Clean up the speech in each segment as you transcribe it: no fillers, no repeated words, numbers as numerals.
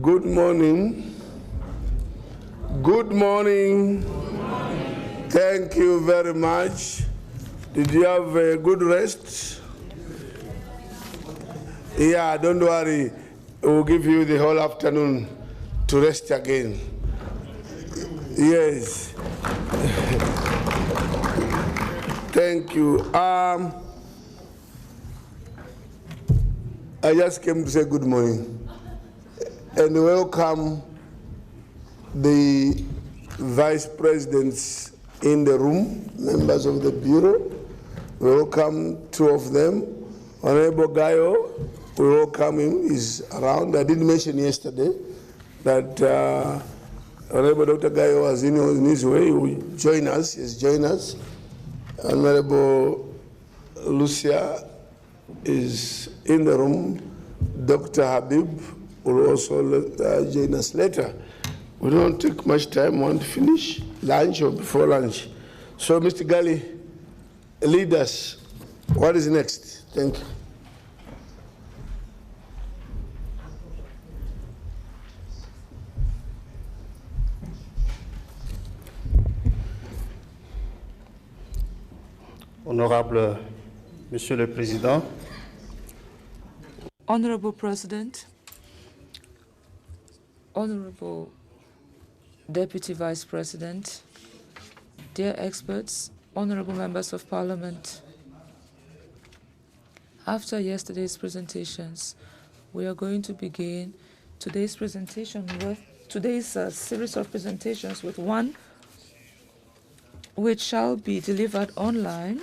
Good morning. Good morning. Thank you very much. Did you have a good rest? Yeah, don't worry. We'll give you the whole afternoon to rest again. Yes. Thank you. I just came to say good morning and welcome the vice presidents in the room, members of the Bureau. We welcome two of them. Honorable Gayo, we welcome him, he's around. I did mention yesterday that Honorable Dr. Gayo was in his way, he will join us, he's joined us. Honorable Lucia is in the room. Dr. Habib will also join us later. We don't take much time, we want to finish lunch or before lunch. So, Mr. Gali, lead us. What is next? Thank you. Honorable Monsieur le Président, Honorable President, Honorable Deputy Vice President, dear experts, honorable members of Parliament, after yesterday's presentations, we are going to begin today's series of presentations with one which shall be delivered online.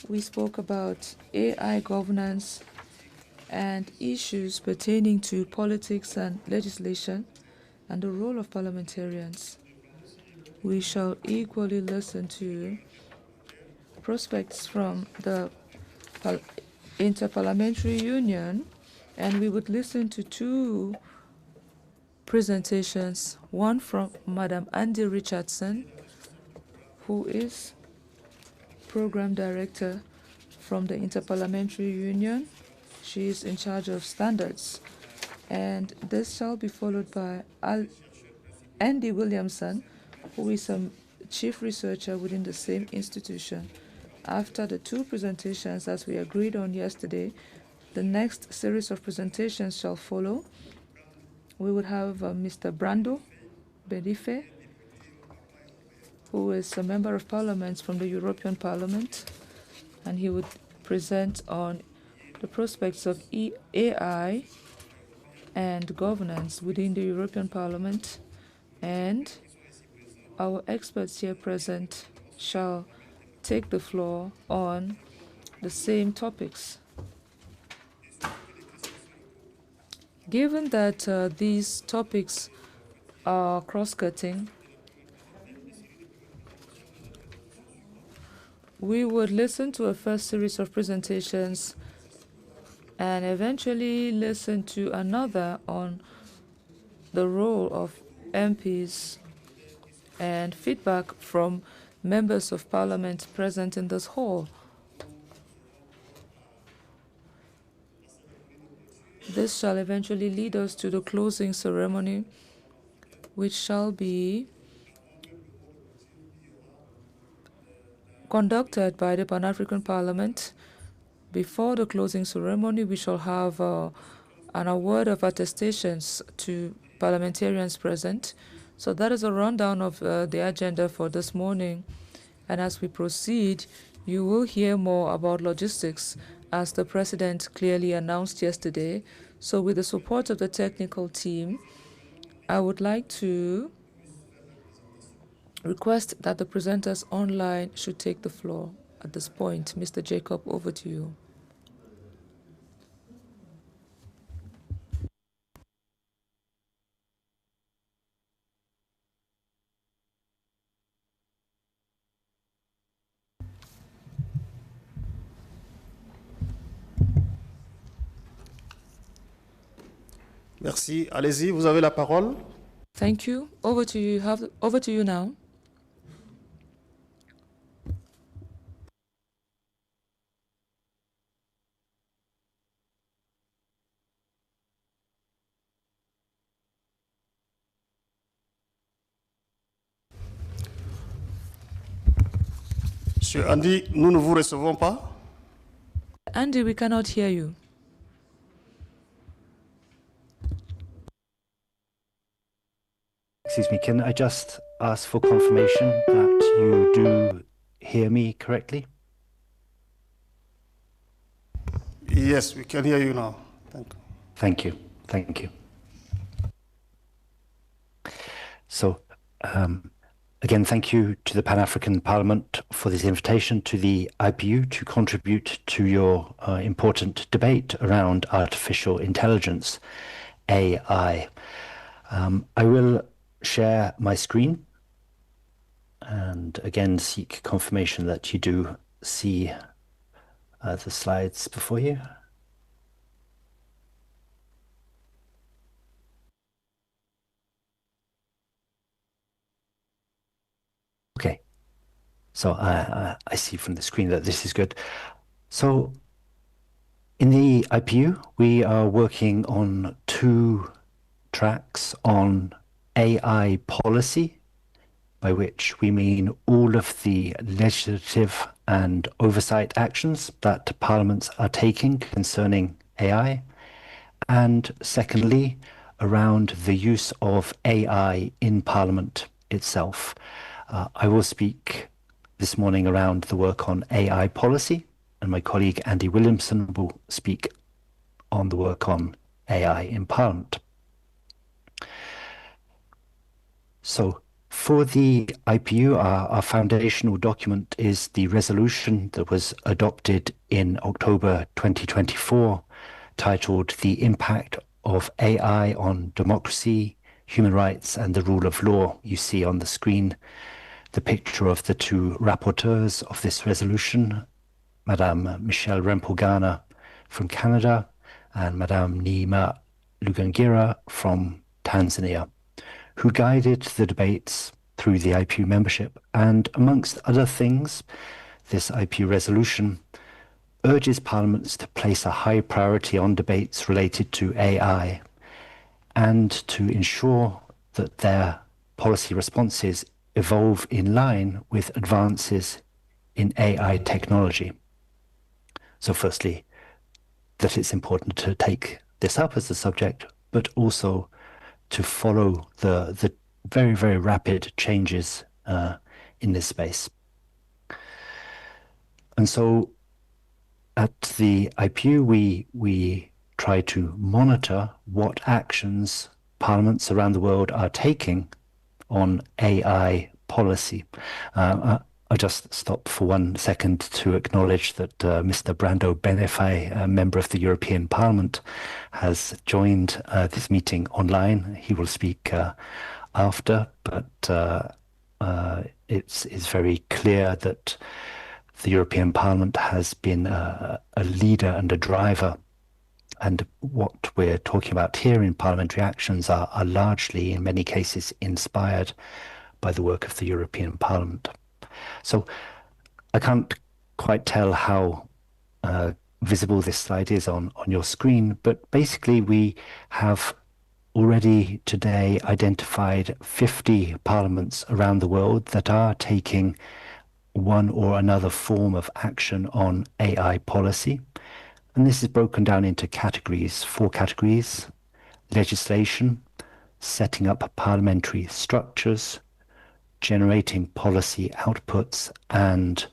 We spoke about AI governance and issues pertaining to politics and legislation and the role of parliamentarians. We shall equally listen to prospects from the Interparliamentary Union, and we would listen to two presentations, one from Madam Andy Richardson, who is Program Director from the Interparliamentary Union. She is in charge of standards. And this shall be followed by Andy Williamson, who is a chief researcher within the same institution. After the two presentations, as we agreed on yesterday, the next series of presentations shall follow. We would have Mr. Brando Berife, who is a member of parliament from the European Parliament, and he would present on the prospects of AI and governance within the European Parliament. And our experts here present shall take the floor on the same topics. Given that these topics are cross-cutting, we would listen to a first series of presentations and eventually listen to another on the role of MPs and feedback from members of parliament present in this hall. This shall eventually lead us to the closing ceremony, which shall be conducted by the Pan-African Parliament. Before the closing ceremony, we shall have an award of attestations to parliamentarians present. So that is a rundown of the agenda for this morning. And as we proceed, you will hear more about logistics, as the President clearly announced yesterday. So with the support of the technical team, I would like to request that the presenters online should take the floor at this point. Mr. Jacob, over to you. merci. Allez-y, vous avez la parole. Thank you. Over to you. Over to you now. Monsieur Andy, nous ne vous recevons pas. Andy, we cannot hear you. Excuse me, can I just ask for confirmation that you do hear me correctly? Yes, we can hear you now. Thank you. Thank you. Thank you. So, again, thank you to the Pan-African Parliament for this invitation to the IPU to contribute to your important debate around artificial intelligence, AI. I will share my screen and again seek confirmation that you do see the slides before you. Okay, so I see from the screen that this is good. So in the IPU, we are working on two tracks on AI policy, by which we mean all of the legislative and oversight actions that parliaments are taking concerning AI, and secondly, around the use of AI in Parliament itself. I will speak this morning around the work on AI policy, and my colleague Andy Williamson will speak on the work on AI in Parliament. So for the IPU, our foundational document is the resolution that was adopted in October 2024, titled The Impact of AI on Democracy, Human Rights and the Rule of Law. You see on the screen the picture of the two rapporteurs of this resolution, Madame Michelle Rempel-Garner from Canada and Madame Neema Lugangira from Tanzania, who guided the debates through the IPU membership. And amongst other things, this IPU resolution urges parliaments to place a high priority on debates related to AI and to ensure that their policy responses evolve in line with advances in AI technology. So firstly, that it's important to take this up as a subject, but also to follow the very, very rapid changes in this space. And so at the IPU, we try to monitor what actions parliaments around the world are taking on AI policy. I'll just stop for 1 second to acknowledge that Mr. Brando Benifei, a member of the European Parliament, has joined this meeting online. He will speak after, but it's very clear that the European Parliament has been a leader and a driver. And what we're talking about here in parliamentary actions are largely, in many cases, inspired by the work of the European Parliament. So I can't quite tell how visible this slide is on your screen, but basically we have already today identified 50 parliaments around the world that are taking one or another form of action on AI policy. And this is broken down into categories, 4 categories: legislation, setting up parliamentary structures, generating policy outputs, and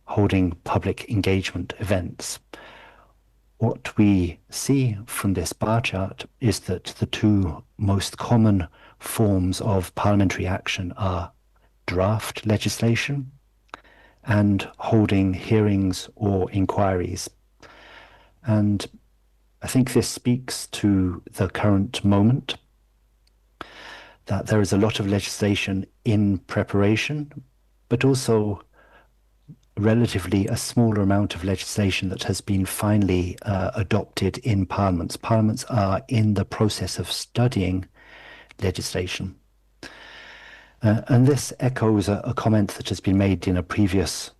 holding public engagement events. What we see from this bar chart is that the 2 most common forms of parliamentary action are draft legislation and holding hearings or inquiries. And I think this speaks to the current moment, that there is a lot of legislation in preparation, but also relatively a smaller amount of legislation that has been finally adopted in parliaments. Parliaments are in the process of studying legislation. And this echoes a comment that has been made in a previous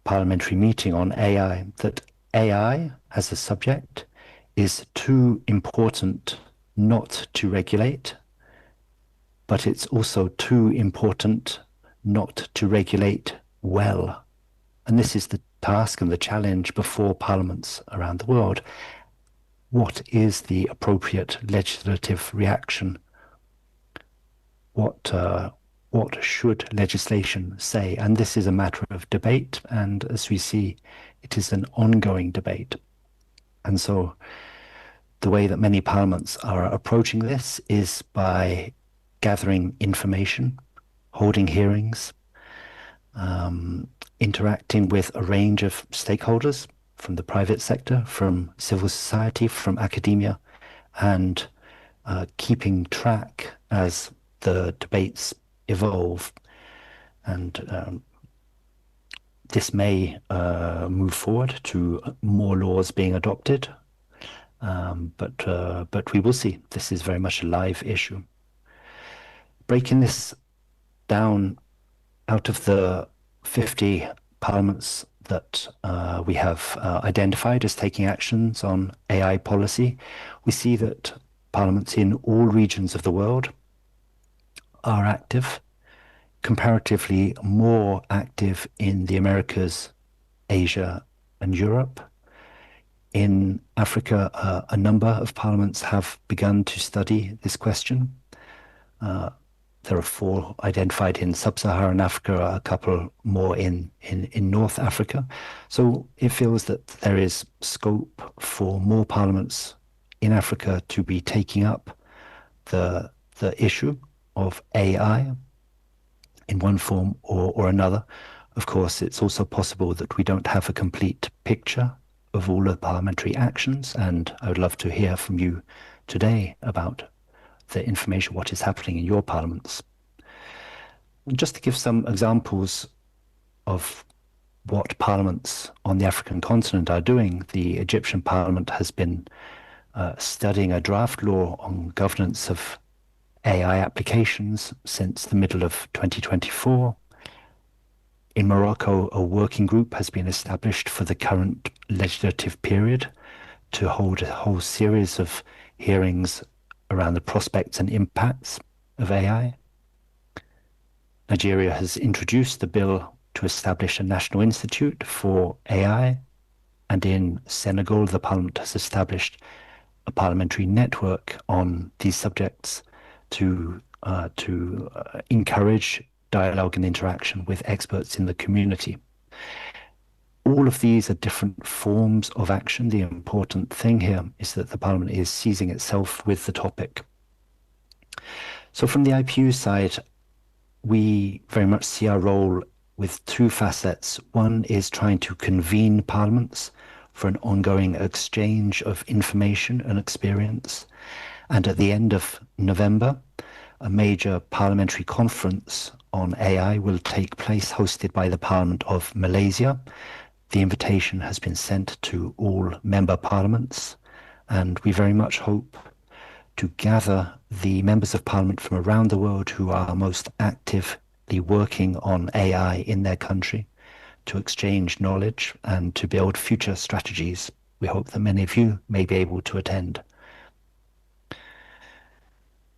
parliamentary meeting on AI, that AI as a subject is too important not to regulate, but it's also too important not to regulate well. and this is the task and the challenge before parliaments around the world. What is the appropriate legislative reaction? What should legislation say? And this is a matter of debate, and as we see, it is an ongoing debate. And so the way that many parliaments are approaching this is by gathering information, holding hearings, interacting with a range of stakeholders from the private sector, from civil society, from academia, and keeping track as the debates evolve. And this may move forward to more laws being adopted, but we will see. This is very much a live issue. Breaking this down, out of the 50 parliaments that we have identified as taking actions on AI policy, we see that parliaments in all regions of the world are active, comparatively more active in the Americas, Asia, and Europe. In Africa, a number of parliaments have begun to study this question. There are 4 identified in sub-Saharan Africa, a couple more in North Africa. So it feels that there is scope for more parliaments in Africa to be taking up the issue of AI in one form or another. Of course, it's also possible that we don't have a complete picture of all the parliamentary actions, and I would love to hear from you today about the information, what is happening in your parliaments. Just to give some examples of what parliaments on the African continent are doing, the Egyptian parliament has been studying a draft law on governance of AI applications since the middle of 2024. In Morocco, a working group has been established for the current legislative period to hold a whole series of hearings around the prospects and impacts of AI. Nigeria has introduced the bill to establish a national institute for AI, and in Senegal, the parliament has established a parliamentary network on these subjects to encourage dialogue and interaction with experts in the community. All of these are different forms of action. The important thing here is that the parliament is seizing itself with the topic. So from the IPU side, we very much see our role with 2 facets. One is trying to convene parliaments for an ongoing exchange of information and experience. And at the end of November, a major parliamentary conference on AI will take place, hosted by the Parliament of Malaysia. The invitation has been sent to all member parliaments, and we very much hope to gather the members of parliament from around the world who are most actively working on AI in their country, to exchange knowledge and to build future strategies. We hope that many of you may be able to attend.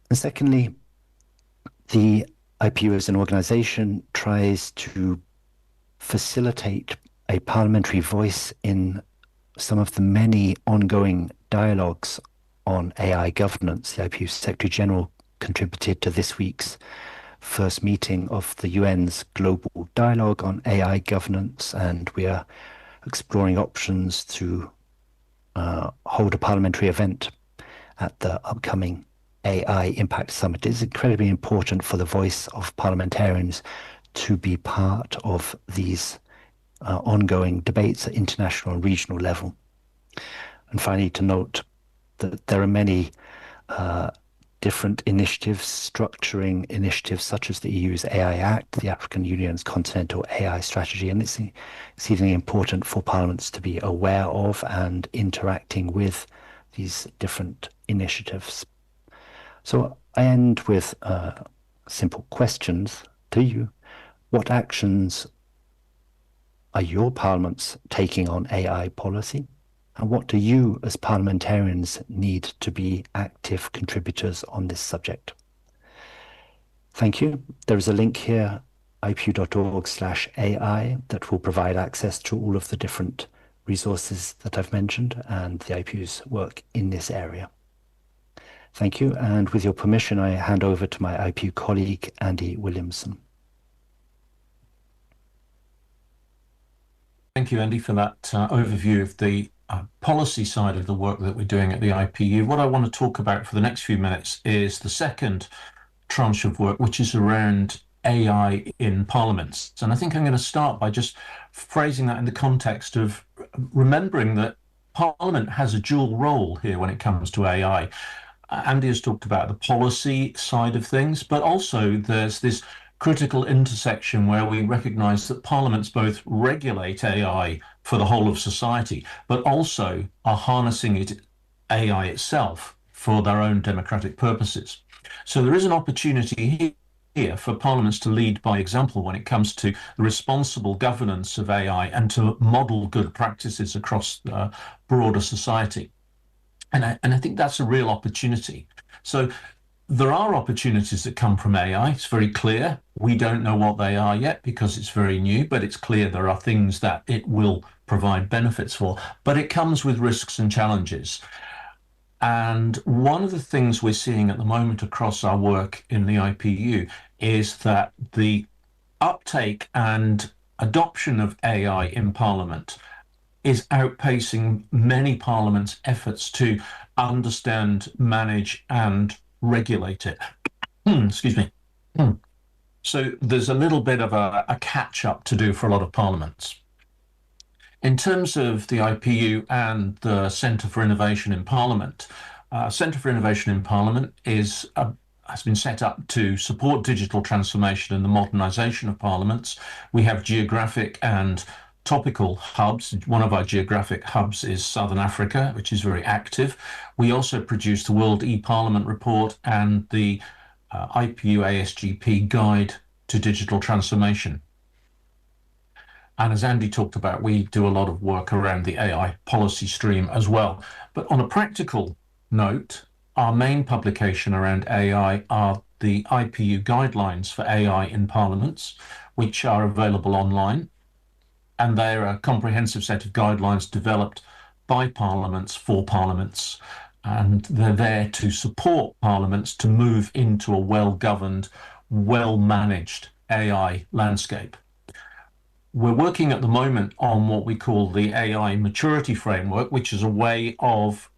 And secondly, the IPU as an organization tries to facilitate a parliamentary voice in some of the many ongoing dialogues on AI governance. The IPU Secretary General contributed to this week's first meeting of the UN's Global Dialogue on AI governance, and we are exploring options to hold a parliamentary event at the upcoming AI Impact Summit. It is incredibly important for the voice of parliamentarians to be part of these ongoing debates at international and regional level. And finally, to note that there are many different initiatives, structuring initiatives such as the EU's AI Act, the African Union's Continental AI Strategy, and it's exceedingly important for parliaments to be aware of and interacting with these different initiatives. So I end with simple questions to you. What actions are your parliaments taking on AI policy? And what do you as parliamentarians need to be active contributors on this subject? Thank you. There is a link here ipu.org/AI that will provide access to all of the different resources that I've mentioned and the IPU's work in this area. Thank you, and with your permission, I hand over to my IPU colleague, Andy Williamson. Thank you, Andy, for that overview of the policy side of the work that we're doing at the IPU. What I want to talk about for the next few minutes is the second tranche of work, which is around AI in parliaments. And I think I'm going to start by just phrasing that in the context of remembering that Parliament has a dual role here when it comes to AI. Andy has talked about the policy side of things, but also there's this critical intersection where we recognise that parliaments both regulate AI for the whole of society, but also are harnessing AI itself for their own democratic purposes. So there is an opportunity here for parliaments to lead by example when it comes to the responsible governance of AI and to model good practices across broader society. And I think that's a real opportunity. So there are opportunities that come from AI. It's very clear. We don't know what they are yet because it's very new, but it's clear there are things that it will provide benefits for. But it comes with risks and challenges. And one of the things we're seeing at the moment across our work in the IPU is that the uptake and adoption of AI in Parliament is outpacing many parliaments' efforts to understand, manage, and regulate it. Excuse me. So there's a little bit of a catch-up to do for a lot of parliaments. In terms of the IPU and the Centre for Innovation in Parliament, Centre for Innovation in Parliament has been set up to support digital transformation and the modernisation of parliaments. We have geographic and topical hubs. One of our geographic hubs is Southern Africa, which is very active. We also produce the World e-Parliament report and the IPU ASGP guide to digital transformation. And as Andy talked about, we do a lot of work around the AI policy stream as well. But on a practical note, our main publication around AI are the IPU guidelines for AI in parliaments, which are available online. And they're a comprehensive set of guidelines developed by parliaments for parliaments. And they're there to support parliaments to move into a well-governed, well-managed AI landscape. We're working at the moment on what we call the AI maturity framework, which is a way of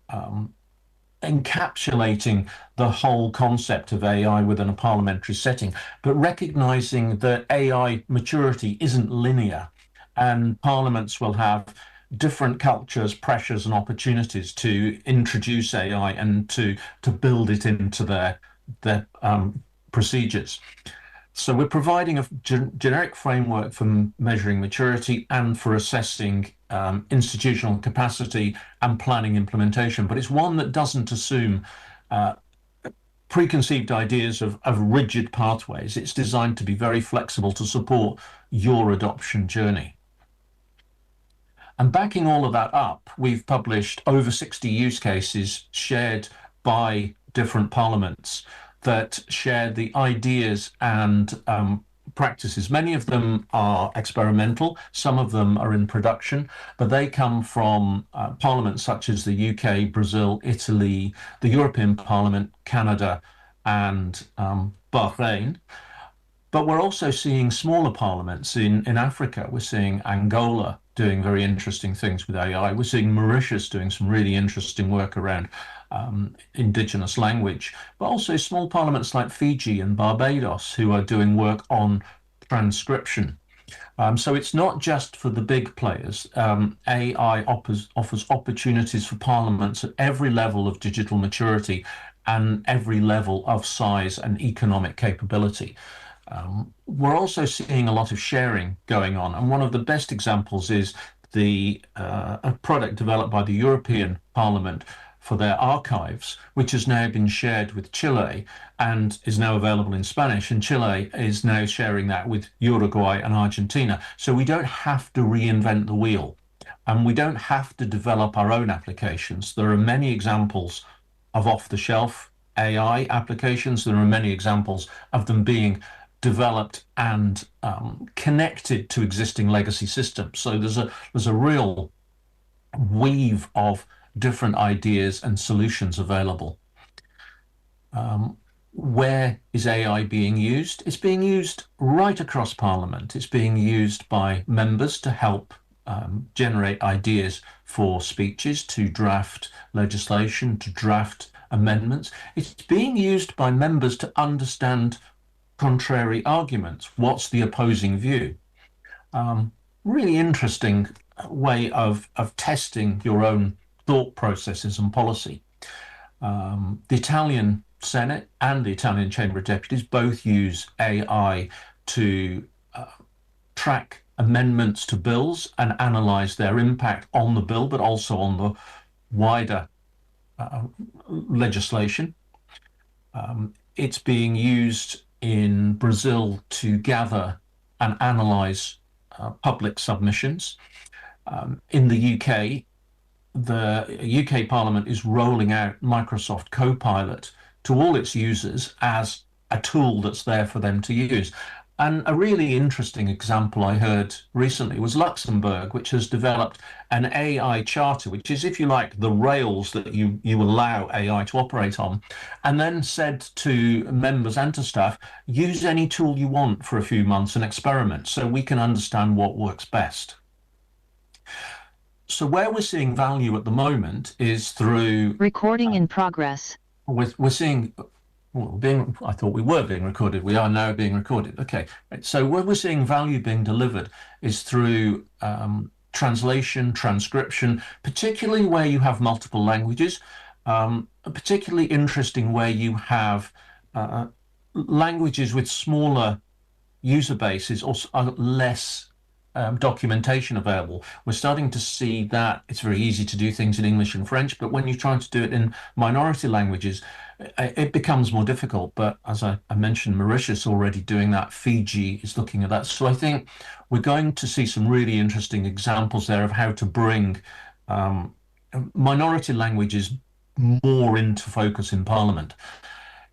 encapsulating the whole concept of AI within a parliamentary setting, but recognizing that AI maturity isn't linear. And parliaments will have different cultures, pressures, and opportunities to introduce AI and to build it into their procedures. So we're providing a generic framework for measuring maturity and for assessing institutional capacity and planning implementation, but it's one that doesn't assume preconceived ideas of rigid pathways. It's designed to be very flexible to support your adoption journey. And backing all of that up, we've published over 60 use cases shared by different parliaments that share the ideas and practices. Many of them are experimental, some of them are in production, but they come from parliaments such as the UK, Brazil, Italy, the European Parliament, Canada, and Bahrain. But we're also seeing smaller parliaments in Africa. We're seeing Angola doing very interesting things with AI. We're seeing Mauritius doing some really interesting work around indigenous language, but also small parliaments like Fiji and Barbados who are doing work on transcription. So it's not just for the big players. AI offers opportunities for parliaments at every level of digital maturity and every level of size and economic capability. We're also seeing a lot of sharing going on, and one of the best examples is a product developed by the European Parliament for their archives, which has now been shared with Chile and is now available in Spanish, and Chile is now sharing that with Uruguay and Argentina. So we don't have to reinvent the wheel, and we don't have to develop our own applications. There are many examples of off-the-shelf AI applications. There are many examples of them being developed and connected to existing legacy systems. So there's a real weave of different ideas and solutions available. Where is AI being used? It's being used right across Parliament. It's being used by members to help generate ideas for speeches, to draft legislation, to draft amendments. It's being used by members to understand contrary arguments. What's the opposing view? Really interesting way of testing your own thought processes and policy. The Italian Senate and the Italian Chamber of Deputies both use AI to track amendments to bills and analyze their impact on the bill, but also on the wider legislation. It's being used in Brazil to gather and analyze public submissions. In the UK Parliament is rolling out Microsoft Copilot to all its users as a tool that's there for them to use. And a really interesting example I heard recently was Luxembourg, which has developed an AI charter, which is, if you like, the rails that you allow AI to operate on, and then said to members and to staff, use any tool you want for a few months and experiment so we can understand what works best. So where we're seeing value at the moment is through... Recording in progress. We're seeing... Well, I thought we were being recorded. We are now being recorded. Okay. Right. So where we're seeing value being delivered is through translation, transcription, particularly where you have multiple languages, particularly interesting where you have languages with smaller user bases or less documentation available. We're starting to see that it's very easy to do things in English and French, but when you're trying to do it in minority languages, it becomes more difficult. But as I mentioned, Mauritius already doing that. Fiji is looking at that. So I think we're going to see some really interesting examples there of how to bring minority languages more into focus in Parliament.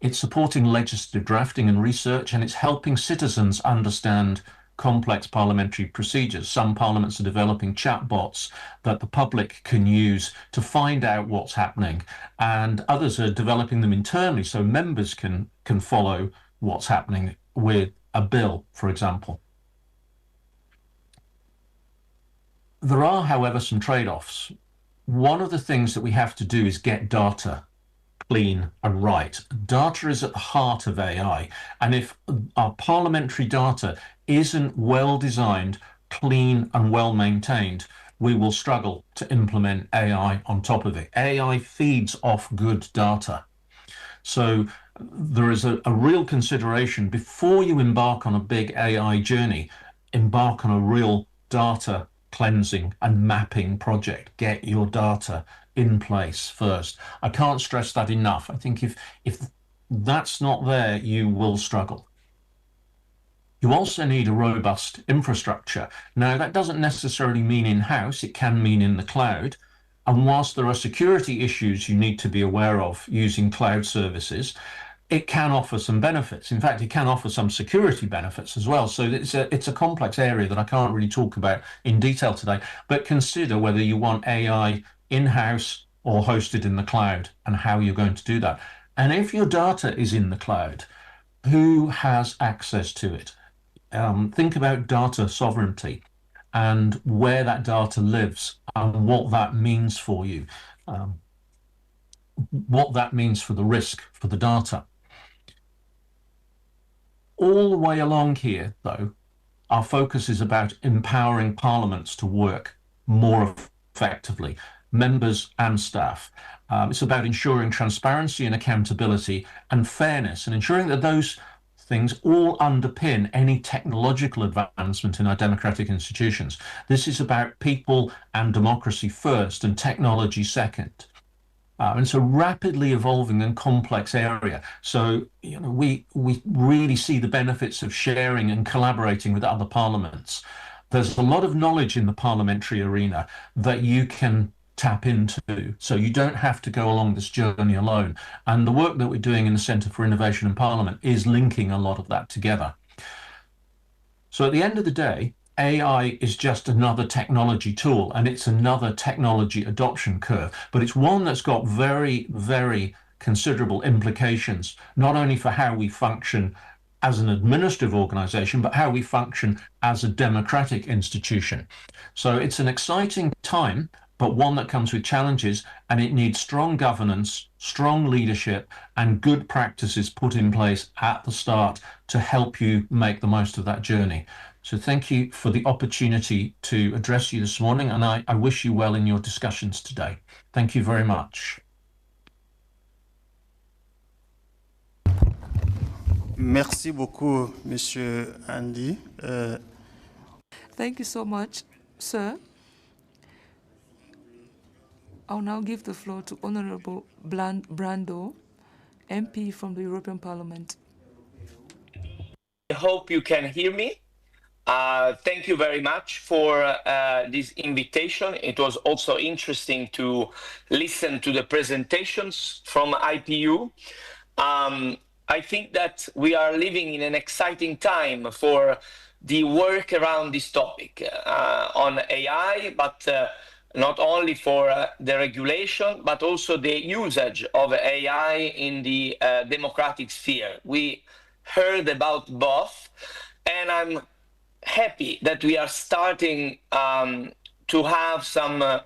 It's supporting legislative drafting and research, and it's helping citizens understand complex parliamentary procedures. Some parliaments are developing chatbots that the public can use to find out what's happening, and others are developing them internally so members can follow what's happening with a bill, for example. There are, however, some trade-offs. One of the things that we have to do is get data clean and right. Data is at the heart of AI, and if our parliamentary data isn't well designed, clean and well maintained, we will struggle to implement AI on top of it. AI feeds off good data. So there is a real consideration before you embark on a big AI journey, embark on a real data cleansing and mapping project. Get your data in place first. I can't stress that enough. I think if that's not there, you will struggle. You also need a robust infrastructure. Now, that doesn't necessarily mean in-house, it can mean in the cloud. And whilst there are security issues you need to be aware of using cloud services, it can offer some benefits. In fact, it can offer some security benefits as well. So it's a complex area that I can't really talk about in detail today, but consider whether you want AI in-house or hosted in the cloud and how you're going to do that. And if your data is in the cloud, who has access to it? Think about data sovereignty and where that data lives and what that means for you, what that means for the risk for the data. All the way along here, though, our focus is about empowering parliaments to work more effectively, members and staff. It's about ensuring transparency and accountability and fairness, and ensuring that those things all underpin any technological advancement in our democratic institutions. This is about people and democracy first and technology second. And it's a rapidly evolving and complex area. So, you know, we really see the benefits of sharing and collaborating with other parliaments. There's a lot of knowledge in the parliamentary arena that you can tap into, so you don't have to go along this journey alone. And the work that we're doing in the Centre for Innovation in Parliament is linking a lot of that together. So at the end of the day, AI is just another technology tool and it's another technology adoption curve, but it's one that's got very, very considerable implications, not only for how we function as an administrative organization, but how we function as a democratic institution. So it's an exciting time, but one that comes with challenges, and it needs strong governance, strong leadership, and good practices put in place at the start to help you make the most of that journey. So thank you for the opportunity to address you this morning, and I wish you well in your discussions today. Thank you very much. Merci beaucoup, Monsieur Andy. Thank you so much, sir. I'll now give the floor to Honorable Brando, MP from the European Parliament. I hope you can hear me. Thank you very much for this invitation. It was also interesting to listen to the presentations from IPU. I think that we are living in an exciting time for the work around this topic on AI, but not only for the regulation, but also the usage of AI in the democratic sphere. We heard about both, and I'm happy that we are starting to have some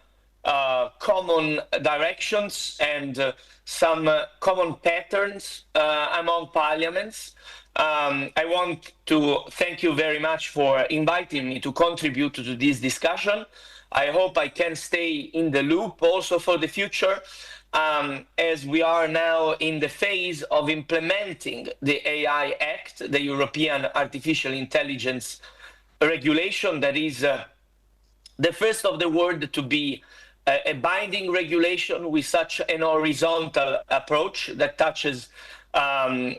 common directions and some common patterns among parliaments. I want to thank you very much for inviting me to contribute to this discussion. I hope I can stay in the loop also for the future, as we are now in the phase of implementing the AI Act, the European Artificial Intelligence Regulation, that is the first of the world to be a binding regulation with such an horizontal approach that touches AI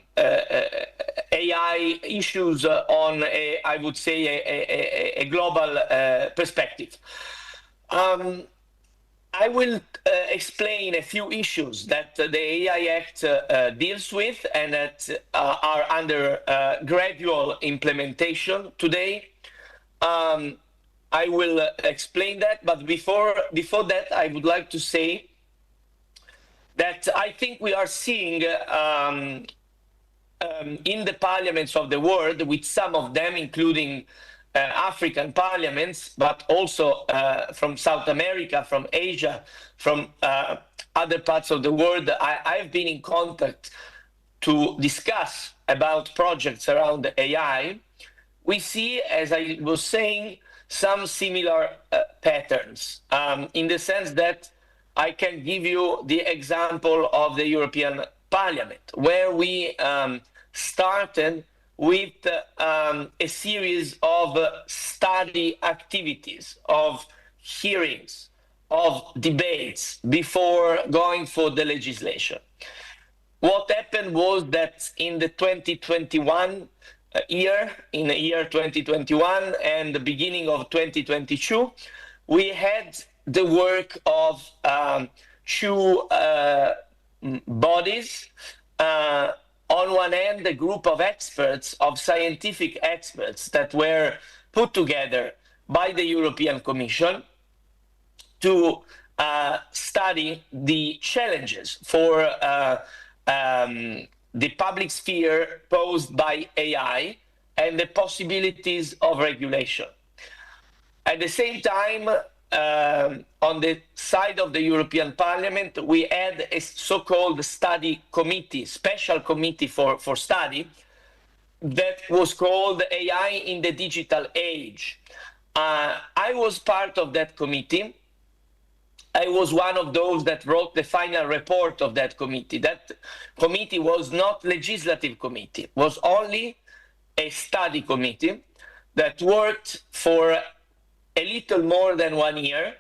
issues on, I would say, a global perspective. I will explain a few issues that the AI Act deals with and that are under gradual implementation today. I will explain that, but before that, I would like to say that I think we are seeing in the parliaments of the world, with some of them, including African parliaments, but also from South America, from Asia, from other parts of the world, I've been in contact to discuss about projects around AI. We see, as I was saying, some similar patterns in the sense that I can give you the example of the European Parliament, where we started with a series of study activities, of hearings, of debates before going for the legislation. What happened was that in the 2021 year, in the year 2021 and the beginning of 2022, we had the work of two bodies. On one hand, a group of experts, of scientific experts that were put together by the European Commission to study the challenges for the public sphere posed by AI and the possibilities of regulation. At the same time, on the side of the European Parliament, we had a so-called study committee, special committee for study, that was called AI in the Digital Age. I was part of that committee. I was one of those that wrote the final report of that committee. That committee was not legislative committee, was only a study committee that worked for a little more than 1 year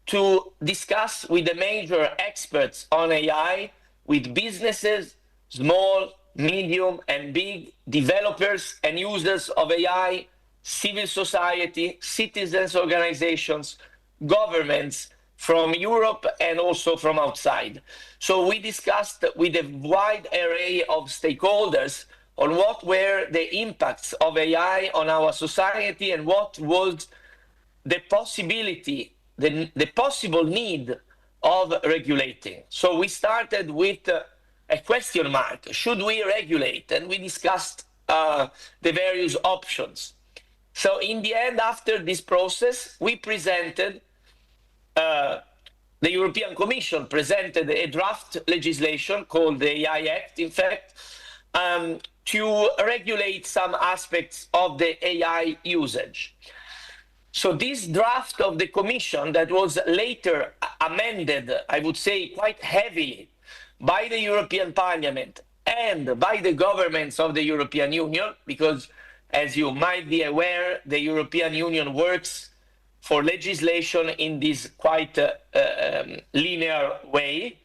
to discuss with the major experts on AI, with businesses, small, medium, and big, developers and users of AI, civil society, citizens organizations, governments from Europe and also from outside. So we discussed with a wide array of stakeholders on what were the impacts of AI on our society and what was the possibility, the possible need of regulating. So we started with a question mark. Should we regulate? And we discussed the various options. So in the end, after this process, we presented, the European Commission presented a draft legislation called the AI Act, in fact, to regulate some aspects of the AI usage. So this draft of the Commission that was later amended, I would say quite heavily, by the European Parliament and by the governments of the European Union, because as you might be aware, the European Union works for legislation in this quite linear way.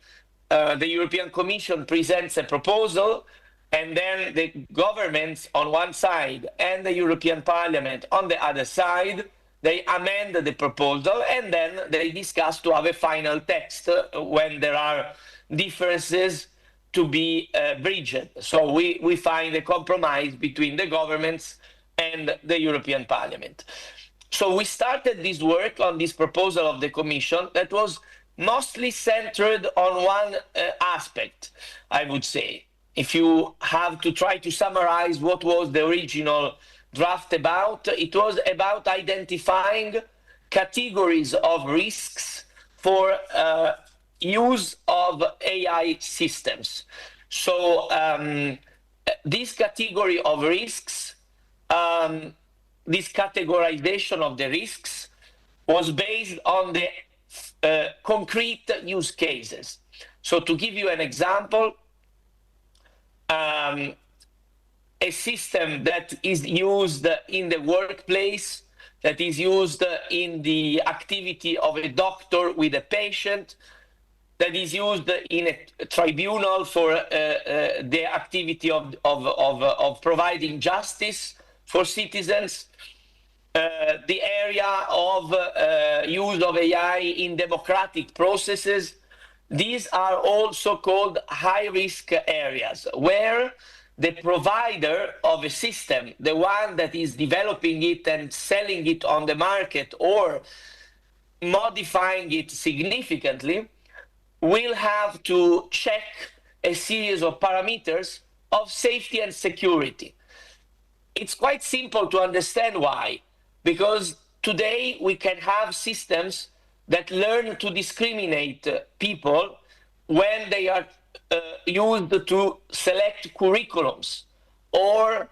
The European Commission presents a proposal, and then the governments on one side and the European Parliament on the other side, they amend the proposal, and then they discuss to have a final text when there are differences to be bridged. So we find a compromise between the governments and the European Parliament. So we started this work on this proposal of the Commission that was mostly centered on one aspect, I would say. If you have to try to summarize what was the original draft about, it was about identifying categories of risks for use of AI systems. So this category of risks, this categorization of the risks was based on the concrete use cases. So to give you an example, a system that is used in the workplace, that is used in the activity of a doctor with a patient, that is used in a tribunal for the activity of providing justice for citizens, the area of use of AI in democratic processes. These are also called high-risk areas, where the provider of a system, the one that is developing it and selling it on the market or modifying it significantly, will have to check a series of parameters of safety and security. It's quite simple to understand why, because today we can have systems that learn to discriminate people when they are used to select curriculums, or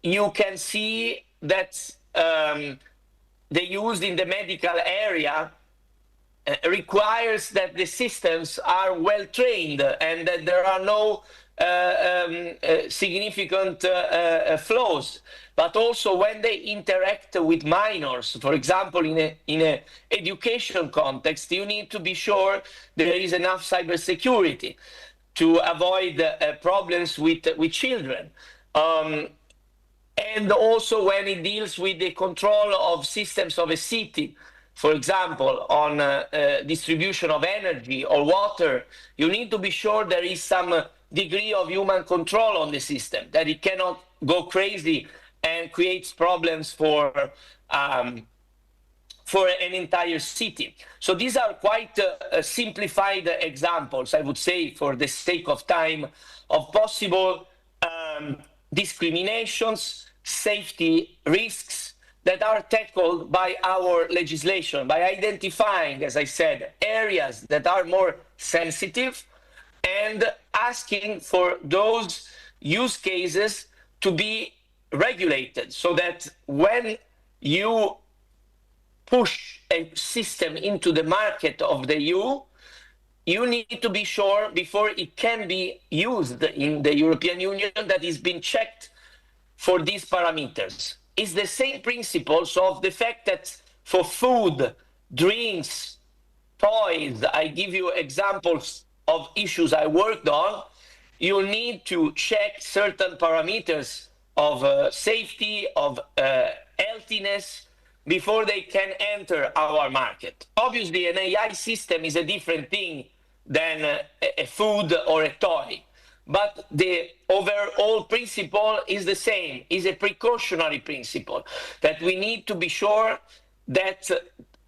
you can see that the use in the medical area requires that the systems are well trained and that there are no significant flaws. But also when they interact with minors, for example, in a education context, you need to be sure there is enough cybersecurity to avoid problems with children. And also when it deals with the control of systems of a city, for example, on distribution of energy or water, you need to be sure there is some degree of human control on the system, that it cannot go crazy and creates problems for an entire city. So these are quite simplified examples, I would say, for the sake of time, of possible discriminations, safety risks that are tackled by our legislation, by identifying, as I said, areas that are more sensitive and asking for those use cases to be regulated, so that when you push a system into the market of the EU, you need to be sure before it can be used in the European Union that it's been checked for these parameters. It's the same principles of the fact that for food, drinks, toys, I give you examples of issues I worked on, you need to check certain parameters of safety, of healthiness, before they can enter our market. Obviously, an AI system is a different thing than a food or a toy. but the overall principle is the same, is a precautionary principle, that we need to be sure that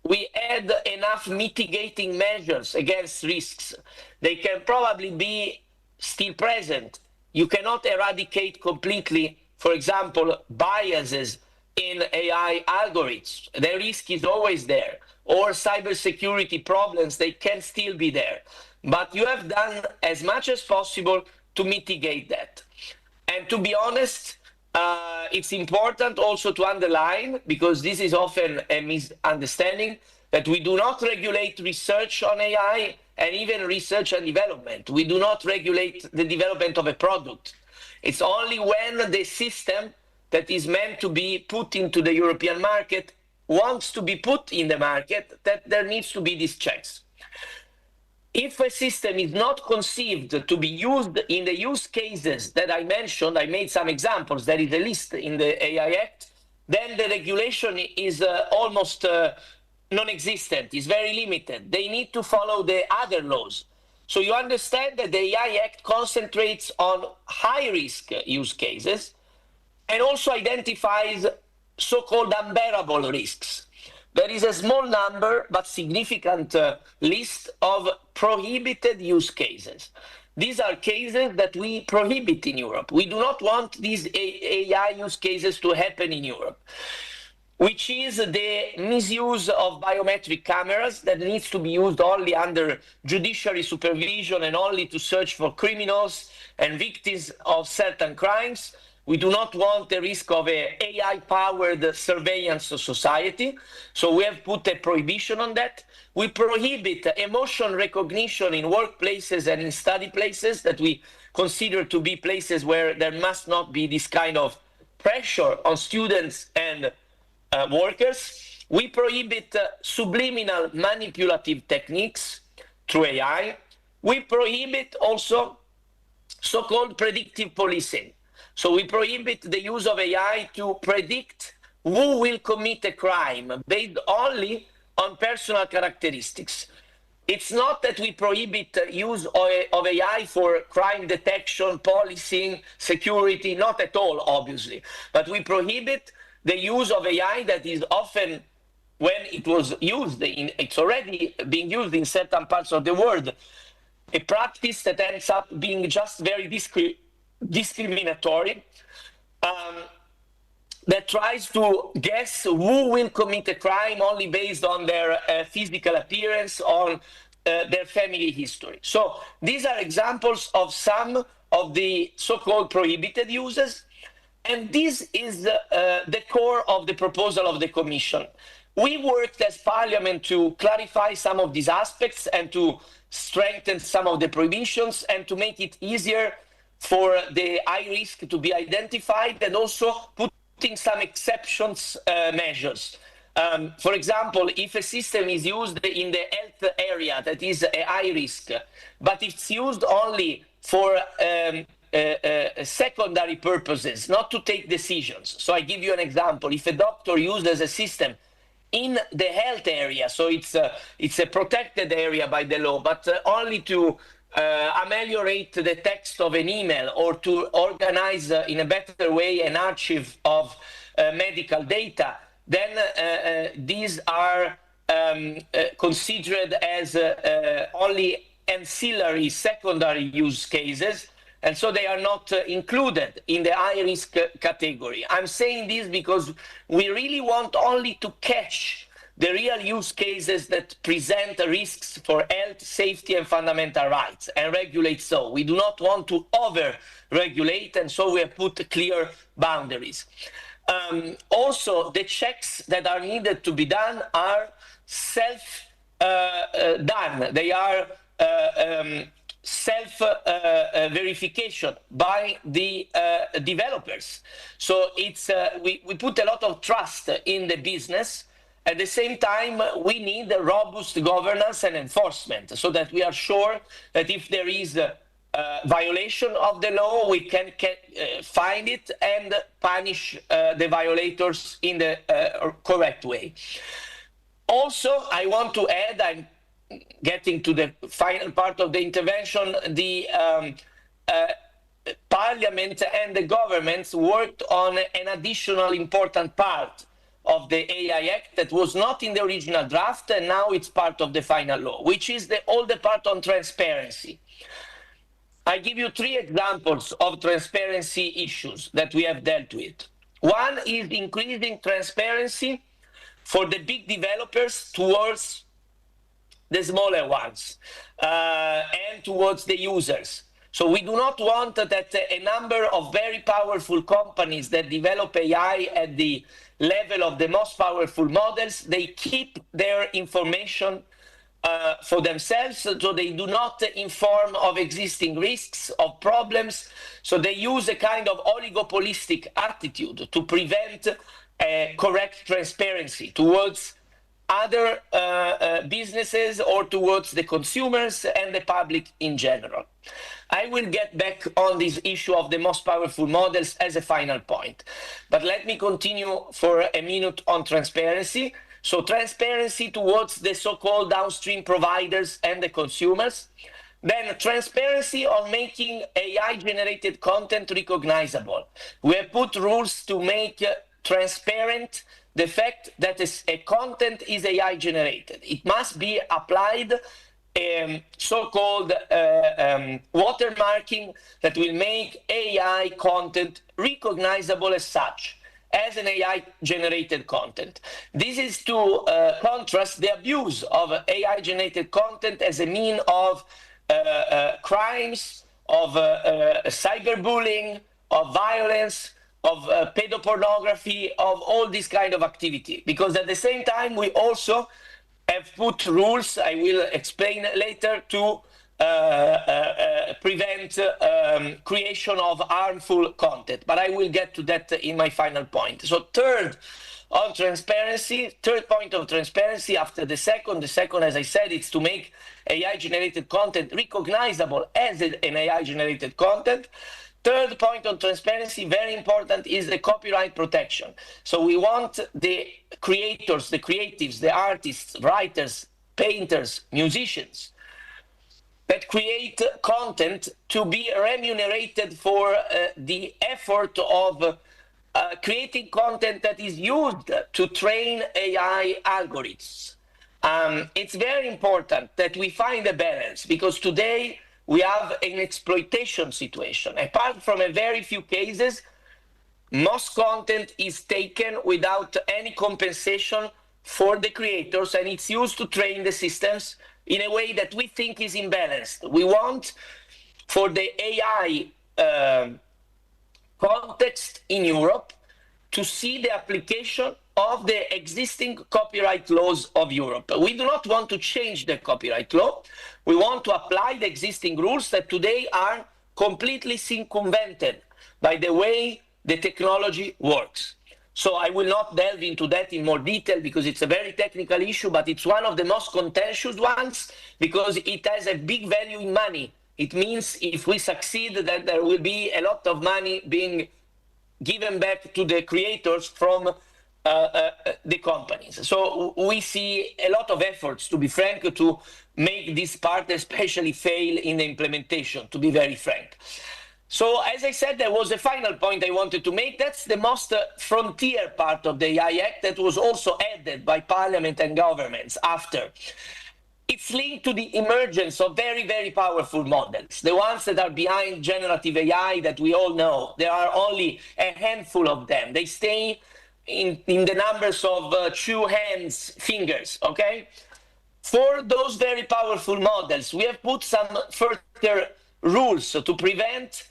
we add enough mitigating measures against risks. They can probably be still present. You cannot eradicate completely, for example, biases in AI algorithms. The risk is always there. Or cybersecurity problems, they can still be there. But you have done as much as possible to mitigate that. And to be honest, it's important also to underline, because this is often a misunderstanding, that we do not regulate research on AI and even research and development. We do not regulate the development of a product. It's only when the system that is meant to be put into the European market wants to be put in the market that there needs to be these checks. If a system is not conceived to be used in the use cases that I mentioned, I made some examples, there is a list in the AI Act, then the regulation is almost non-existent, is very limited. They need to follow the other laws. So you understand that the AI Act concentrates on high-risk use cases and also identifies so-called unbearable risks. There is a small number but significant list of prohibited use cases. These are cases that we prohibit in Europe. We do not want these AI use cases to happen in Europe, which is the misuse of biometric cameras that needs to be used only under judiciary supervision and only to search for criminals and victims of certain crimes. We do not want the risk of an AI-powered surveillance society, so we have put a prohibition on that. We prohibit emotion recognition in workplaces and in study places that we consider to be places where there must not be this kind of pressure on students and workers. We prohibit subliminal manipulative techniques through AI. We prohibit also so-called predictive policing. So we prohibit the use of AI to predict who will commit a crime based only on personal characteristics. It's not that we prohibit use of AI for crime detection, policing, security, not at all, obviously. But we prohibit the use of AI that is often, when it was used, it's already being used in certain parts of the world, a practice that ends up being just very discriminatory, that tries to guess who will commit a crime only based on their physical appearance, on their family history. So these are examples of some of the so-called prohibited uses, and this is the core of the proposal of the Commission. We worked as Parliament to clarify some of these aspects and to strengthen some of the prohibitions and to make it easier for the high risk to be identified, and also putting some exceptions measures. For example, if a system is used in the health area that is a high risk, but it's used only for secondary purposes, not to take decisions. So I give you an example. If a doctor uses a system in the health area, so it's a protected area by the law, but only to ameliorate the text of an email or to organize in a better way an archive of medical data, then these are considered as only ancillary secondary use cases, and so they are not included in the high risk category. I'm saying this because we really want only to catch the real use cases that present risks for health, safety, and fundamental rights, and regulate so. We do not want to over-regulate, and so we have put clear boundaries. Also, the checks that are needed to be done are self-done. They are self-verification by the developers. So it's we put a lot of trust in the business. At the same time, we need a robust governance and enforcement so that we are sure that if there is a violation of the law, we can find it and punish the violators in the correct way. Also, I want to add, I'm getting to the final part of the intervention, the Parliament and the governments worked on an additional important part of the AI Act that was not in the original draft, and now it's part of the final law, which is all the part on transparency. I give you 3 examples of transparency issues that we have dealt with. One is increasing transparency for the big developers towards the smaller ones and towards the users. So we do not want that a number of very powerful companies that develop AI at the level of the most powerful models, they keep their information for themselves, so they do not inform of existing risks, of problems. So they use a kind of oligopolistic attitude to prevent correct transparency towards other businesses or towards the consumers and the public in general. I will get back on this issue of the most powerful models as a final point. But let me continue for a minute on transparency. So transparency towards the so-called downstream providers and the consumers. Then transparency on making AI-generated content recognizable. We have put rules to make transparent the fact that a content is AI generated. It must be applied so-called watermarking that will make AI content recognizable as such, as an AI generated content. This is to contrast the abuse of AI generated content as a mean of crimes, of cyberbullying, of violence, of pedopornography, of all this kind of activity. Because at the same time, we also have put rules, I will explain later, to prevent creation of harmful content. But I will get to that in my final point. So third point of transparency after the second, as I said, it's to make AI-generated content recognizable as an AI-generated content. Third point on transparency, very important, is the copyright protection. So we want the creators, the creatives, the artists, writers, painters, musicians that create content to be remunerated for the effort of creating content that is used to train AI algorithms. It's very important that we find a balance, because today we have an exploitation situation. Apart from a very few cases, most content is taken without any compensation for the creators, and it's used to train the systems in a way that we think is imbalanced. We want, for the AI context in Europe, to see the application of the existing copyright laws of Europe. We do not want to change the copyright law. We want to apply the existing rules that today are completely circumvented by the way the technology works. So I will not delve into that in more detail because it's a very technical issue, but it's one of the most contentious ones because it has a big value in money. It means if we succeed that there will be a lot of money being given back to the creators from the companies. So we see a lot of efforts, to be frank, to make this part especially fail in the implementation, to be very frank. So as I said, there was a final point I wanted to make. That's the most frontier part of the AI Act that was also added by Parliament and governments after. It's linked to the emergence of very, very powerful models, the ones that are behind generative AI that we all know. There are only a handful of them. They stay in the numbers of 2 hands, fingers, okay? For those very powerful models, we have put some further rules to prevent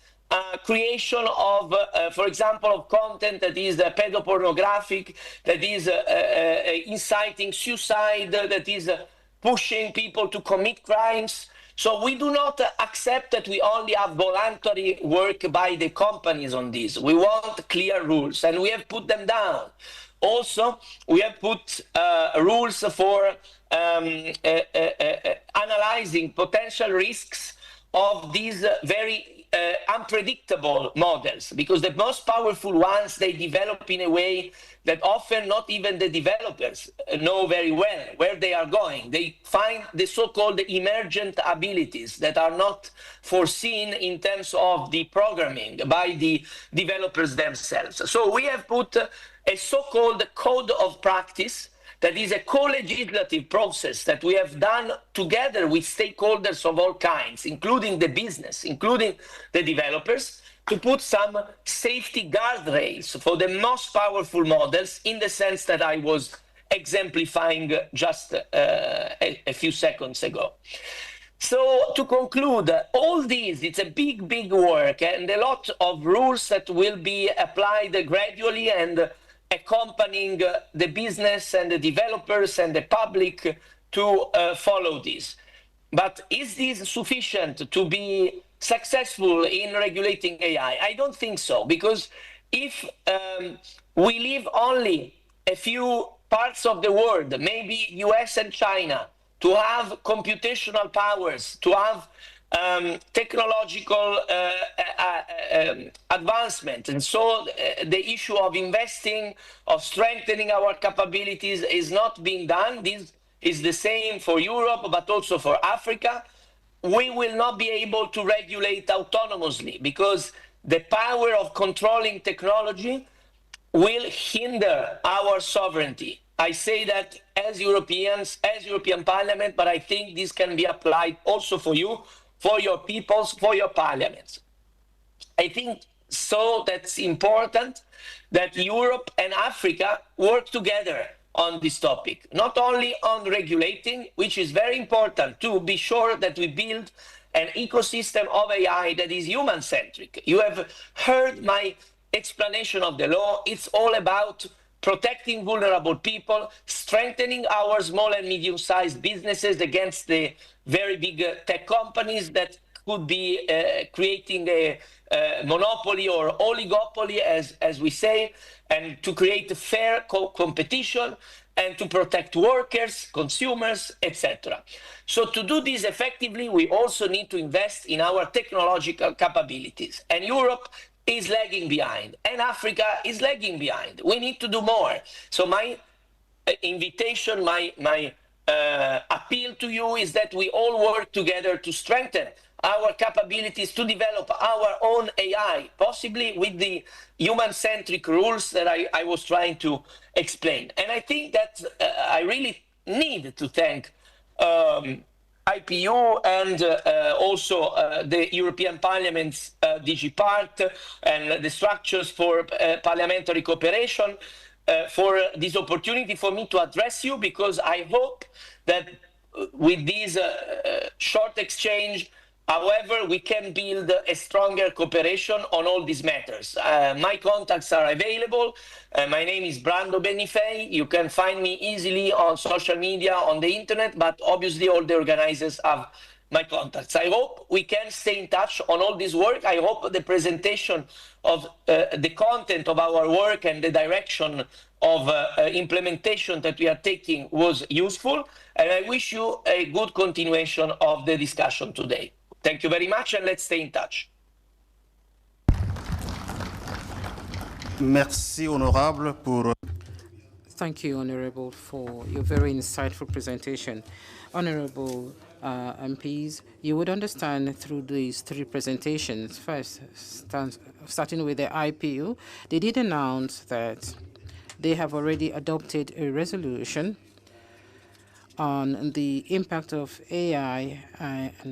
creation of, for example, of content that is pedopornographic, that is inciting suicide, that is pushing people to commit crimes. So we do not accept that we only have voluntary work by the companies on this. We want clear rules, and we have put them down. Also, we have put rules for analyzing potential risks of these very unpredictable models, because the most powerful ones, they develop in a way that often not even the developers know very well where they are going. They find the so-called emergent abilities that are not foreseen in terms of the programming by the developers themselves. So we have put a so-called code of practice that is a co-legislative process that we have done together with stakeholders of all kinds, including the business, including the developers, to put some safety guardrails for the most powerful models in the sense that I was exemplifying just a few seconds ago. So to conclude, all this, it's a big, big work and a lot of rules that will be applied gradually and accompanying the business and the developers and the public to follow this. But is this sufficient to be successful in regulating AI? I don't think so, because if we leave only a few parts of the world, maybe US and China, to have computational powers, to have technological advancement. And so the issue of investing, of strengthening our capabilities is not being done. This is the same for Europe, but also for Africa. We will not be able to regulate autonomously because the power of controlling technology will hinder our sovereignty. I say that as Europeans, as European Parliament, but I think this can be applied also for you, for your peoples, for your parliaments. I think so that's important that Europe and Africa work together on this topic, not only on regulating, which is very important to be sure that we build an ecosystem of AI that is human-centric. You have heard my explanation of the law. It's all about protecting vulnerable people, strengthening our small and medium-sized businesses against the very big tech companies that could be creating a monopoly or oligopoly, as we say, and to create a fair competition and to protect workers, consumers, etc. So to do this effectively, we also need to invest in our technological capabilities. And Europe is lagging behind, and Africa is lagging behind. We need to do more. So my invitation, my appeal to you is that we all work together to strengthen our capabilities to develop our own AI, possibly with the human-centric rules that I was trying to explain. And I think that I really need to thank IPU and also the European Parliament's DG Part and the structures for parliamentary cooperation for this opportunity for me to address you, because I hope that with this short exchange, however, we can build a stronger cooperation on all these matters. My contacts are available. My name is Brando Benifei. You can find me easily on social media, on the internet, but obviously all the organizers have my contacts. I hope we can stay in touch on all this work. I hope the presentation of the content of our work and the direction of implementation that we are taking was useful. And I wish you a good continuation of the discussion today. Thank you very much, and let's stay in touch. Merci, honorable, pour... Thank you, Honorable, for your very insightful presentation. Honorable MPs, you would understand through these three presentations. First, starting with the IPU, they did announce that they have already adopted a resolution on the impact of AI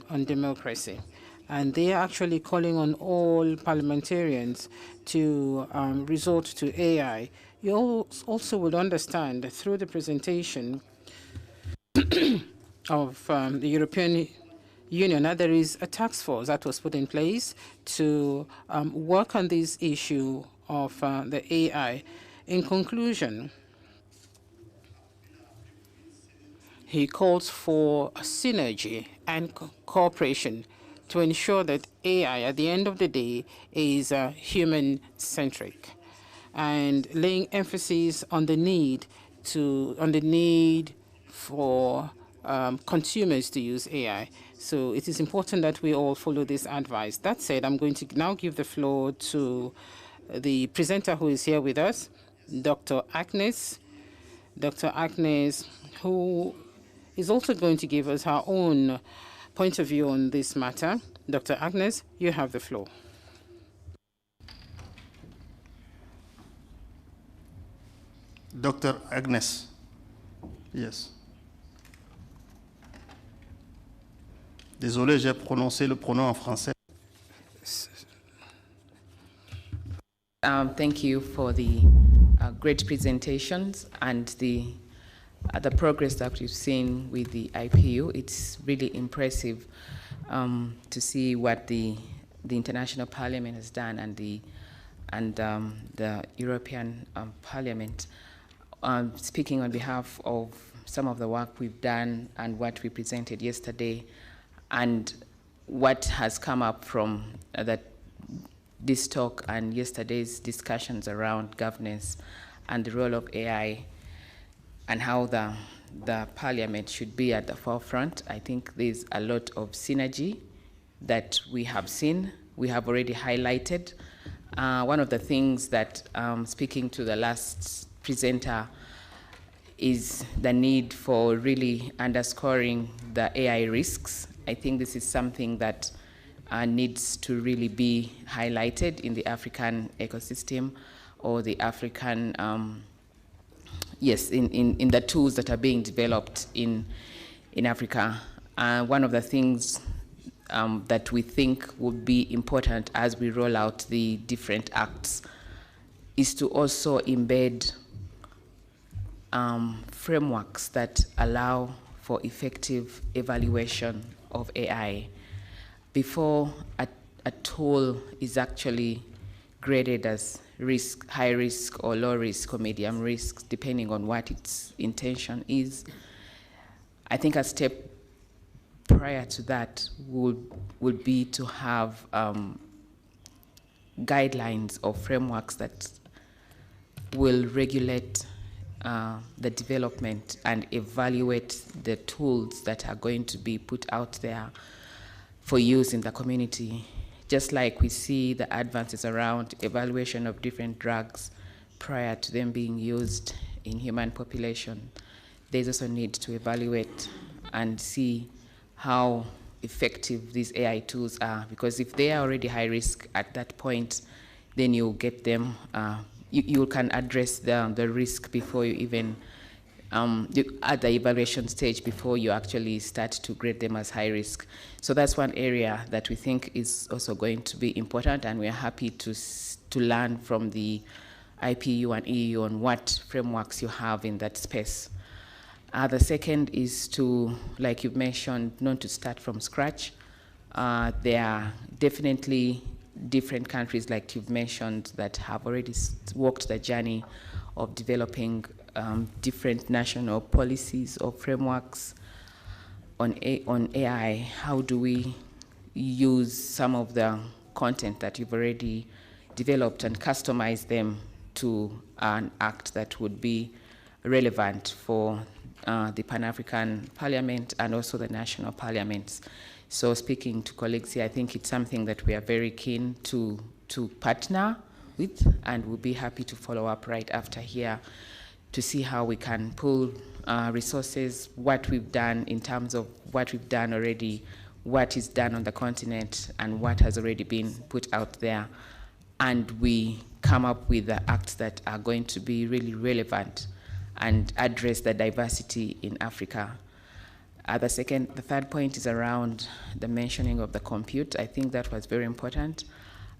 on democracy. And they are actually calling on all parliamentarians to resort to AI. You also will understand through the presentation of the European Union that there is a task force that was put in place to work on this issue of the AI. In conclusion, he calls for a synergy and cooperation to ensure that AI, at the end of the day, is human-centric, and laying emphasis on the need for consumers to use AI. So it is important that we all follow this advice. That said, I'm going to now give the floor to the presenter who is here with us, Dr. Agnes. Dr. Agnes, who is also going to give us her own point of view on this matter. Dr. Agnes, you have the floor. Dr. Agnes. Yes. Désolé, j'ai prononcé le pronom en français. Thank you for the great presentations and the progress that we've seen with the IPU. It's really impressive to see what the International Parliament has done and the European Parliament. Speaking on behalf of some of the work we've done and what we presented yesterday, and what has come up from this talk and yesterday's discussions around governance and the role of AI and how the Parliament should be at the forefront. I think there's a lot of synergy that we have seen, we have already highlighted. One of the things that, speaking to the last presenter, is the need for really underscoring the AI risks. I think this is something that needs to really be highlighted in the African ecosystem, or the African, in the tools that are being developed in Africa. One of the things that we think would be important as we roll out the different acts is to also embed frameworks that allow for effective evaluation of AI before a tool is actually graded as risk, high risk or low risk or medium risk, depending on what its intention is. I think a step prior to that would be to have guidelines or frameworks that will regulate the development and evaluate the tools that are going to be put out there for use in the community. Just like we see the advances around evaluation of different drugs prior to them being used in human population, there's also need to evaluate and see how effective these AI tools are, because if they are already high risk at that point, then you'll get them, you can address the risk before you even, at the evaluation stage, before you actually start to grade them as high risk. So that's one area that we think is also going to be important, and we're happy to learn from the IPU and EU on what frameworks you have in that space. The second is to, like you've mentioned, not to start from scratch. There are definitely different countries, like you've mentioned, that have already walked the journey of developing different national policies or frameworks on AI. How do we use some of the content that you've already developed and customize them to an act that would be relevant for the Pan-African Parliament and also the national parliaments? So speaking to colleagues here, I think it's something that we are very keen to partner with, and we'll be happy to follow up right after here to see how we can pull resources, what we've done in terms of what we've done already, what is done on the continent, and what has already been put out there. And we come up with the acts that are going to be really relevant and address the diversity in Africa. The third point is around the mentioning of the compute. I think that was very important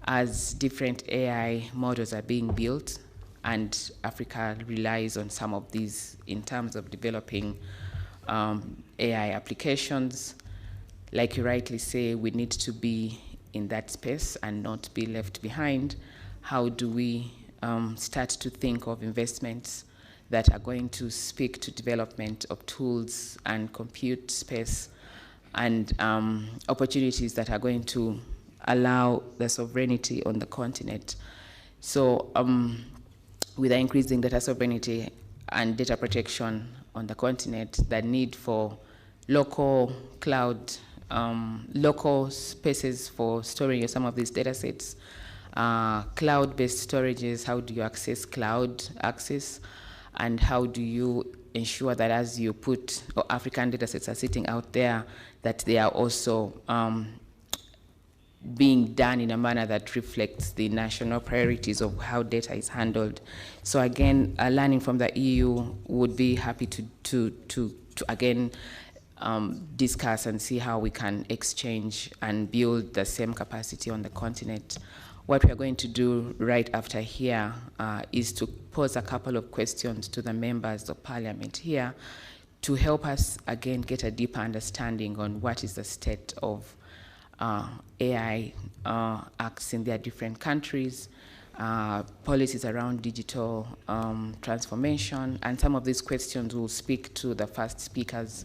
as different AI models are being built, and Africa relies on some of these in terms of developing AI applications. Like you rightly say, we need to be in that space and not be left behind. How do we start to think of investments that are going to speak to development of tools and compute space and opportunities that are going to allow the sovereignty on the continent? So with the increasing data sovereignty and data protection on the continent, the need for local cloud local spaces for storing some of these data sets, cloud-based storages, how do you access cloud access, and how do you ensure that as you put African data sets are sitting out there, that they are also being done in a manner that reflects the national priorities of how data is handled. So again, learning from the EU, would be happy to again discuss and see how we can exchange and build the same capacity on the continent. What we are going to do right after here is to pose a couple of questions to the members of parliament here to help us again get a deeper understanding on what is the state of AI acts in their different countries, policies around digital transformation, and some of these questions will speak to the first speakers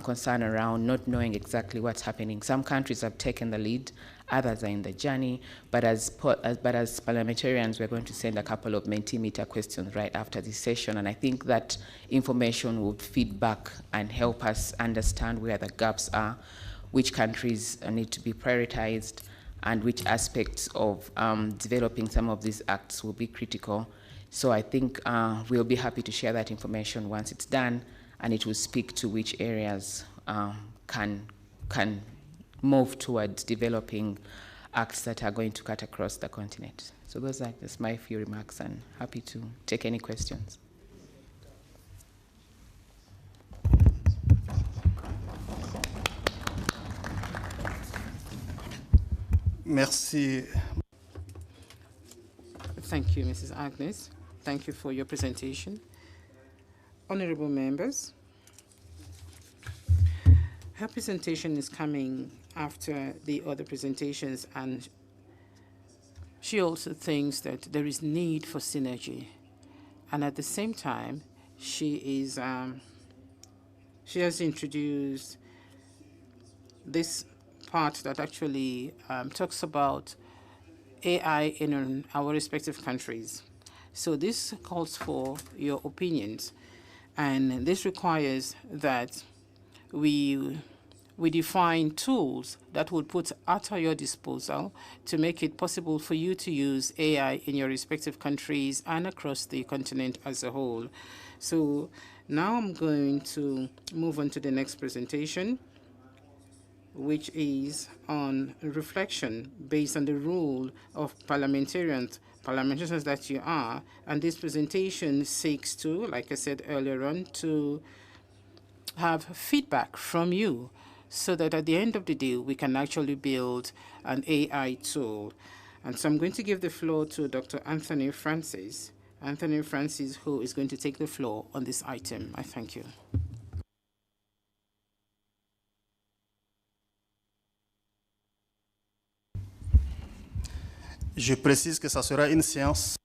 concern around not knowing exactly what's happening. Some countries have taken the lead, others are in the journey, but as parliamentarians, we're going to send a couple of Mentimeter questions right after this session, and I think that information would feed back and help us understand where the gaps are, which countries need to be prioritized, and which aspects of developing some of these acts will be critical. So I think we'll be happy to share that information once it's done, and it will speak to which areas can move towards developing acts that are going to cut across the continent. So those are just my few remarks, and happy to take any questions. Merci. Thank you, Mrs. Agnes. Thank you for your presentation. Honorable members, her presentation is coming after the other presentations, and she also thinks that there is need for synergy. And at the same time, she has introduced this part that actually talks about AI in our respective countries. So this calls for your opinions, and this requires that we define tools that will put at your disposal to make it possible for you to use AI in your respective countries and across the continent as a whole. So now I'm going to move on to the next presentation, which is on reflection based on the role of parliamentarians that you are. And this presentation seeks to, like I said earlier on, to have feedback from you so that at the end of the day, we can actually build an AI tool. And so I'm going to give the floor to Dr. Anthony Francis. Anthony Francis, who is going to take the floor on this item. I thank you. Je précise que ça sera une séance.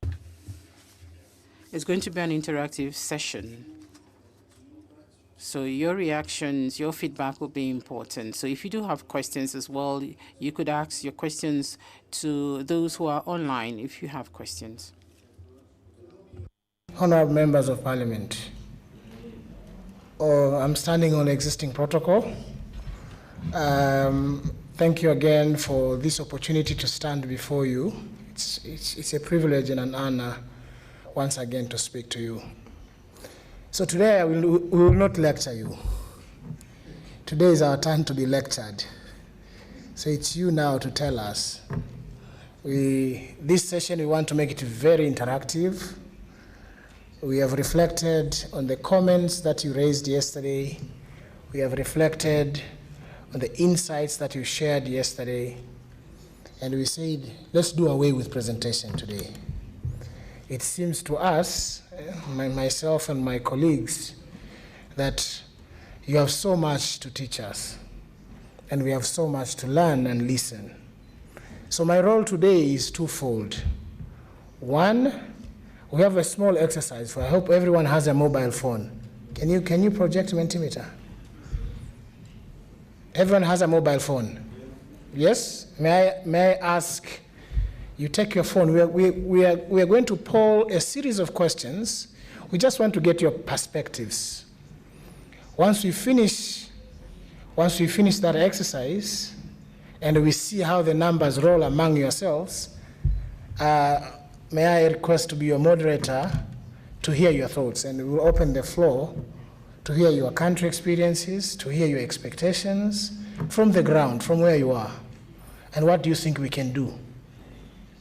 It's going to be an interactive session. So your reactions, your feedback will be important. So if you do have questions as well, you could ask your questions to those who are online if you have questions. Honorable members of parliament, I'm standing on existing protocol. Thank you again for this opportunity to stand before you. It's a privilege and an honor once again to speak to you. So today we will not lecture you. Today is our turn to be lectured. So it's you now to tell us. This session we want to make it very interactive. We have reflected on the comments that you raised yesterday. We have reflected on the insights that you shared yesterday. And we said, let's do away with presentation today. It seems to us, myself and my colleagues, that you have so much to teach us, and we have so much to learn and listen. So my role today is twofold. One, we have a small exercise. I hope everyone has a mobile phone. Can you project Mentimeter? Everyone has a mobile phone. Yes? May I ask, you take your phone. We are going to poll a series of questions. We just want to get your perspectives. Once we finish Once we finish that exercise and we see how the numbers roll among yourselves, may I request to be your moderator to hear your thoughts, and we'll open the floor to hear your country experiences, to hear your expectations from the ground, from where you are. And what do you think we can do?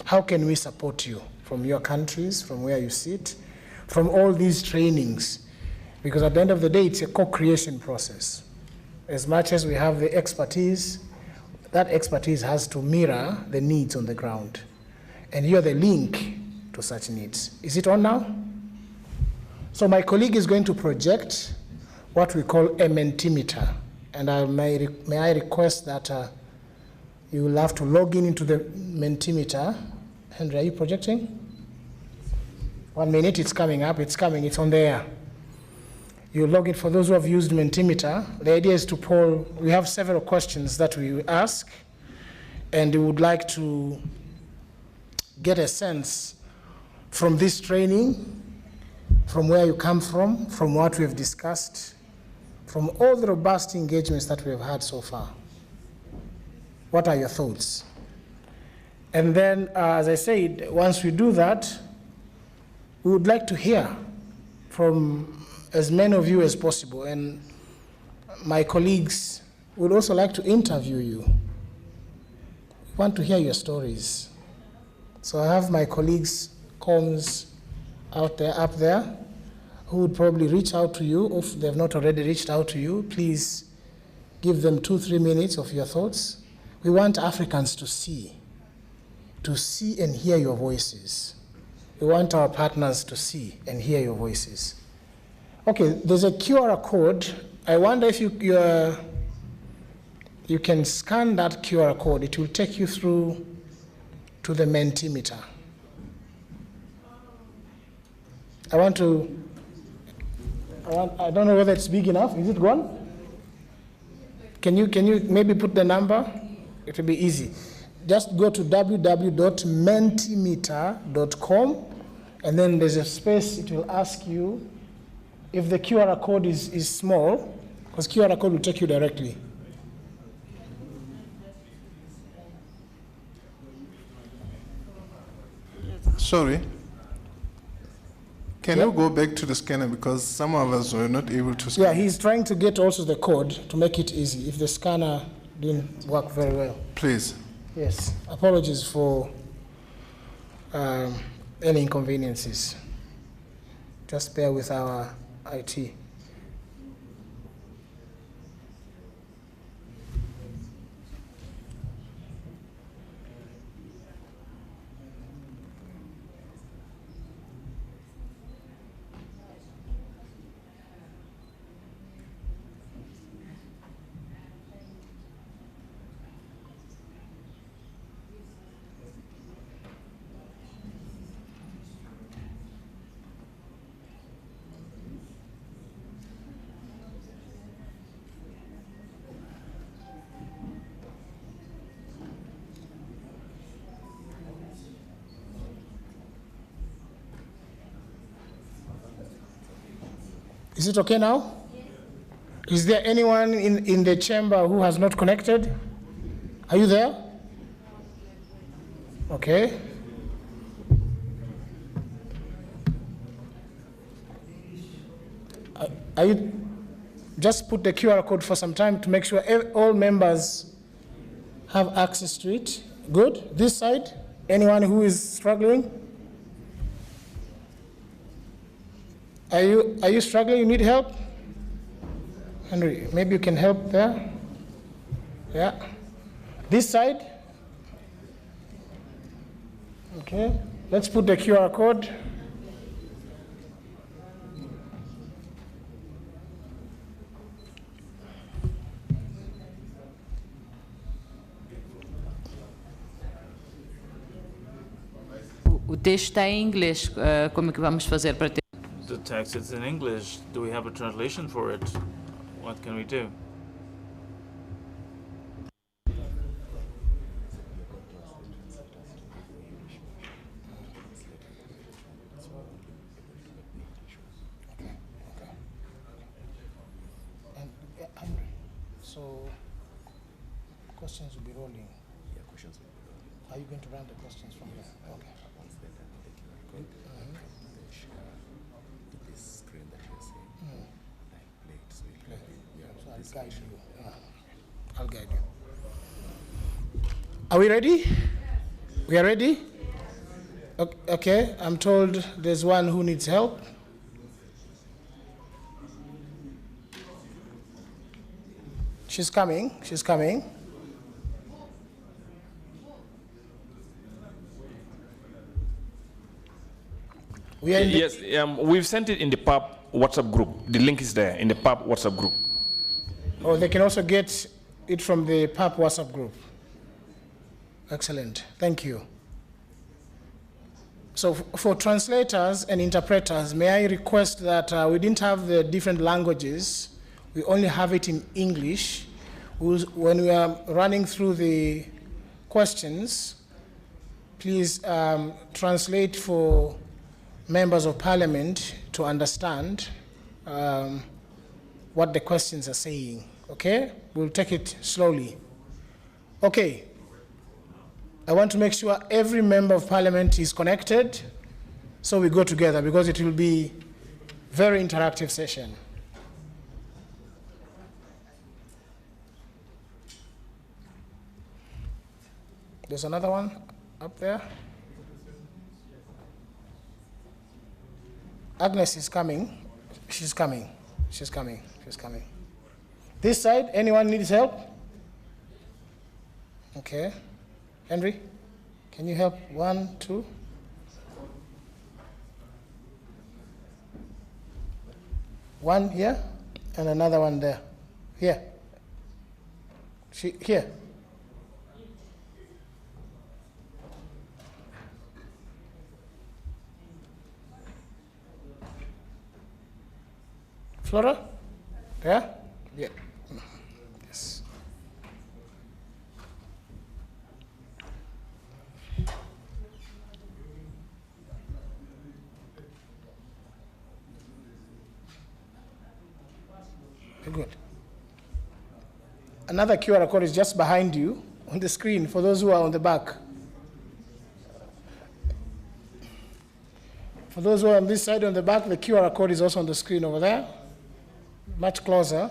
How can we support you from your countries, from where you sit, from all these trainings? Because at the end of the day, it's a co-creation process. As much as we have the expertise, that expertise has to mirror the needs on the ground. And you're the link to such needs. Is it on now? So my colleague is going to project what we call a Mentimeter. And may I request that you will have to log into the Mentimeter. Henry, are you projecting? 1 minute, it's coming up, it's coming, it's on there. You log in. For those who have used Mentimeter, the idea is to poll. We have several questions that we ask, and we would like to get a sense from this training, from where you come from what we have discussed, from all the robust engagements that we have had so far. What are your thoughts? And then, as I said, once we do that, we would like to hear from as many of you as possible. And my colleagues would also like to interview you. We want to hear your stories. So I have my colleagues, comms up there, who would probably reach out to you. If they've not already reached out to you, please give them 2-3 minutes of your thoughts. We want Africans to see and hear your voices. We want our partners to see and hear your voices. Okay, there's a QR code. I wonder if you can scan that QR code. It will take you through to the Mentimeter. I don't know whether it's big enough. Is it gone? Can you maybe put the number? It will be easy. Just go to www.mentimeter.com, and then there's a space. It will ask you if the QR code is small, because QR code will take you directly. Sorry. Can you go back to the scanner, because some of us were not able to scan? Yeah, he's trying to get also the code to make it easy if the scanner didn't work very well. Please. Yes, apologies for any inconveniences. Just bear with our IT. Is it okay now? Is there anyone in the chamber who has not connected? Are you there? Okay. Are you just put the QR code for some time to make sure all members have access to it? Good. This side, anyone who is struggling? Are you struggling? You need help? Henry, maybe you can help there. Yeah. This side? Okay. Let's put the QR code. O texto está em inglês. Como é que vamos fazer para ter? The text is in English. Do we have a translation for it? What can we do? So questions will be rolling. Yeah, questions will be rolling. Are you going to run the questions from here? Okay. Once they're done, they can record this screen that you're seeing. Like play it, so you so I'll guide you. I'll guide you. Are we ready? We are ready? Okay, I'm told there's one who needs help. She's coming. She's coming. Yes, we've sent it in the PAP WhatsApp group. The link is there in the PAP WhatsApp group. Oh, they can also get it from the PAP WhatsApp group. Excellent. Thank you. So for translators and interpreters, may I request that we didn't have the different languages. We only have it in English. When we are running through the questions, please translate for members of parliament to understand what the questions are saying, okay? We'll take it slowly. Okay, I want to make sure every member of parliament is connected so we go together because it will be a very interactive session. There's another one up there. Agnes is coming. She's coming. She's coming. She's coming. This side, anyone needs help? Okay. Henry, can you help? 1, 2. One here and another one there. Here. Here. Flora? Yeah? Yeah. Yes. Very good. Another QR code is just behind you on the screen for those who are on the back. For those who are on this side on the back, the QR code is also on the screen over there. Much closer.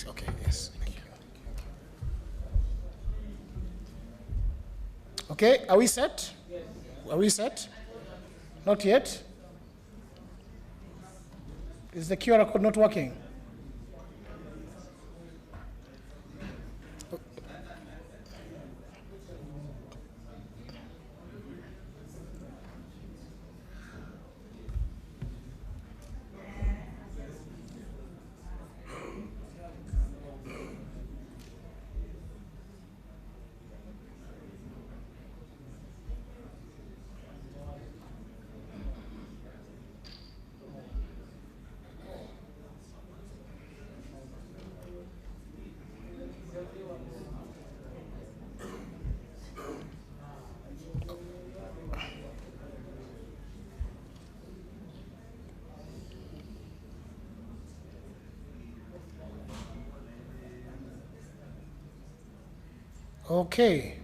Okay, yes, thank you. Okay, are we set? Yes. Are we set? Not yet? Is the QR code not working? Okay.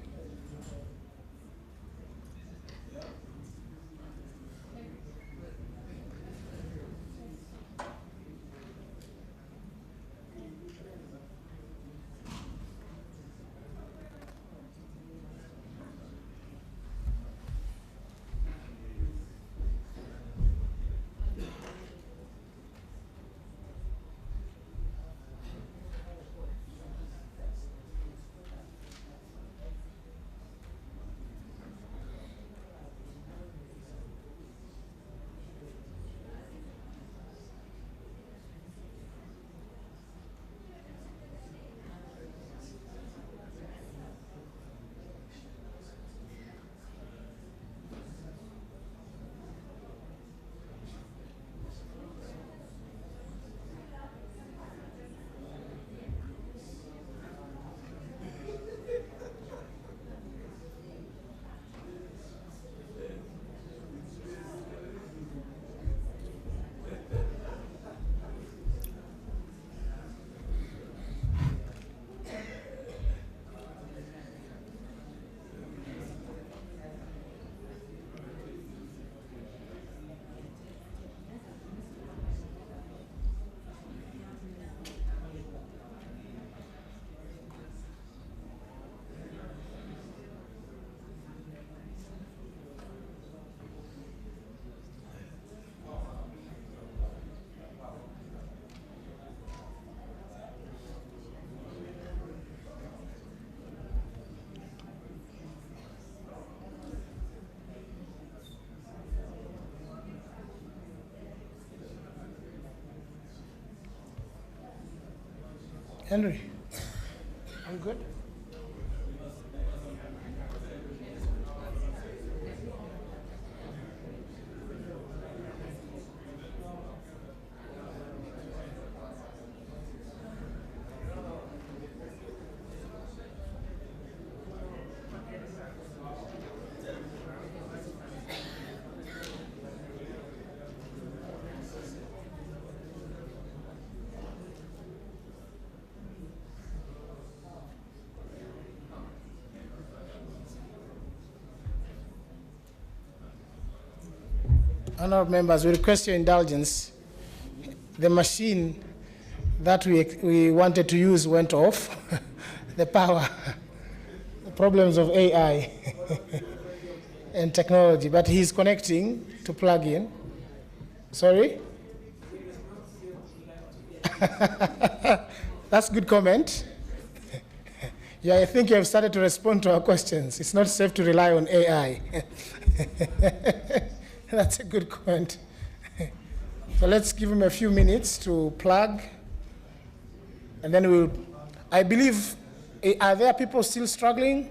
Henry, I'm good. Honourable members, we request your indulgence. The machine that we wanted to use went off. The power, the problems of AI and technology, but he's connecting to plug in. Sorry? That's a good comment. Yeah, I think you have started to respond to our questions. It's not safe to rely on AI. That's a good comment. So let's give him a few minutes to plug, and then we'll, I believe, are there people still struggling?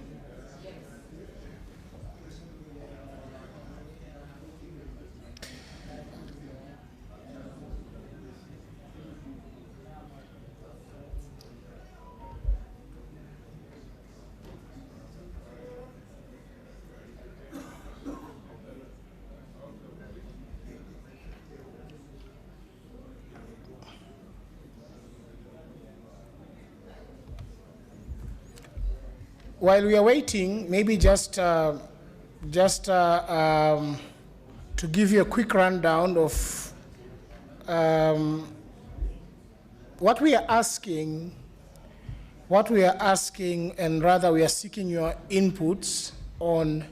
While we are waiting, maybe just to give you a quick rundown of what we are asking, and rather we are seeking your inputs on,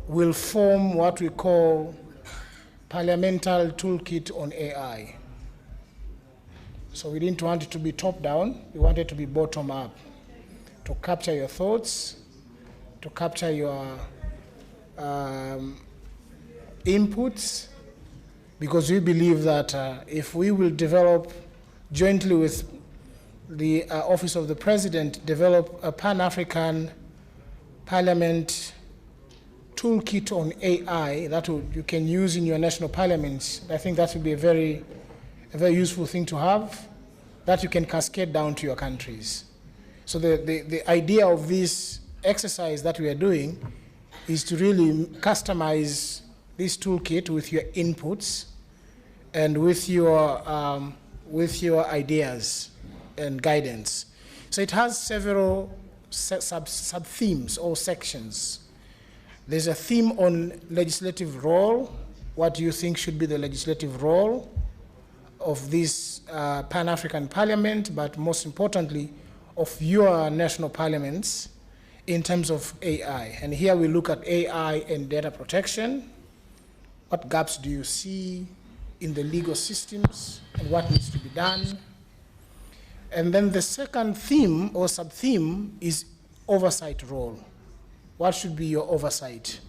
will form what we call Parliamentary Toolkit on AI. So we didn't want it to be top-down, we wanted it to be bottom-up, to capture your thoughts, to capture your inputs, because we believe that if we will develop, jointly with the Office of the President, develop a Pan-African Parliament toolkit on AI that you can use in your national parliaments, I think that would be a very useful thing to have, that you can cascade down to your countries. So the idea of this exercise that we are doing is to really customize this toolkit with your inputs and with your ideas and guidance. So it has several sub-themes or sections. There's a theme on legislative role. What do you think should be the legislative role of this Pan-African Parliament, but most importantly, of your national parliaments in terms of AI. And here we look at AI and data protection. What gaps do you see in the legal systems and what needs to be done? And then the second theme or sub-theme is oversight role. What should be your oversight?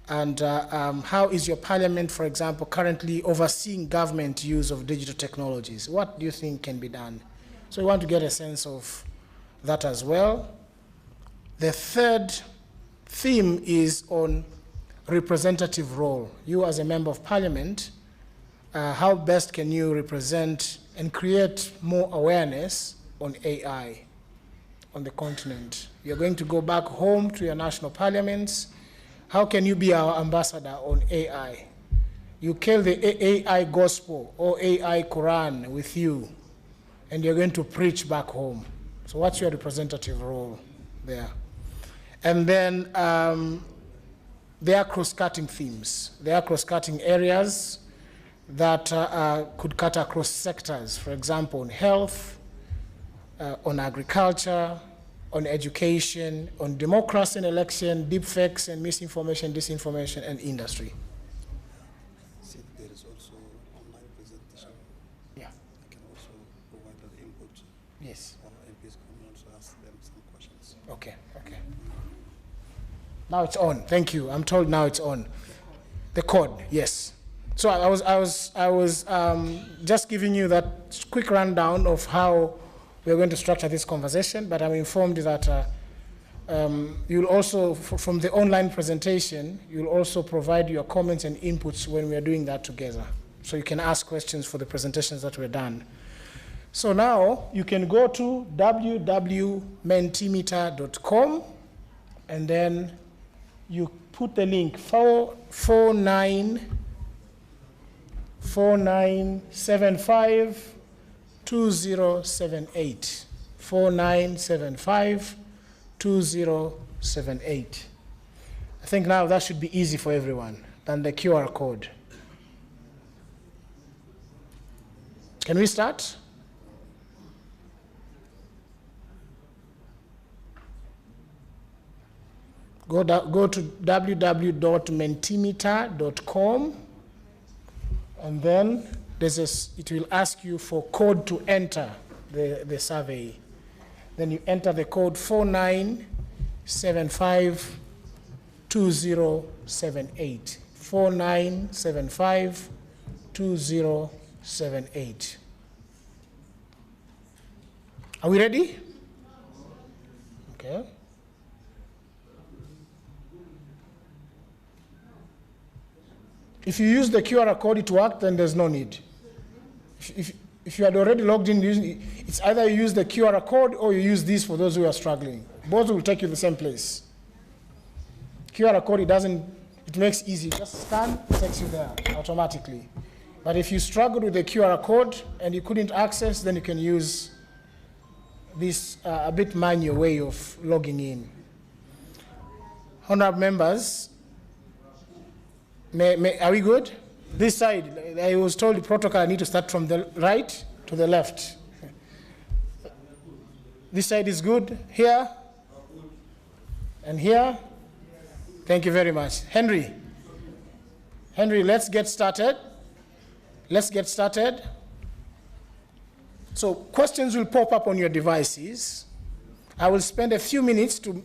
And how is your parliament, for example, currently overseeing government use of digital technologies? What do you think can be done? So we want to get a sense of that as well. The third theme is on representative role. You as a member of parliament, how best can you represent and create more awareness on AI on the continent? You're going to go back home to your national parliaments. How can you be our ambassador on AI? You carry the AI gospel or AI Quran with you, and you're going to preach back home. So what's your representative role there? And then there are cross-cutting themes. There are cross-cutting areas that could cut across sectors. For example, on health, on agriculture, on education, on democracy and election, deepfakes and misinformation, disinformation, and industry. There is also online presentation. Yeah. I can also provide an input. Yes. Or MPs can also ask them some questions. Okay, okay. Now it's on. Thank you. I'm told now it's on. The code, yes. So I was just giving you that quick rundown of how we're going to structure this conversation, but I'm informed that you'll also, from the online presentation, you'll also provide your comments and inputs when we're doing that together. So you can ask questions for the presentations that were done. So now you can go to www.mentimeter.com and then you put the link 4975 2078. 4975 2078. I think now that should be easy for everyone than the QR code. Can we start? Go to www.mentimeter.com and then it will ask you for code to enter the survey. Then you enter the code 4975 2078. 4975 2078. Are we ready? Okay. If you use the QR code, it worked, then there's no need. If you had already logged in, it's either you use the QR code or you use this for those who are struggling. Both will take you to the same place. QR code, it makes easy. Just scan, it takes you there automatically. But if you struggled with the QR code and you couldn't access, then you can use this a bit manual way of logging in. Honorable members, are we good? This side, I was told the protocol I need to start from the right to the left. This side is good. Here and here. Thank you very much. Henry, let's get started. Let's get started. So questions will pop up on your devices. I will spend a few minutes to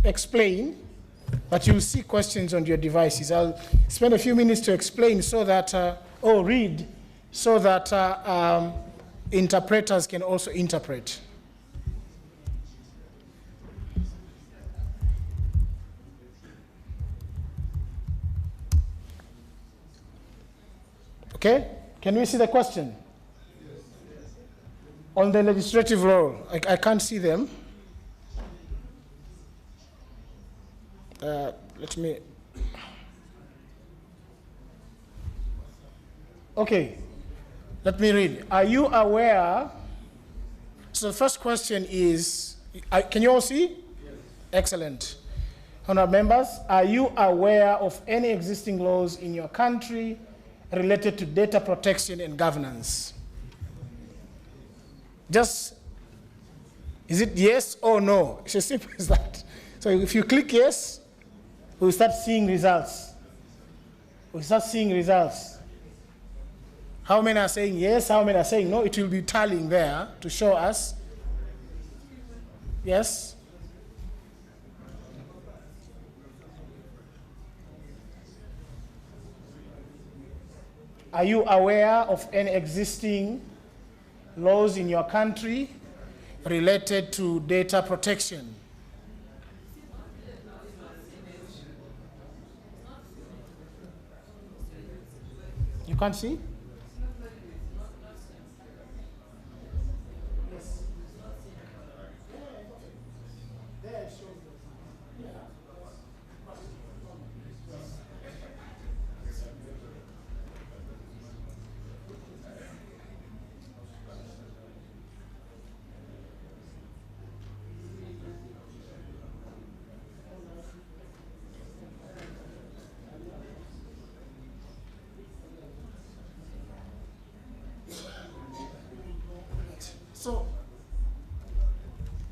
explain, but you'll see questions on your devices. I'll spend a few minutes to explain so that, read, so that interpreters can also interpret. Okay, can we see the question? On the legislative role, I can't see them. Let me. Okay, let me read. Are you aware? So the first question is, can you all see? Yes. Excellent. Honourable members, are you aware of any existing laws in your country related to data protection and governance? Just, is it yes or no? It's as simple as that. So if you click yes, we'll start seeing results. We'll start seeing results. How many are saying yes? How many are saying no? It will be tallying there to show us. Yes? Are you aware of any existing laws in your country related to data protection? You can't see? So,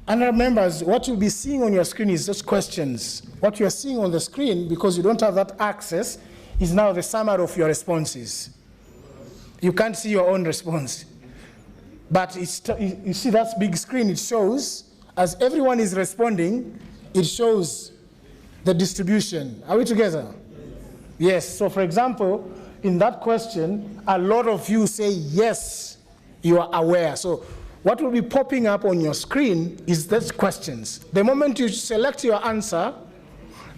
honourable members, what you'll be seeing on your screen is just questions. What you're seeing on the screen, because you don't have that access, is now the summary of your responses. You can't see your own response. But you see that big screen, it shows, as everyone is responding, it shows the distribution. Are we together? Yes. So for example, in that question, a lot of you say yes, you are aware. So what will be popping up on your screen is these questions. The moment you select your answer,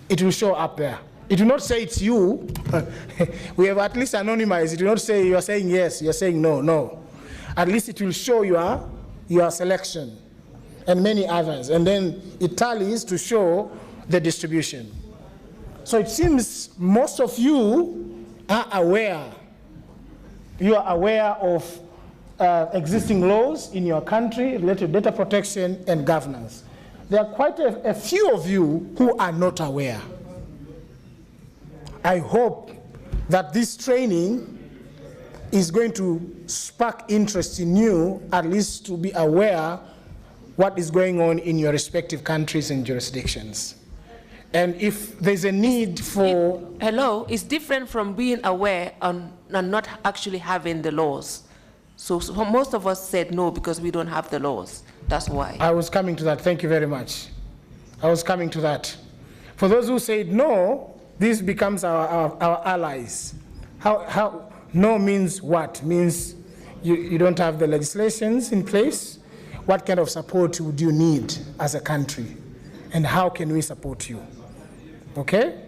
it will show up there. It will not say it's you. We have at least anonymized. It will not say you are saying yes, you are saying no, no. At least it will show your selection and many others. And then it tallies to show the distribution. So it seems most of you are aware. You are aware of existing laws in your country related to data protection and governance. There are quite a few of you who are not aware. I hope that this training is going to spark interest in you, at least to be aware what is going on in your respective countries and jurisdictions. And if there's a need for... Hello, it's different from being aware and not actually having the laws. So most of us said no because we don't have the laws. That's why. I was coming to that. Thank you very much. I was coming to that. For those who said no, this becomes our allies. How no means what? Means you don't have the legislations in place. What kind of support would you need as a country? And how can we support you? Okay?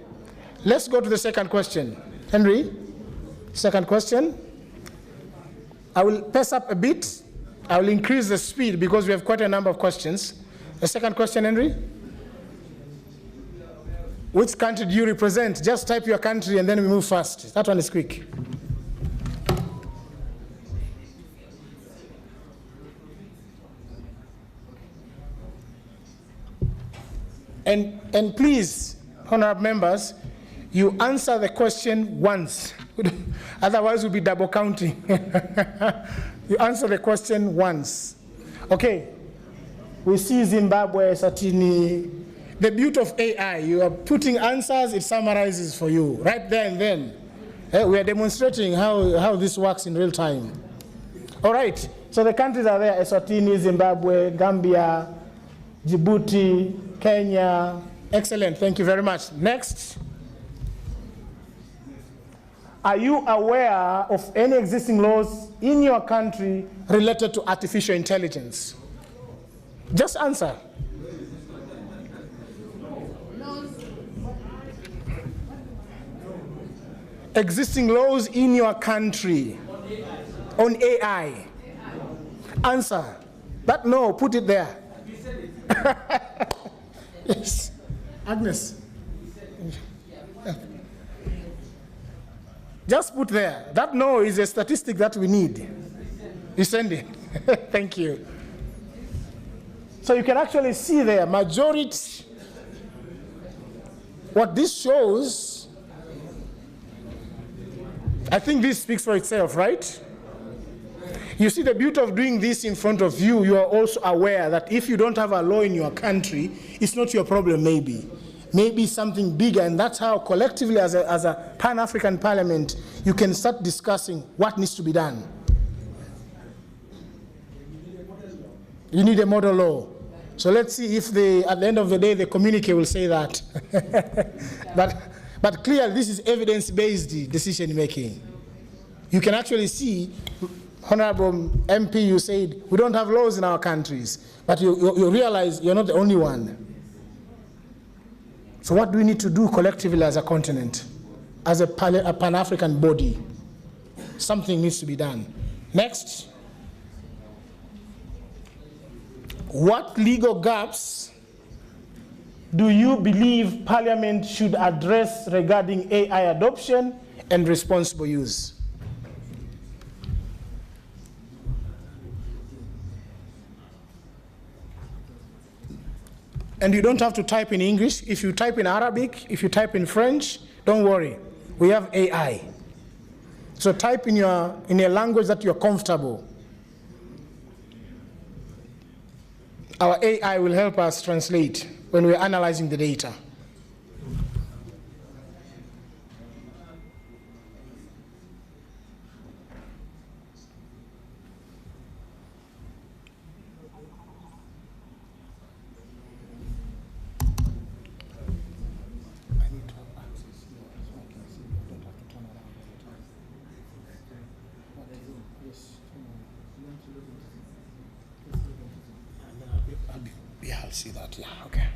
Let's go to the second question. Henry, second question. I will pace up a bit. I will increase the speed because we have quite a number of questions. The second question, Henry. Which country do you represent? Just type your country and then we move fast. That one is quick. And please, honorable members, you answer the question once. Otherwise, we'll be double counting. You answer the question once. Okay. We see Zimbabwe, Eswatini. The beauty of AI, you are putting answers, it summarizes for you, right there and then. We are demonstrating how this works in real time. All right, so the countries are there: Eswatini, Zimbabwe, Gambia, Djibouti, Kenya. Excellent, thank you very much. Next. Are you aware of any existing laws in your country related to artificial intelligence? Just answer. Existing laws in your country on AI. Answer. But no, put it there. Yes. Agnes. Just put there. That no is a statistic that we need. You send it. Thank you. So you can actually see there, majority. What this shows, I think this speaks for itself, right? You see the beauty of doing this in front of you, you are also aware that if you don't have a law in your country, it's not your problem maybe. Maybe something bigger, and that's how collectively as a Pan-African Parliament, you can start discussing what needs to be done. You need a model law. So let's see if at the end of the day, the communique will say that. But clearly, this is evidence-based decision-making. You can actually see, Honorable MP, you said, we don't have laws in our countries, but you realize you're not the only one. So what do we need to do collectively as a continent, as a Pan-African body? Something needs to be done. Next. What legal gaps do you believe Parliament should address regarding AI adoption and responsible use? And you don't have to type in English. If you type in Arabic, if you type in French, don't worry. We have AI. So type in a language that you're comfortable. Our AI will help us translate when we're analyzing the data. see that, yeah, okay.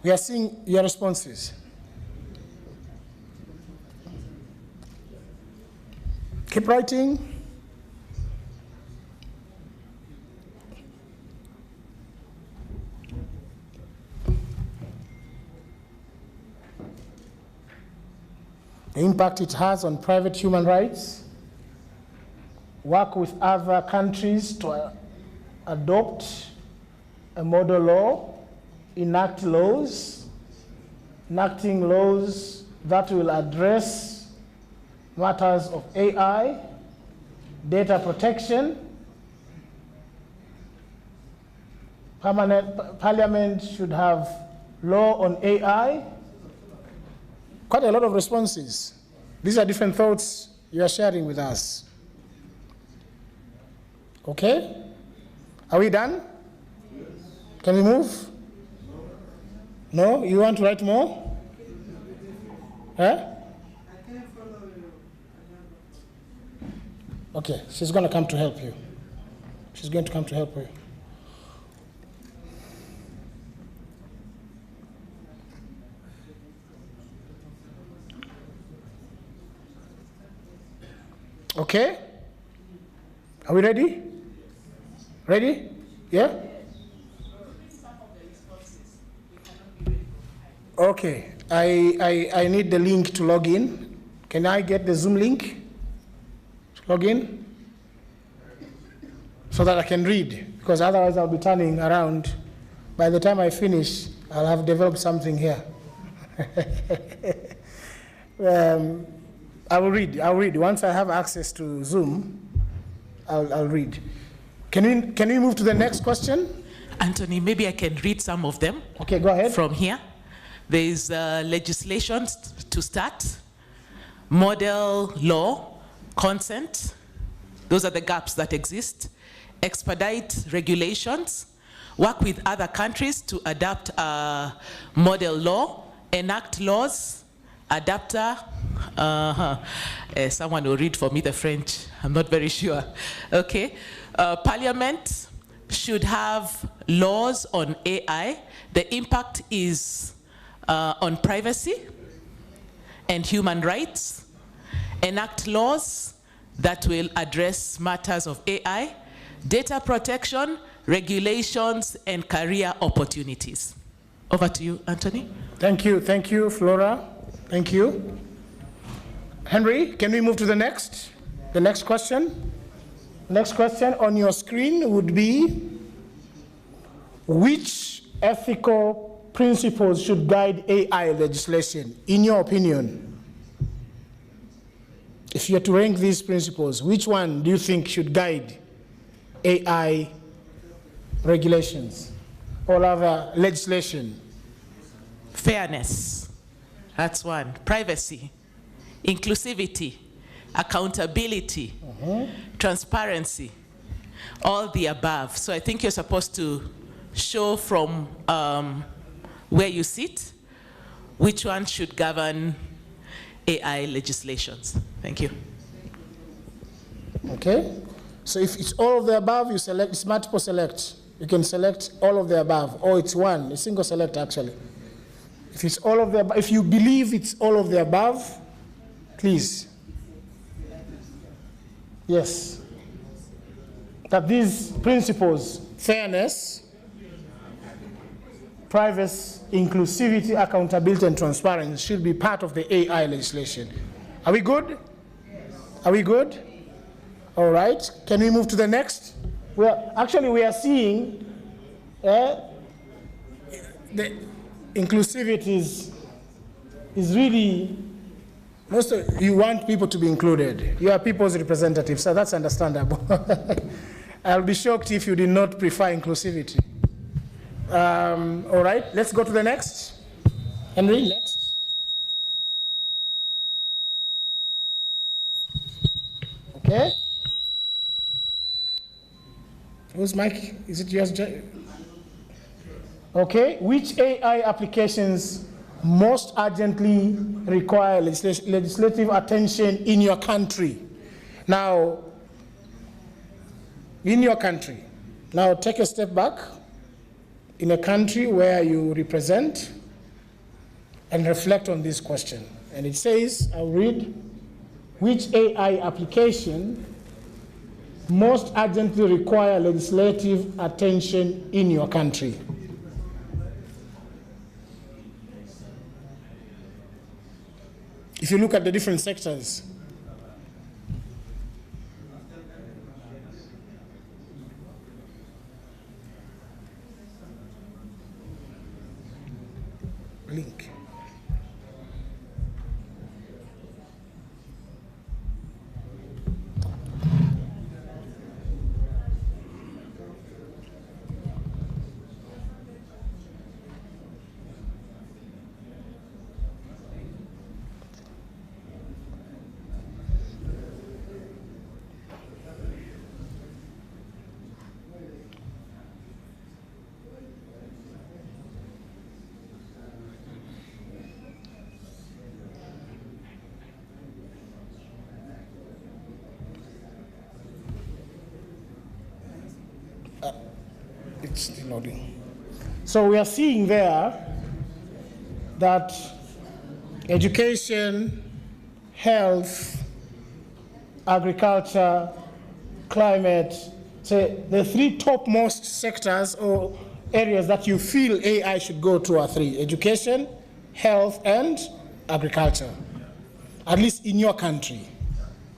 We are seeing your responses. Keep writing. The impact it has on private human rights, work with other countries to adopt a model law, enacting laws that will address matters of AI, data protection. Parliament should have law on AI. Quite a lot of responses. These are different thoughts you are sharing with us. Okay? Are we done? Can we move? No? You want to write more? Huh? Okay, she's going to come to help you. She's going to come to help you. Okay? Are we ready? Ready? Yeah? Okay. I need the link to log in. Can I get the Zoom link to log in? So that I can read, because otherwise I'll be turning around. By the time I finish, I'll have developed something here. I will read. Once I have access to Zoom, I'll read. Can we move to the next question? Anthony, maybe I can read some of them. Okay, go ahead. From here. There is legislation to start, model law, consent. Those are the gaps that exist. Expedite regulations, work with other countries to adapt model law, enact laws, adapter. Someone will read for me the French. I'm not very sure. Okay. Parliament should have laws on AI. The impact is on privacy and human rights. Enact laws that will address matters of AI, data protection, regulations, and career opportunities. Over to you, Anthony. Thank you, Flora. Thank you. Henry, can we move to the next question? Next question on your screen would be, which ethical principles should guide AI legislation, in your opinion? If you had to rank these principles, which one do you think should guide AI regulations or rather legislation? Fairness, that's one. Privacy, inclusivity, accountability, transparency, all the above. So I think you're supposed to show from where you sit which one should govern AI legislations. Thank you. Okay. So if it's all of the above, you select, it's multiple select. You can select all of the above, or it's one, a single select actually. If it's all of the above, if you believe it's all of the above, please. Yes. That these principles, fairness, privacy, inclusivity, accountability, and transparency should be part of the AI legislation. Are we good? Are we good? All right. Can we move to the next? Well, actually, we are seeing the inclusivity is really, most of you want people to be included. You are people's representatives, so that's understandable. I'll be shocked if you did not prefer inclusivity. All right, let's go to the next. Henry, next. Okay. Whose mic? Is it yours? Okay. Which AI applications most urgently require legislative attention in your country. Now, in your country, now take a step back in a country where you represent and reflect on this question. And it says, I'll read, which AI application most urgently require legislative attention in your country? If you look at the different sectors, link. It's still loading. So we are seeing there that education, health, agriculture, climate, say the three topmost sectors or areas that you feel AI should go to are three: education, health, and agriculture, at least in your country.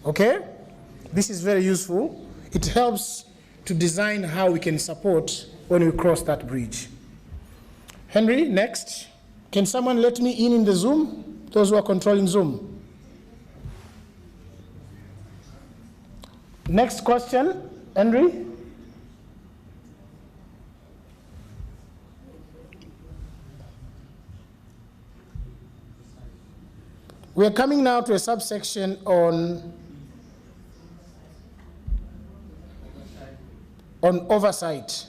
Okay? This is very useful. It helps to design how we can support when we cross that bridge. Henry, next. Can someone let me in the Zoom? Those who are controlling Zoom. Next question, Henry. We are coming now to a subsection on oversight.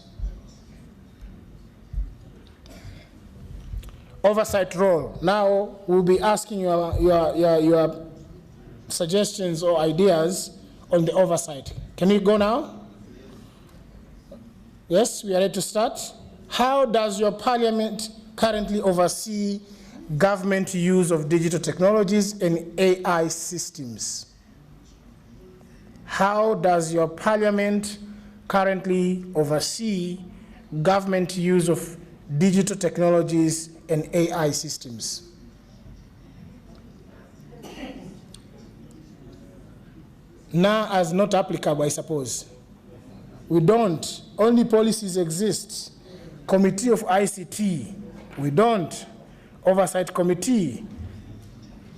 Oversight role. Now we'll be asking your suggestions or ideas on the oversight. Can we go now? Yes, we are ready to start. How does your parliament currently oversee government use of digital technologies and AI systems? How does your parliament currently oversee government use of digital technologies and AI systems? Now, as not applicable, I suppose. We don't. Only policies exist. Committee of ICT, we don't. Oversight committee,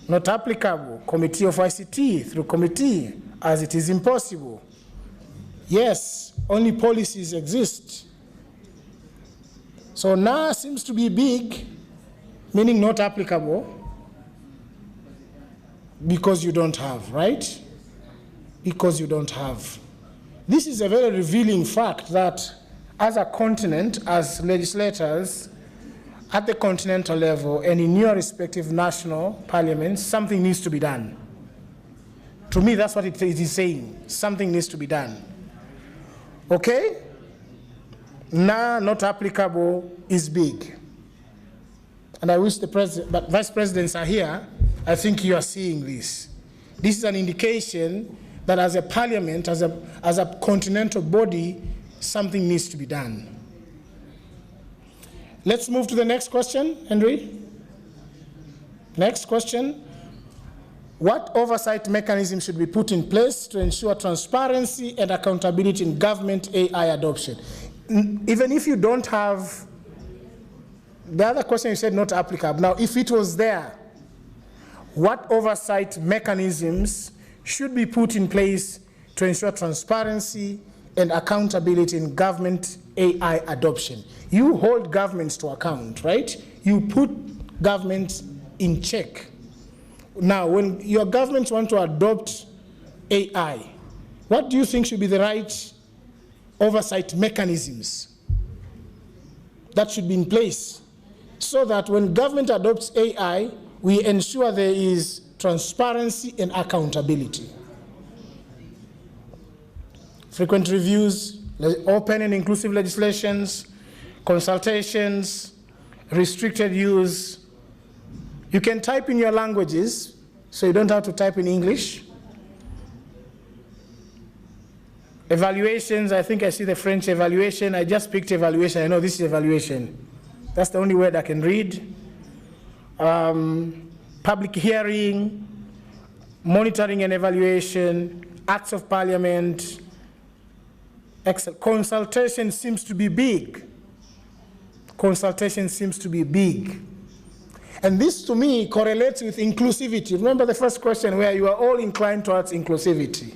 not applicable. Committee of ICT, through committee, as it is impossible. Yes, only policies exist. So now seems to be big, meaning not applicable, because you don't have, right? Because you don't have. This is a very revealing fact that as a continent, as legislators, at the continental level and in your respective national parliaments, something needs to be done. To me, that's what it is saying. Something needs to be done. Okay? Now, not applicable is big. And I wish the president, but vice presidents are here. I think you are seeing this. This is an indication that as a parliament, as a continental body, something needs to be done. Let's move to the next question, Henry. Next question. What oversight mechanism should be put in place to ensure transparency and accountability in government AI adoption? Even if you don't have, the other question you said not applicable. Now, if it was there, what oversight mechanisms should be put in place to ensure transparency and accountability in government AI adoption? You hold governments to account, right? You put governments in check. Now, when your governments want to adopt AI, what do you think should be the right oversight mechanisms that should be in place so that when government adopts AI, we ensure there is transparency and accountability. Frequent reviews, open and inclusive legislations, consultations, restricted use. You can type in your languages, so you don't have to type in English. Evaluations, I think I see the French evaluation. I just picked evaluation. I know this is evaluation. That's the only word I can read. Public hearing, monitoring and evaluation, acts of parliament. Consultation seems to be big. Consultation seems to be big. And this, to me, correlates with inclusivity. Remember the first question where you are all inclined towards inclusivity.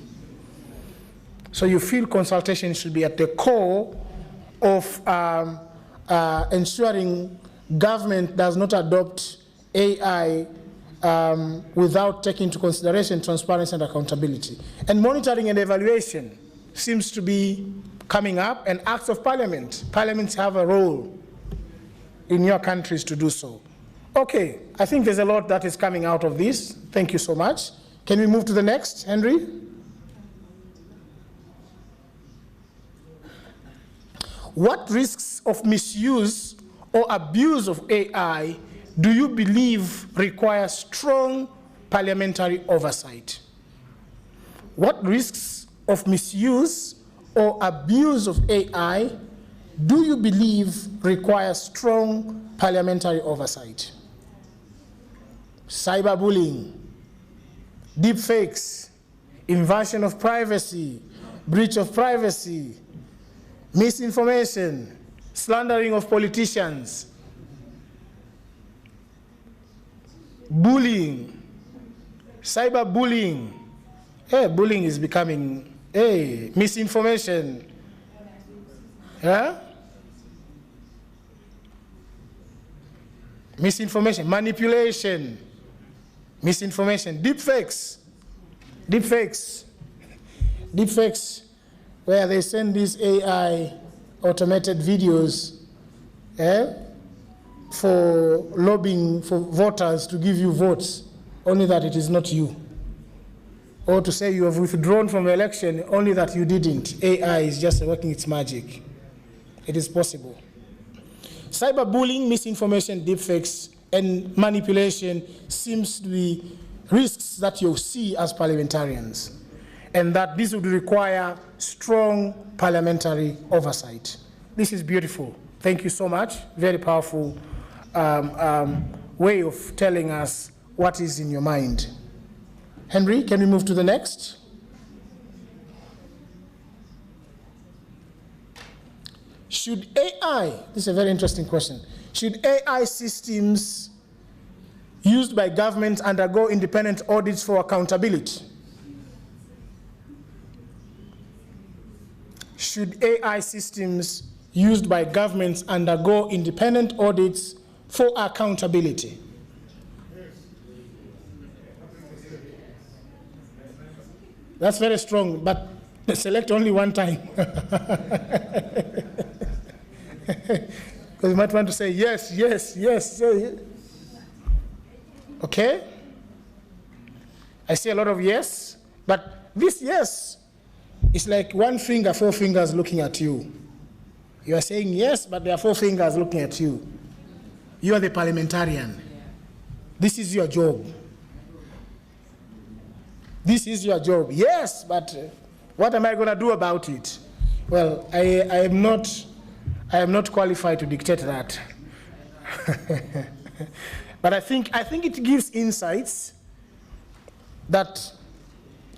So you feel consultation should be at the core of ensuring government does not adopt AI without taking into consideration transparency and accountability. And monitoring and evaluation seems to be coming up, and acts of parliament. Parliaments have a role in your countries to do so. Okay, I think there's a lot that is coming out of this. Thank you so much. Can we move to the next, Henry? What risks of misuse or abuse of AI do you believe require strong parliamentary oversight? What risks of misuse or abuse of AI do you believe require strong parliamentary oversight? Cyberbullying, deepfakes, invasion of privacy, breach of privacy, misinformation, slandering of politicians, bullying, cyberbullying. Hey, bullying is becoming, hey, misinformation. Yeah? Misinformation, manipulation, misinformation, deepfakes, where they send these AI automated videos for lobbying for voters to give you votes, only that it is not you. Or to say you have withdrawn from the election, only that you didn't. AI is just working its magic. It is possible. Cyberbullying, misinformation, deepfakes, and manipulation seems to be risks that you see as parliamentarians, and that this would require strong parliamentary oversight. This is beautiful. Thank you so much. Very powerful way of telling us what is in your mind. Henry, can we move to the next? Should AI, this is a very interesting question, should AI systems used by governments undergo independent audits for accountability? Should AI systems used by governments undergo independent audits for accountability? That's very strong, but select only one time. Because you might want to say yes, yes, yes. Okay? I see a lot of yes, but this yes is like one finger, 4 fingers looking at you. You are saying yes, but there are 4 fingers looking at you. You are the parliamentarian. This is your job. This is your job. Yes, but what am I going to do about it? Well, I am not qualified to dictate that. But I think it gives insights that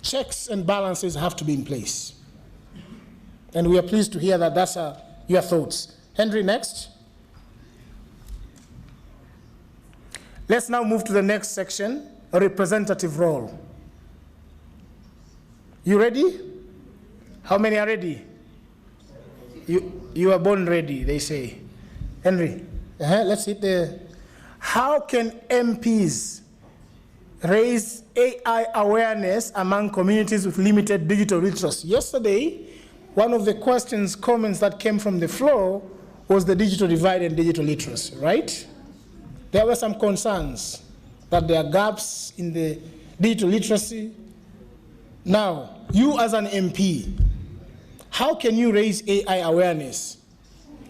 checks and balances have to be in place. And we are pleased to hear that that's your thoughts. Henry, next. Let's now move to the next section, a representative role. You ready? How many are ready? You are born ready, they say. Henry, let's hit the... How can MPs raise AI awareness among communities with limited digital literacy? Yesterday, one of the comments that came from the floor was the digital divide and digital literacy, right? there were some concerns that there are gaps in the digital literacy. Now, you as an MP, how can you raise AI awareness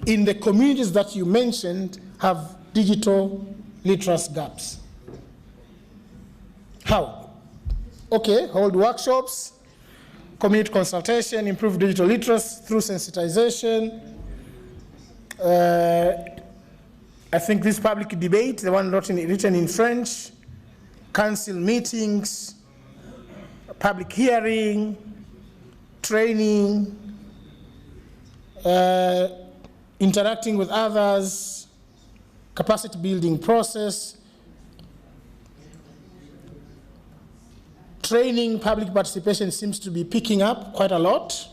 in the communities that you mentioned have digital literacy gaps? How? Okay, hold workshops, community consultation, improve digital literacy through sensitization. I think this public debate, the one written in French, council meetings, public hearing, training, interacting with others, capacity building process, training, public participation seems to be picking up quite a lot.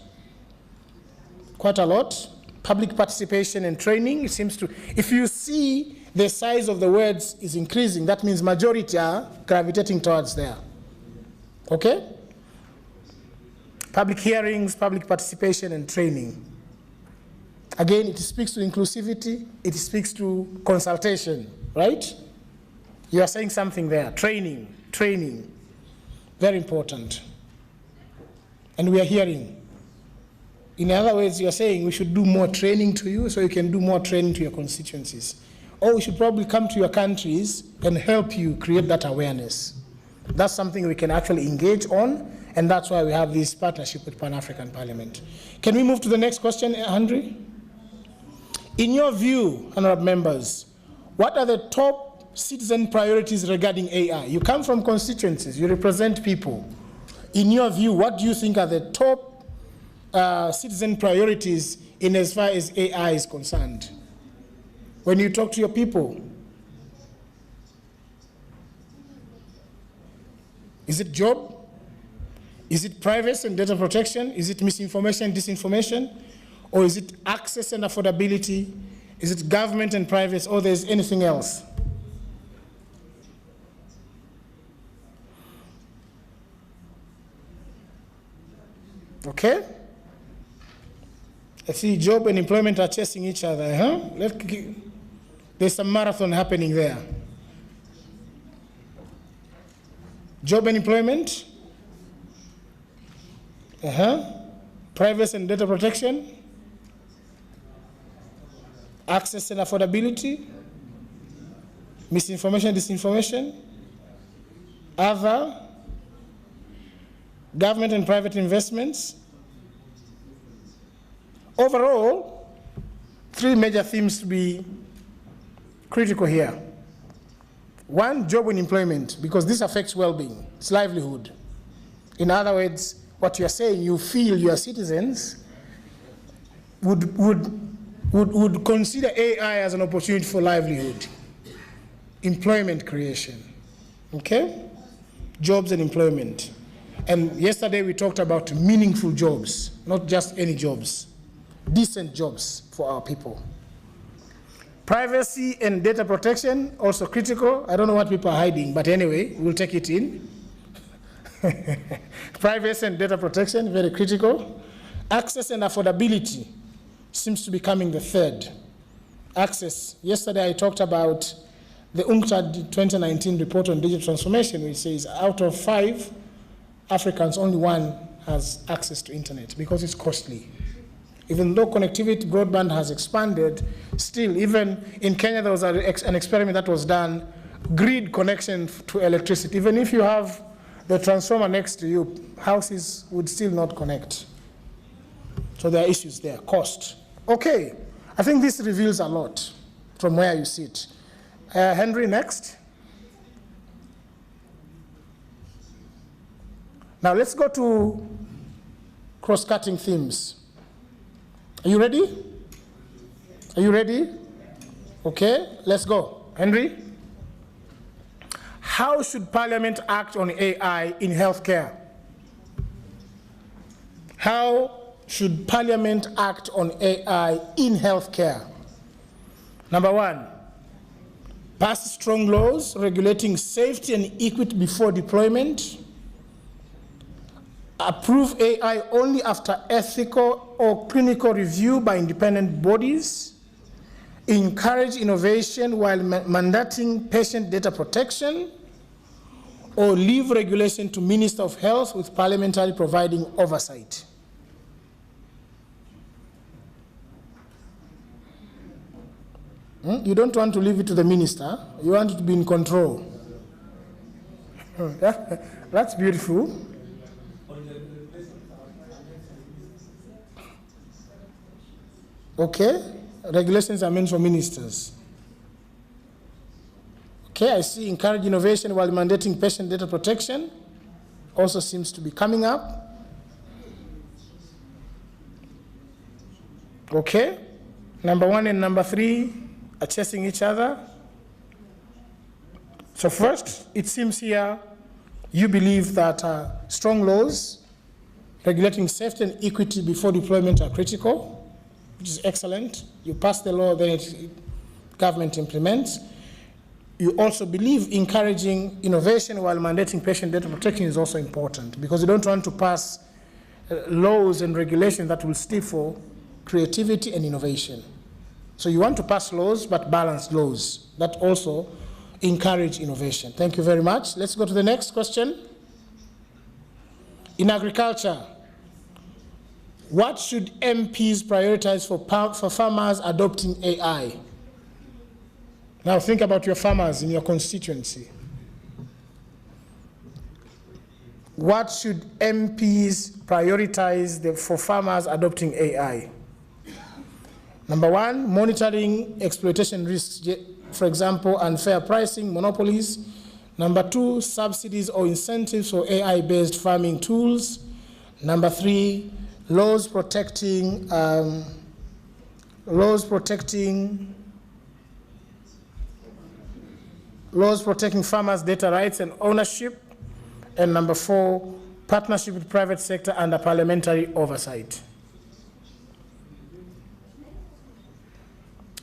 Public participation and training, it seems to, if you see the size of the words is increasing, that means majority are gravitating towards there. Okay? Public hearings, public participation and training. Again, it speaks to inclusivity, it speaks to consultation, right? You are saying something there, training, very important. And we are hearing. In other words, you are saying we should do more training to you so you can do more training to your constituencies. Or we should probably come to your countries and help you create that awareness. That's something we can actually engage on, and that's why we have this partnership with Pan-African Parliament. Can we move to the next question, Henry? In your view, honorable members, what are the top citizen priorities regarding AI? You come from constituencies, you represent people. In your view, what do you think are the top citizen priorities in as far as AI is concerned? When you talk to your people, is it job? Is it privacy and data protection? Is it misinformation, disinformation? Or is it access and affordability? Is it government and private, or there's anything else? Okay? I see job and employment are chasing each other, huh? There's some marathon happening there. Job and employment? Privacy and data protection? Access and affordability? Misinformation, disinformation? Other? Government and private investments? Overall, three major themes to be critical here. One, job and employment, because this affects well-being, it's livelihood. In other words, what you're saying, you feel your citizens would consider AI as an opportunity for livelihood, employment creation, okay? Jobs and employment. And yesterday we talked about meaningful jobs, not just any jobs, decent jobs for our people. Privacy and data protection, also critical. I don't know what people are hiding, but anyway, we'll take it in. Privacy and data protection, very critical. Access and affordability seems to be coming the third. Access. Yesterday I talked about the UNCTAD 2019 report on digital transformation, which says out of 5 Africans, only 1 has access to internet because it's costly. Even though connectivity, broadband has expanded, still, even in Kenya, there was an experiment that was done, grid connection to electricity. Even if you have the transformer next to you, houses would still not connect. So there are issues there, cost. Okay, I think this reveals a lot from where you sit. Henry, next. Now let's go to cross-cutting themes. Are you ready? Are you ready? Okay, let's go. Henry? How should Parliament act on AI in healthcare? How should Parliament act on AI in healthcare? Number 1, pass strong laws regulating safety and equity before deployment. Approve AI only after ethical or clinical review by independent bodies. encourage innovation while mandating patient data protection, or leave regulation to Minister of Health with parliamentary providing oversight. You don't want to leave it to the minister, you want it to be in control. That's beautiful. Okay, regulations are meant for ministers. Okay, I see encourage innovation while mandating patient data protection. Also seems to be coming up. Okay, number 1 and number 3 are chasing each other. So first, it seems here you believe that strong laws regulating safety and equity before deployment are critical, which is excellent. You pass the law, then government implements. You also believe encouraging innovation while mandating patient data protection is also important, because you don't want to pass laws and regulations that will stifle creativity and innovation. So you want to pass laws, but balanced laws that also encourage innovation. Thank you very much. Let's go to the next question. In agriculture, what should MPs prioritize for farmers adopting AI? Now think about your farmers in your constituency. What should MPs prioritize for farmers adopting AI? Number 1, monitoring exploitation risks, for example, unfair pricing, monopolies. Number 2, subsidies or incentives for AI-based farming tools. Number 3, laws protecting farmers' data rights and ownership. And number 4, partnership with private sector under parliamentary oversight.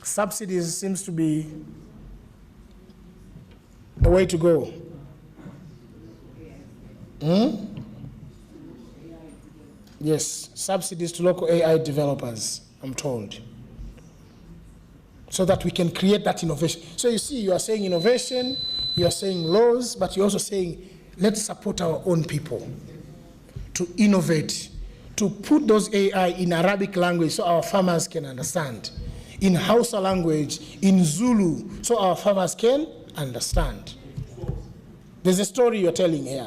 Subsidies seems to be the way to go. Yes, subsidies to local AI developers, I'm told, so that we can create that innovation. So you see, you are saying innovation, you are saying laws, but you're also saying, let's support our own people to innovate, to put those AI in Arabic language so our farmers can understand, in Hausa language, in Zulu, so our farmers can understand. There's a story you're telling here,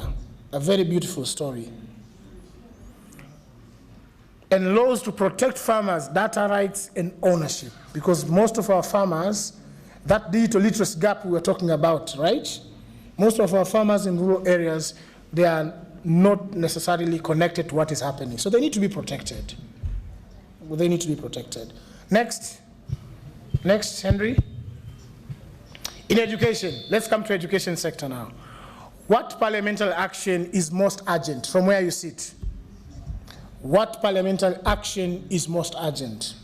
a very beautiful story. And laws to protect farmers' data rights and ownership, because most of our farmers, that digital literacy gap we were talking about, right? Most of our farmers in rural areas, they are not necessarily connected to what is happening. So they need to be protected. They need to be protected. Next, Henry. In education, let's come to education sector now. What parliamentary action is most urgent from where you sit? What parliamentary action is most urgent?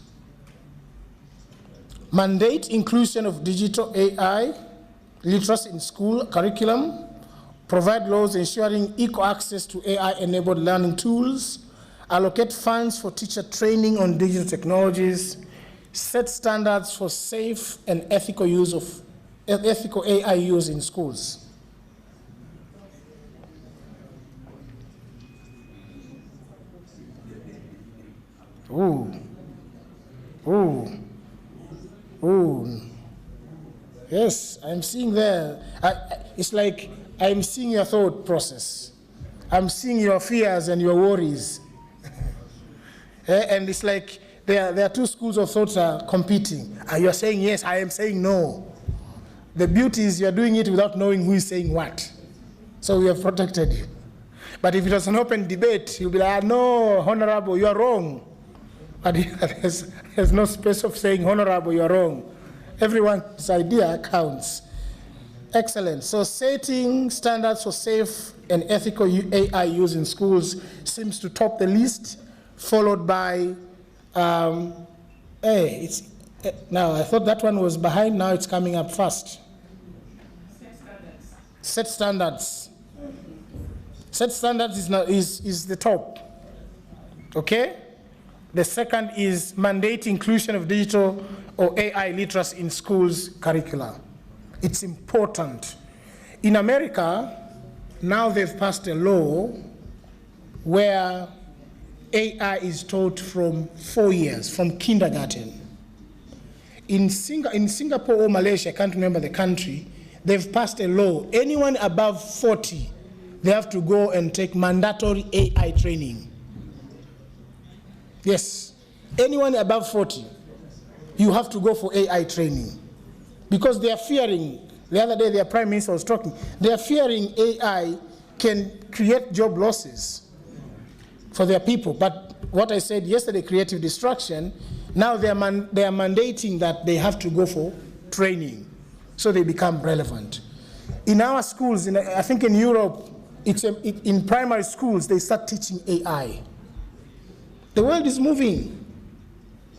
Mandate inclusion of digital AI literacy in school curriculum, provide laws ensuring equal access to AI-enabled learning tools, allocate funds for teacher training on digital technologies, set standards for safe and ethical AI use in schools. Yes, I'm seeing there. It's like I'm seeing your thought process. I'm seeing your fears and your worries. And it's like there are two schools of thought competing. You're saying yes, I am saying no. The beauty is you're doing it without knowing who is saying what. So we have protected you. But if it was an open debate, you'll be like, no, Honorable, you are wrong. But there's no space of saying, Honorable, you're wrong. Everyone's idea counts. Excellent. So setting standards for safe and ethical AI use in schools seems to top the list, followed by, now I thought that one was behind, now it's coming up fast. Set standards. Set standards is the top. Okay? The second is mandate inclusion of digital or AI literacy in schools curricula. It's important. In America, now they've passed a law where AI is taught from 4 years, from kindergarten. In Singapore or Malaysia, I can't remember the country, they've passed a law. Anyone above 40, they have to go and take mandatory AI training. Yes, anyone above 40, you have to go for AI training. Because they are fearing, the other day their prime minister was talking, they are fearing AI can create job losses for their people. But what I said yesterday, creative destruction, now they are mandating that they have to go for training so they become relevant. In our schools, I think in Europe, in primary schools, they start teaching AI. The world is moving.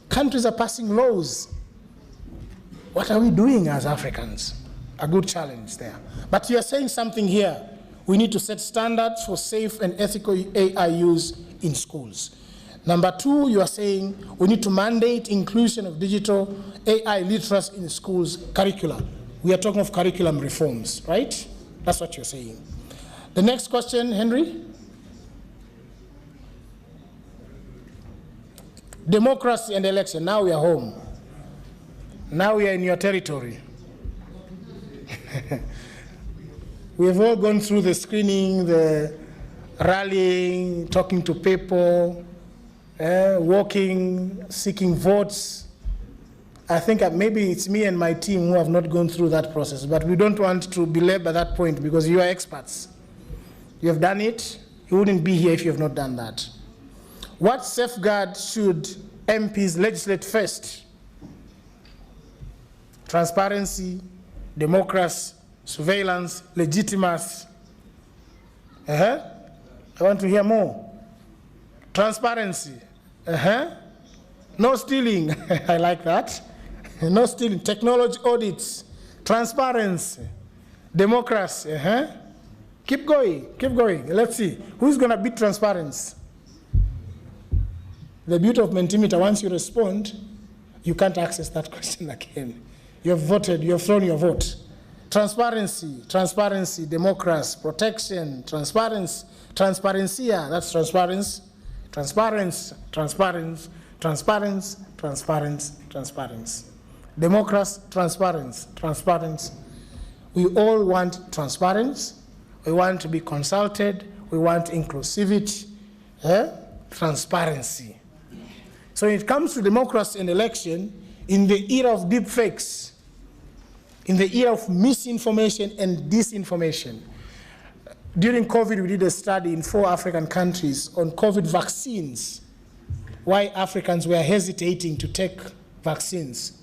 Countries are passing laws. What are we doing as Africans? A good challenge there. But you are saying something here. We need to set standards for safe and ethical AI use in schools. Number two, you are saying we need to mandate inclusion of digital AI literacy in schools curricula. We are talking of curriculum reforms, right? That's what you're saying. The next question, Henry. Democracy and election. Now we are home. Now we are in your territory. We have all gone through the screening, the rallying, talking to people, walking, seeking votes. I think maybe it's me and my team who have not gone through that process, but we don't want to belabor that point because you are experts. You have done it. You wouldn't be here if you have not done that. What safeguard should MPs legislate first? Transparency, democracy, surveillance, legitimacy. I want to hear more. Transparency. No stealing. I like that. No stealing. Technology audits. Transparency. Democracy. Keep going. Keep going. Let's see. Who's going to beat transparency? The beauty of Mentimeter, once you respond, you can't access that question again. You have voted, you have thrown your vote. Transparency, transparency, democracy, protection, transparency, transparencia, that's transparency, transparency, transparency, transparency, transparency, transparency. Democracy, transparency, transparency. We all want transparency. We want to be consulted. We want inclusivity, transparency. So when it comes to democracy and election, in the era of deep fakes, in the era of misinformation and disinformation, during COVID, we did a study in 4 African countries on COVID vaccines, why Africans were hesitating to take vaccines.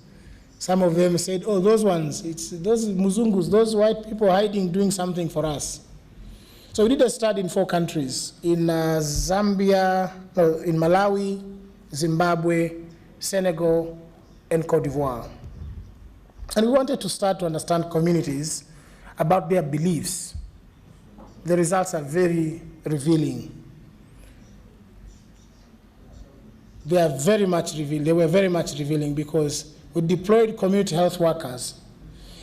Some of them said, oh, those ones, it's those Muzungus, those white people hiding, doing something for us. So we did a study in 4 countries, in Zambia, in Malawi, Zimbabwe, Senegal, and Cote d'Ivoire. And we wanted to start to understand communities about their beliefs. The results are very revealing. They are very much revealing. They were very much revealing because we deployed community health workers.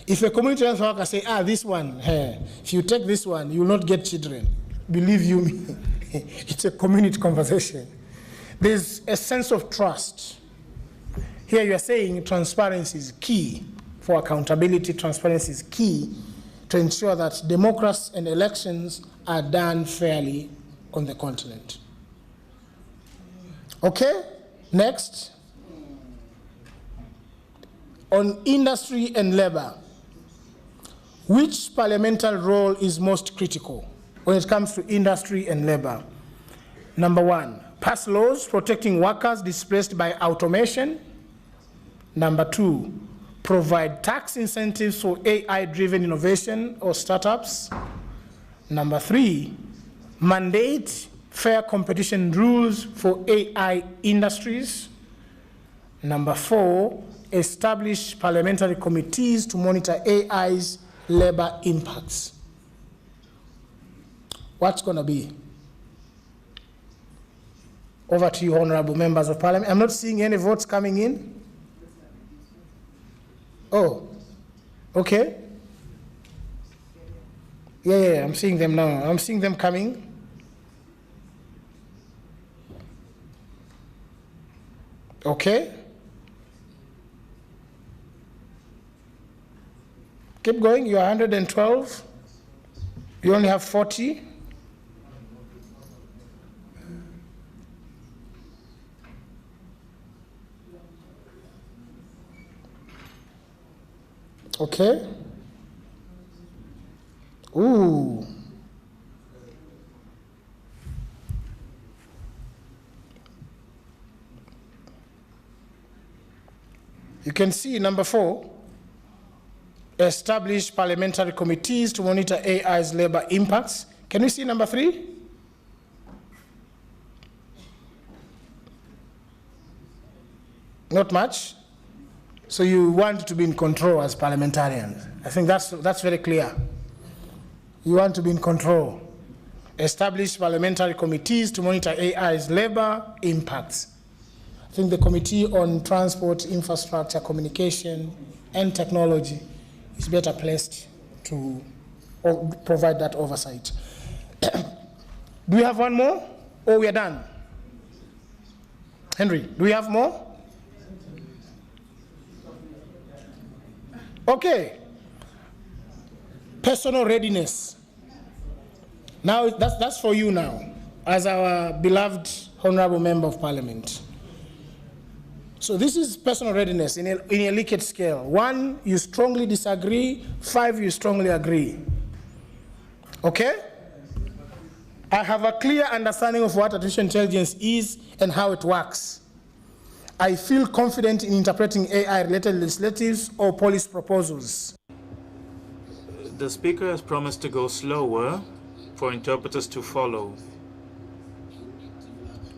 If a community health worker say, this one, if you take this one, you will not get children. Believe you me, it's a community conversation. There's a sense of trust. Here you are saying transparency is key for accountability. Transparency is key to ensure that democracy and elections are done fairly on the continent. Okay, next. On industry and labor, which parliamentary role is most critical when it comes to industry and labor? Number 1, pass laws protecting workers displaced by automation. Number 2, provide tax incentives for AI-driven innovation or startups. Number 3, mandate fair competition rules for AI industries. Number 4, establish parliamentary committees to monitor AI's labor impacts. What's going to be? Over to you, honorable members of parliament. I'm not seeing any votes coming in. Oh, okay. Yeah, I'm seeing them now. I'm seeing them coming. Okay. Keep going. You're 112. You only have 40. Okay. Ooh. You can see number 4, establish parliamentary committees to monitor AI's labor impacts. Can we see number 3? Not much. So you want to be in control as parliamentarians. I think that's very clear. You want to be in control. Establish parliamentary committees to monitor AI's labor impacts. I think the Committee on Transport, Infrastructure, Communication, and Technology is better placed to provide that oversight. Do we have one more, or we are done? Henry, do we have more? Okay. Personal readiness. Now, that's for you now, as our beloved honorable member of parliament. So this is personal readiness in a Likert scale. 1, you strongly disagree. 5, you strongly agree. Okay? I have a clear understanding of what artificial intelligence is and how it works. I feel confident in interpreting AI-related legislatives or policy proposals. The speaker has promised to go slower for interpreters to follow.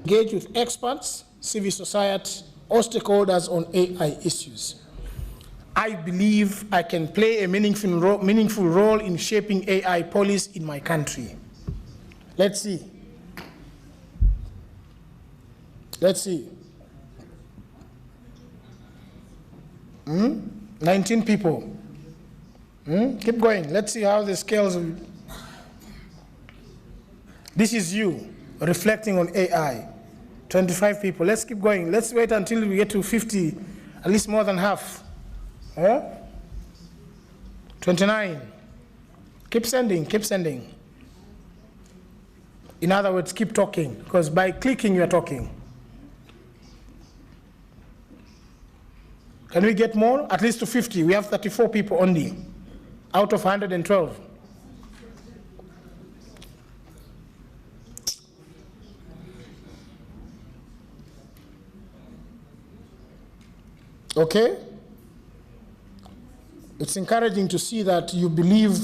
Engage with experts, civil society, or stakeholders on AI issues. I believe I can play a meaningful role in shaping AI policy in my country. Let's see. Let's see. 19 people. Keep going. Let's see how the scales. This is you reflecting on AI. 25 people. Let's keep going. Let's wait until we get to 50, at least more than half. 29. Keep sending, keep sending. In other words, keep talking, because by clicking, you're talking. Can we get more? At least to 50. We have 34 people only, out of 112. Okay? It's encouraging to see that you believe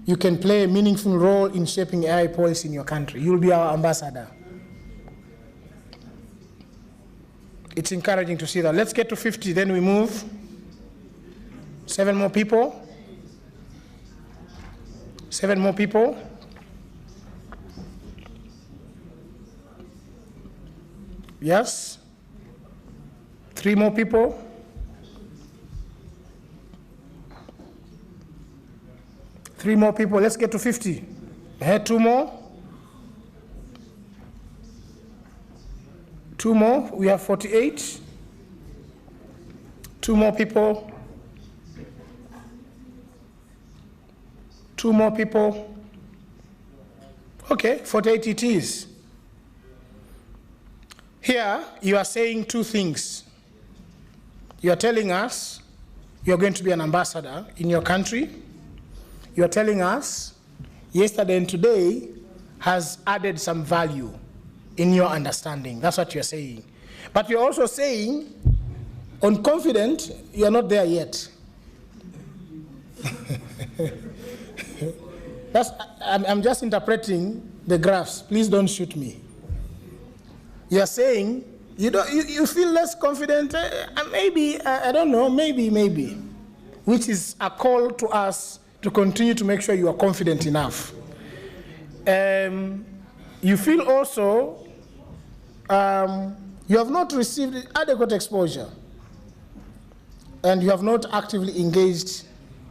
you can play a meaningful role in shaping AI policy in your country. You'll be our ambassador. It's encouraging to see that. Let's get to 50, then we move. 7 more people. 7 more people. Yes. 3 more people. 3 more people. Let's get to 50. Ahead, 2 more. 2 more. We have 48. 2 more people. 2 more people. Okay, 48 it is. Here, you are saying 2 things. You are telling us you are going to be an ambassador in your country. You are telling us yesterday and today has added some value in your understanding. That's what you're saying. But you're also saying, on confident, you're not there yet. I'm just interpreting the graphs. Please don't shoot me. You're saying you feel less confident, maybe, I don't know, maybe, which is a call to us to continue to make sure you are confident enough. You feel also you have not received adequate exposure, and you have not actively engaged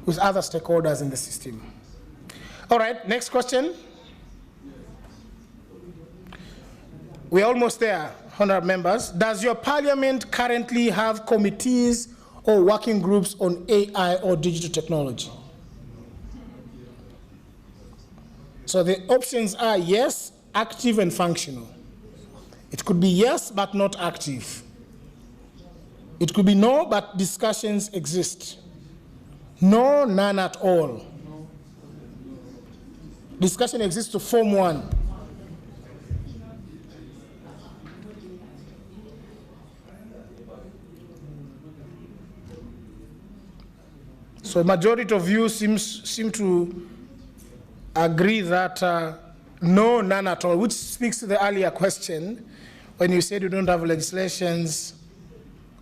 with other stakeholders in the system. All right, next question. We're almost there, honorable members. Does your parliament currently have committees or working groups on AI or digital technology? So the options are yes, active and functional. It could be yes, but not active. It could be no, but discussions exist. No, none at all. Discussion exists to form one. So majority of you seem to agree that no, none at all, which speaks to the earlier question when you said you don't have legislations.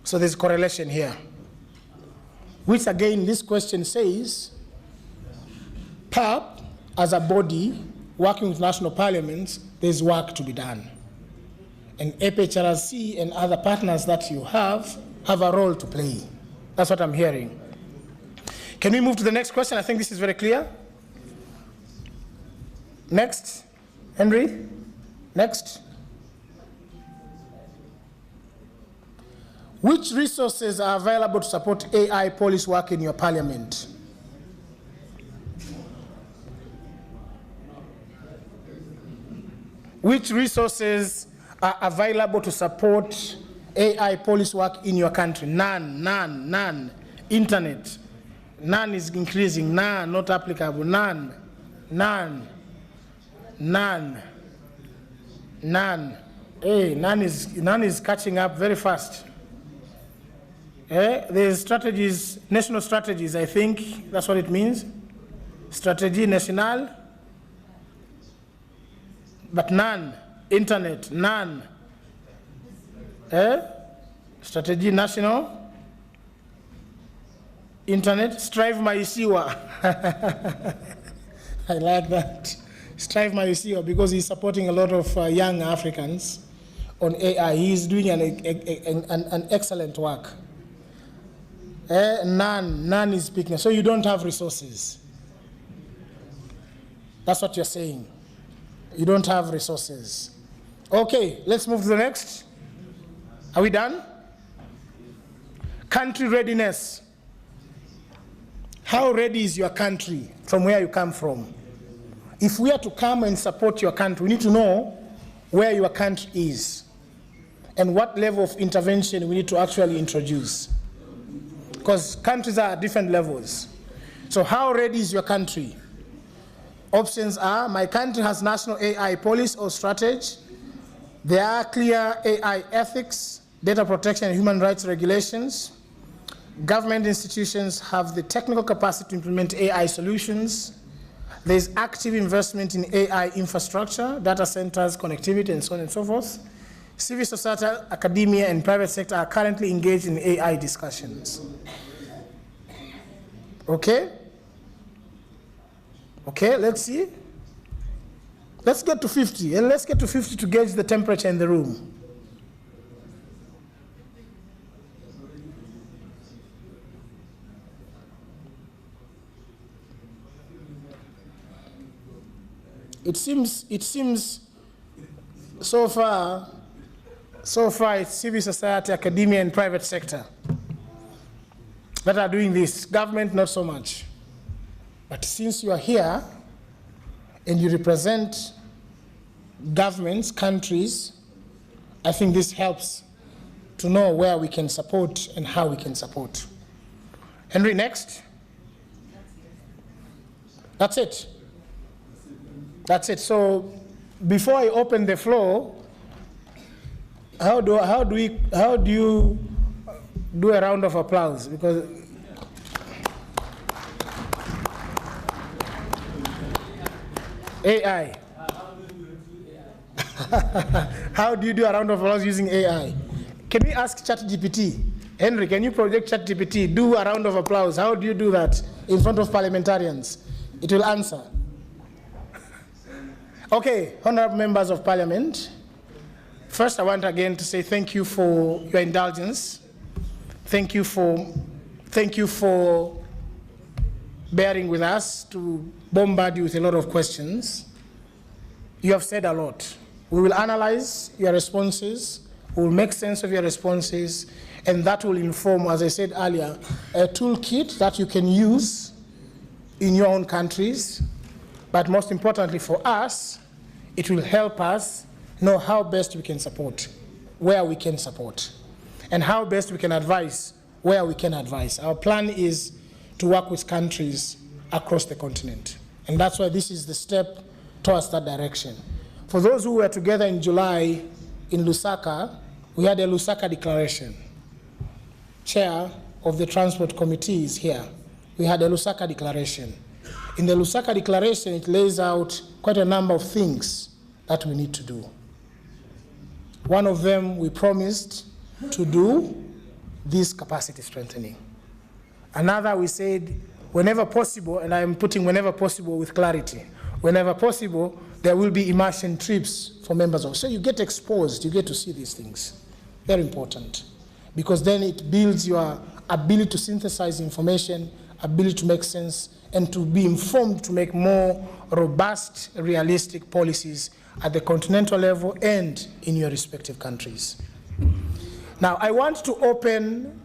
So there's correlation here. Which again, this question says, PAP as a body working with national parliaments, there's work to be done. And APHRC and other partners that you have a role to play. That's what I'm hearing. Can we move to the next question? I think this is very clear. Next, Henry, next. Which resources are available to support AI policy work in your parliament? Which resources are available to support AI policy work in your country? None, none, none. Internet, none is increasing, none, not applicable, none, none, none, none. Hey, none is catching up very fast. There's strategies, national strategies, I think that's what it means. Stratégie nationale, but none. Internet, none. Stratégie national, internet, Strive Maisiwa. I like that. Strive Maisiwa, because he's supporting a lot of young Africans on AI. He's doing an excellent work. None is speaking. So you don't have resources. That's what you're saying. You don't have resources. Okay, let's move to the next. Are we done? Country readiness. How ready is your country from where you come from? If we are to come and support your country, we need to know where your country is and what level of intervention we need to actually introduce. Because countries are at different levels. So how ready is your country? Options are, my country has national AI policy or strategy. There are clear AI ethics, data protection and human rights regulations. Government institutions have the technical capacity to implement AI solutions. There's active investment in AI infrastructure, data centers, connectivity, and so on and so forth. Civil society, academia, and private sector are currently engaged in AI discussions. Okay? Okay, let's see. Let's get to 50, and let's get to 50 to gauge the temperature in the room. It seems so far it's civil society, academia, and private sector that are doing this. Government, not so much. But since you are here and you represent governments, countries, I think this helps to know where we can support and how we can support. Henry, next. That's it. That's it. So before I open the floor, how do you do a round of applause? Because AI. How do you do a round of applause using AI? Can we ask ChatGPT? Henry, can you project ChatGPT? Do a round of applause. How do you do that in front of parliamentarians? It will answer. Okay, honorable members of parliament, First, I want again to say thank you for your indulgence. Thank you for bearing with us to bombard you with a lot of questions. You have said a lot. We will analyze your responses, we will make sense of your responses, and that will inform, as I said earlier, a toolkit that you can use in your own countries. But most importantly for us, it will help us know how best we can support, where we can support, and how best we can advise, where we can advise. Our plan is to work with countries across the continent. And that's why this is the step towards that direction. For those who were together in July in Lusaka, we had a Lusaka Declaration. Chair of the Transport Committee is here. We had a Lusaka Declaration. In the Lusaka Declaration, it lays out quite a number of things that we need to do. One of them, we promised to do this capacity strengthening. Another, we said, whenever possible, and I'm putting whenever possible with clarity, whenever possible, there will be immersion trips for members of. So you get exposed, you get to see these things. Very important. Because then it builds your ability to synthesize information, ability to make sense, and to be informed to make more robust, realistic policies at the continental level and in your respective countries. Now, I want to open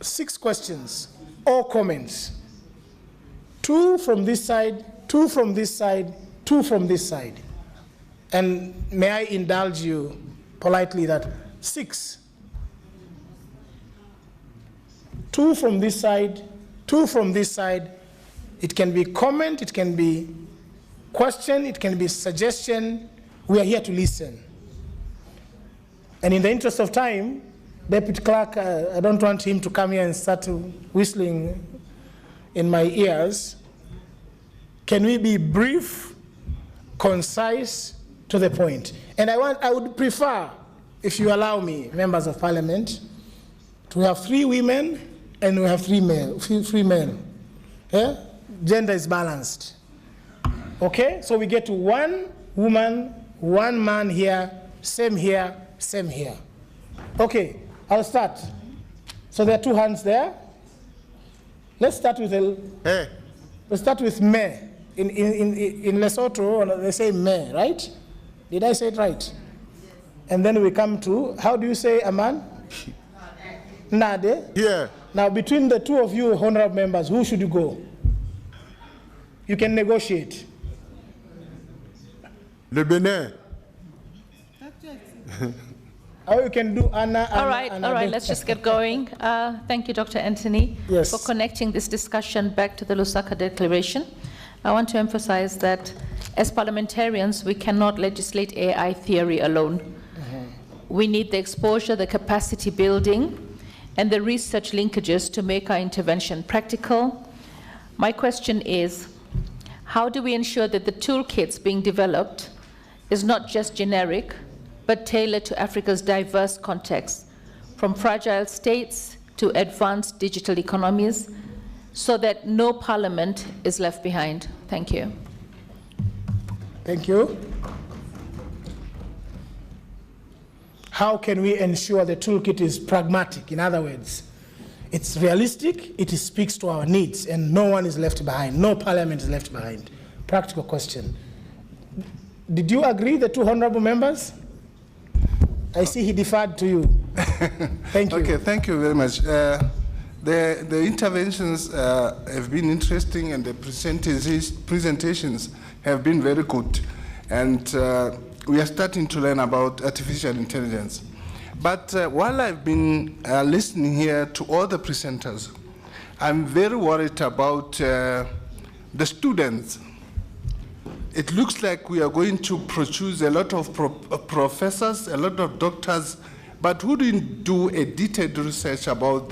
6 questions or comments. 2 from this side, 2 from this side, 2 from this side. And may I indulge you politely that 6. 2 from this side, 2 from this side. It can be comment, it can be question, it can be suggestion. We are here to listen. And in the interest of time, Deputy Clerk, I don't want him to come here and start whistling in my ears. Can we be brief, concise, to the point? And I would prefer, if you allow me, members of Parliament, to have 3 women and we have 3 men. Yeah? Gender is balanced. Okay? So we get to 1 woman, 1 man here, same here, same here. Okay, I'll start. So there are 2 hands there. Let's start with let's start with me. In Lesotho, they say me, right? Did I say it right? And then we come to, how do you say a man? Nade? Yeah. Now, between the 2 of you, honorable members, who should you go? You can negotiate. Le Benin. Or you can do Anna. All right, let's just get going. Thank you, Dr. Anthony, for connecting this discussion back to the Lusaka Declaration. I want to emphasize that as parliamentarians, we cannot legislate AI theory alone. We need the exposure, the capacity building, and the research linkages to make our intervention practical. My question is, how do we ensure that the toolkits being developed is not just generic, but tailored to Africa's diverse context, from fragile states to advanced digital economies, so that no parliament is left behind? Thank you. Thank you. How can we ensure the toolkit is pragmatic? In other words, it's realistic, it speaks to our needs, and no one is left behind, no parliament is left behind. Practical question. Did you agree, the 2 honorable members? I see he deferred to you. Thank you. Okay, thank you very much. The interventions have been interesting, and the presentations have been very good. And we are starting to learn about artificial intelligence. But while I've been listening here to all the presenters, I'm very worried about the students. It looks like we are going to produce a lot of professors, a lot of doctors, but who didn't do a detailed research about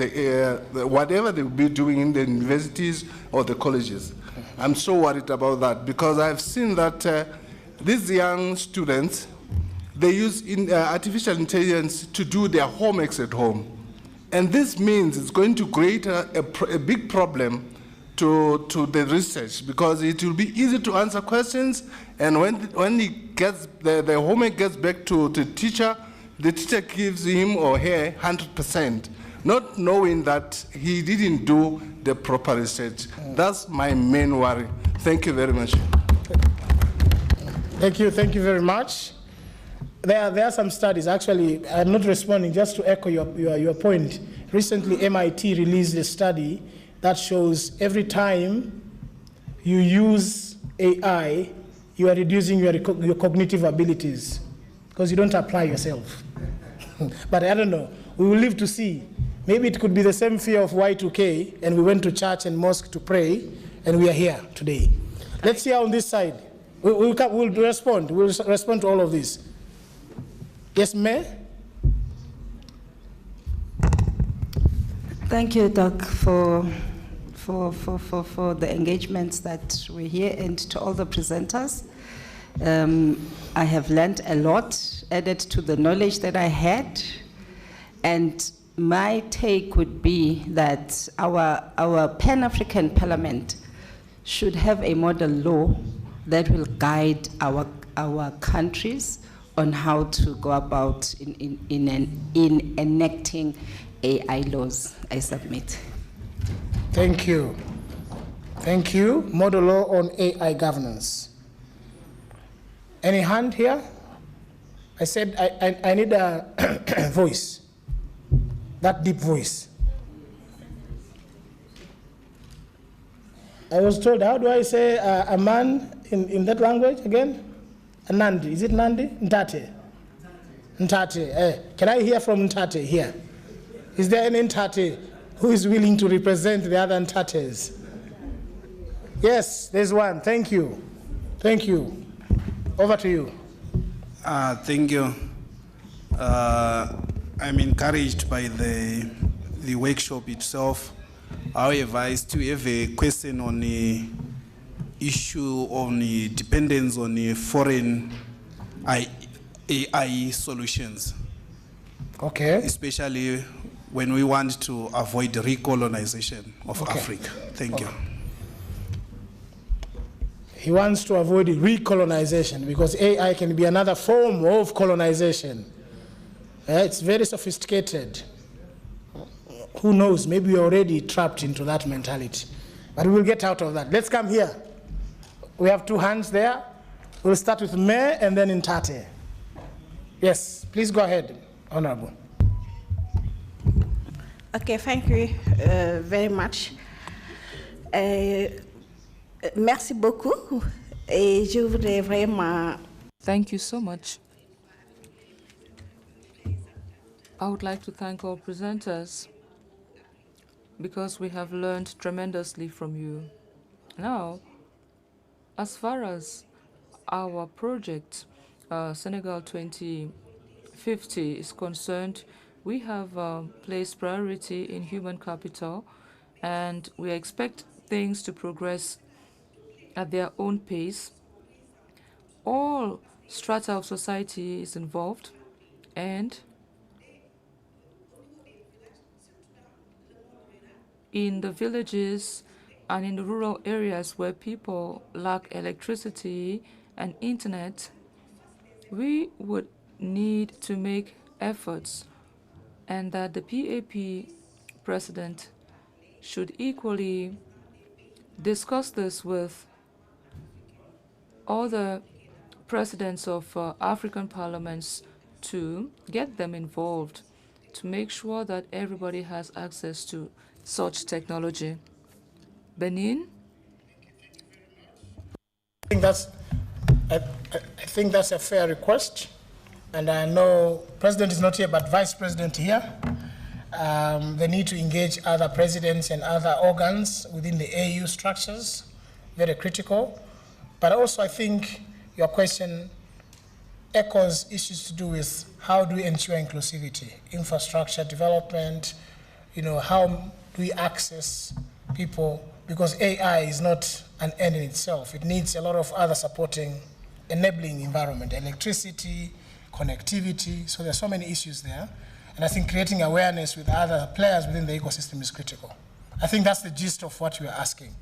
whatever they will be doing in the universities or the colleges. I'm so worried about that, because I've seen that these young students, they use artificial intelligence to do their homeworks at home. And this means it's going to create a big problem to the research, because it will be easy to answer questions, and when he gets the homework gets back to the teacher gives him or her 100%, not knowing that he didn't do the proper research. That's my main worry. Thank you very much. Thank you very much. There are some studies. Actually, I'm not responding, just to echo your point. Recently, MIT released a study that shows every time you use AI, you are reducing your cognitive abilities because you don't apply yourself. But I don't know. We will live to see. Maybe it could be the same fear of Y2K, and we went to church and mosque to pray, and we are here today. Let's see on this side. We'll respond. We'll respond to all of this. Yes, May? Thank you, Doc, for the engagements that we're here, and to all the presenters. I have learned a lot, added to the knowledge that I had, and my take would be that our Pan-African Parliament should have a model law that will guide our countries on how to go about in enacting AI laws. I submit. Thank you. Thank you. Model law on AI governance. Any hand here? I said I need a voice. That deep voice. I was told, how do I say a man in that language again? A Nandi. Is it Nandi? Ntate. Ntate. Can I hear from Ntate here? Is there any Ntate who is willing to represent the other Ntates? Yes, there's one. Thank you. Thank you. Over to you. Thank you. I'm encouraged by the workshop itself. However, I still have a question on the issue on the dependence on the foreign AI solutions. Okay. Especially when we want to avoid the recolonization of Africa. Thank you. He wants to avoid recolonization because AI can be another form of colonization. It's very sophisticated. Who knows? Maybe we're already trapped into that mentality. But we'll get out of that. Let's come here. We have two hands there. We'll start with Mayor and then Ntate. Yes, please go ahead, Honorable. Okay, thank you very much. Merci beaucoup. Et je voudrais vraiment... Thank you so much. I would like to thank all presenters because we have learned tremendously from you. Now, as far as our project, Senegal 2050 is concerned, we have placed priority in human capital, and we expect things to progress at their own pace. All strata of society is involved, and in the villages and in the rural areas where people lack electricity and internet, we would need to make efforts, and that the PAP president should equally discuss this with all the presidents of African parliaments to get them involved to make sure that everybody has access to such technology. Benin? I think that's a fair request. And I know President is not here, but Vice President here. They need to engage other presidents and other organs within the AU structures, very critical. But also I think your question echoes issues to do with how do we ensure inclusivity, infrastructure development, how do we access people, because AI is not an end in itself. It needs a lot of other supporting, enabling environment, electricity, connectivity, so there's so many issues there. And I think creating awareness with other players within the ecosystem is critical. I think that's the gist of what you are asking.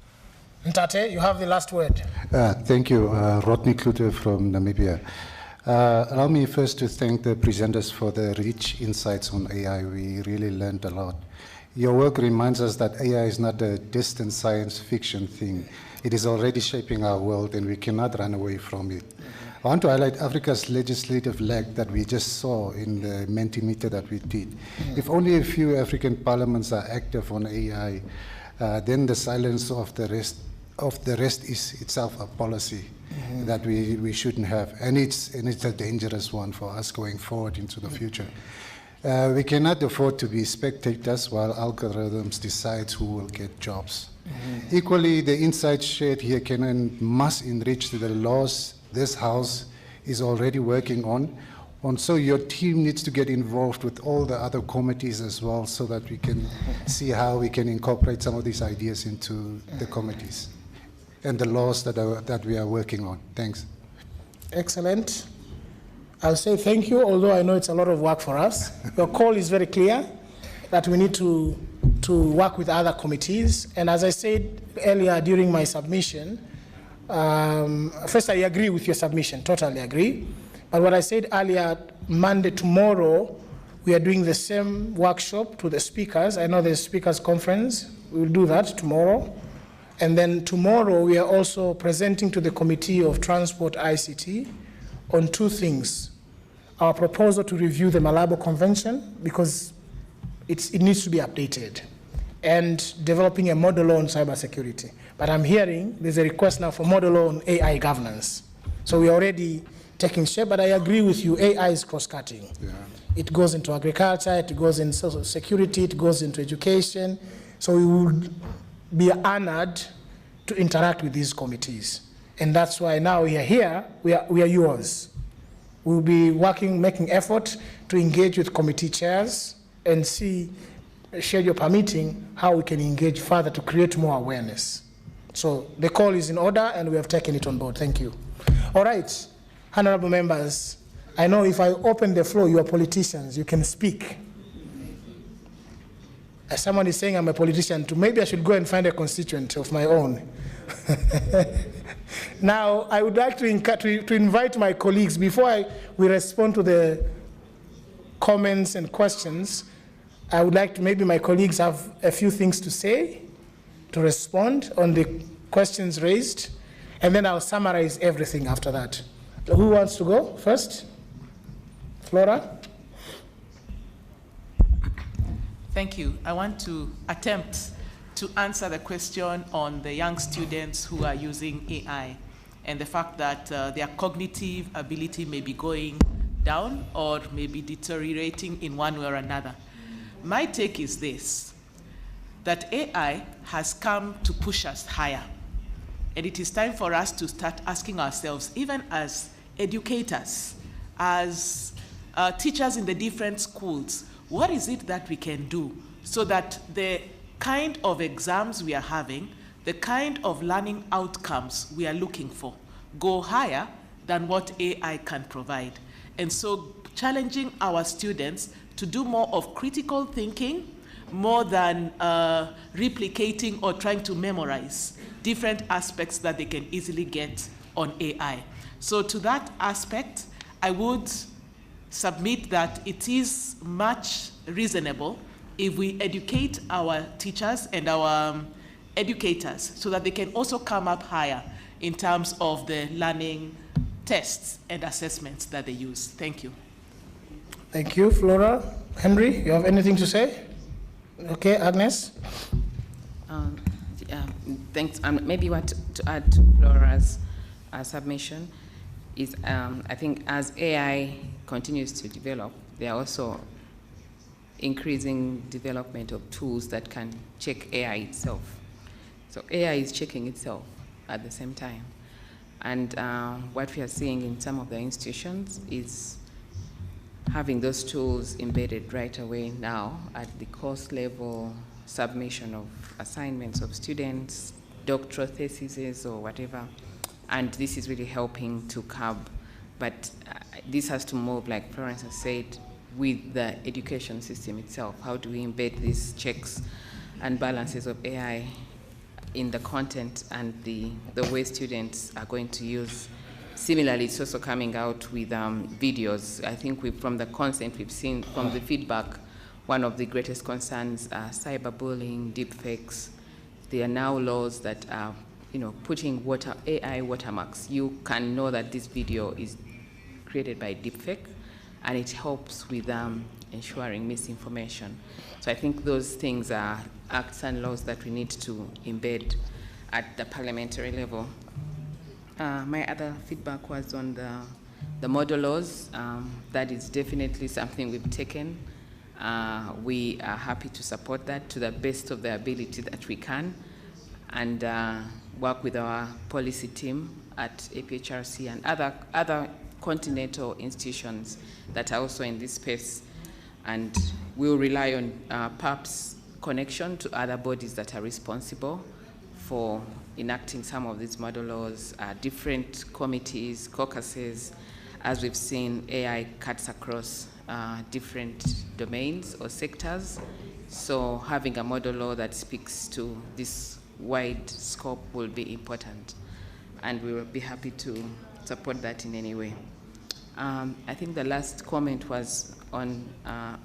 Ntate, you have the last word. Thank you. Rodney Klute from Namibia. Allow me first to thank the presenters for the rich insights on AI. We really learned a lot. Your work reminds us that AI is not a distant science fiction thing. It is already shaping our world and we cannot run away from it. I want to highlight Africa's legislative lag that we just saw in the Mentimeter that we did. If only a few African parliaments are active on AI, then the silence of the rest is itself a policy that we shouldn't have. And it's a dangerous one for us going forward into the future. We cannot afford to be spectators while algorithms decide who will get jobs. Equally, the insights shared here can and must enrich the laws this House is already working on. And so your team needs to get involved with all the other committees as well so that we can see how we can incorporate some of these ideas into the committees and the laws that we are working on. Thanks. Excellent. I'll say thank you, although I know it's a lot of work for us. Your call is very clear that we need to work with other committees. And as I said earlier during my submission, first I agree with your submission, totally agree. But what I said earlier, Monday, tomorrow, we are doing the same workshop to the speakers. I know there's speakers conference. We will do that tomorrow. And then tomorrow, we are also presenting to the Committee of Transport ICT on two things. Our proposal to review the Malabo Convention, because it needs to be updated, and developing a model law on cybersecurity. But I'm hearing there's a request now for model law on AI governance. So we're already taking shape, but I agree with you, AI is cross-cutting. Yeah. It goes into agriculture, it goes in social security, it goes into education. So we would be honored to interact with these committees. And that's why now we are here, we are yours. We'll be working, making effort to engage with committee chairs and see, schedule permitting, how we can engage further to create more awareness. So the call is in order and we have taken it on board. Thank you. All right, honorable members, I know if I open the floor, you are politicians, you can speak. As someone is saying I'm a politician too, maybe I should go and find a constituent of my own. Now, I would like to invite my colleagues, before we respond to the comments and questions, I would like to, maybe my colleagues have a few things to say, to respond on the questions raised, and then I'll summarize everything after that. Who wants to go first? Flora? Thank you. I want to attempt to answer the question on the young students who are using AI and the fact that their cognitive ability may be going down or may be deteriorating in one way or another. My take is this, that AI has come to push us higher. And it is time for us to start asking ourselves, even as educators, as teachers in the different schools, what is it that we can do so that the kind of exams we are having, the kind of learning outcomes we are looking for, go higher than what AI can provide? And so challenging our students to do more of critical thinking, more than replicating or trying to memorize different aspects that they can easily get on AI. So to that aspect, I would submit that it is much reasonable if we educate our teachers and our educators so that they can also come up higher in terms of the learning tests and assessments that they use. Thank you. Thank you, Flora. Henry, you have anything to say? Okay, Agnes? Thanks. Maybe what to add to Flora's submission is I think as AI continues to develop, there are also increasing development of tools that can check AI itself. So AI is checking itself at the same time. And what we are seeing in some of the institutions is having those tools embedded right away now at the course level, submission of assignments of students, doctoral theses or whatever. And this is really helping to curb. But this has to move, like Florence has said, with the education system itself. How do we embed these checks and balances of AI in the content and the way students are going to use. Similarly, it's also coming out with videos. I think from the content we've seen, from the feedback, one of the greatest concerns are cyberbullying, deepfakes. There are now laws that are, putting AI watermarks. You can know that this video is created by deepfake, and it helps with ensuring misinformation. So I think those things are acts and laws that we need to embed at the parliamentary level. My other feedback was on the model laws. That is definitely something we've taken. We are happy to support that to the best of the ability that we can, and work with our policy team at APHRC and other continental institutions that are also in this space. And we'll rely on PAP's connection to other bodies that are responsible for enacting some of these model laws, different committees, caucuses. As we've seen, AI cuts across different domains or sectors. So having a model law that speaks to this wide scope will be important. And we will be happy to support that in any way. I think the last comment was on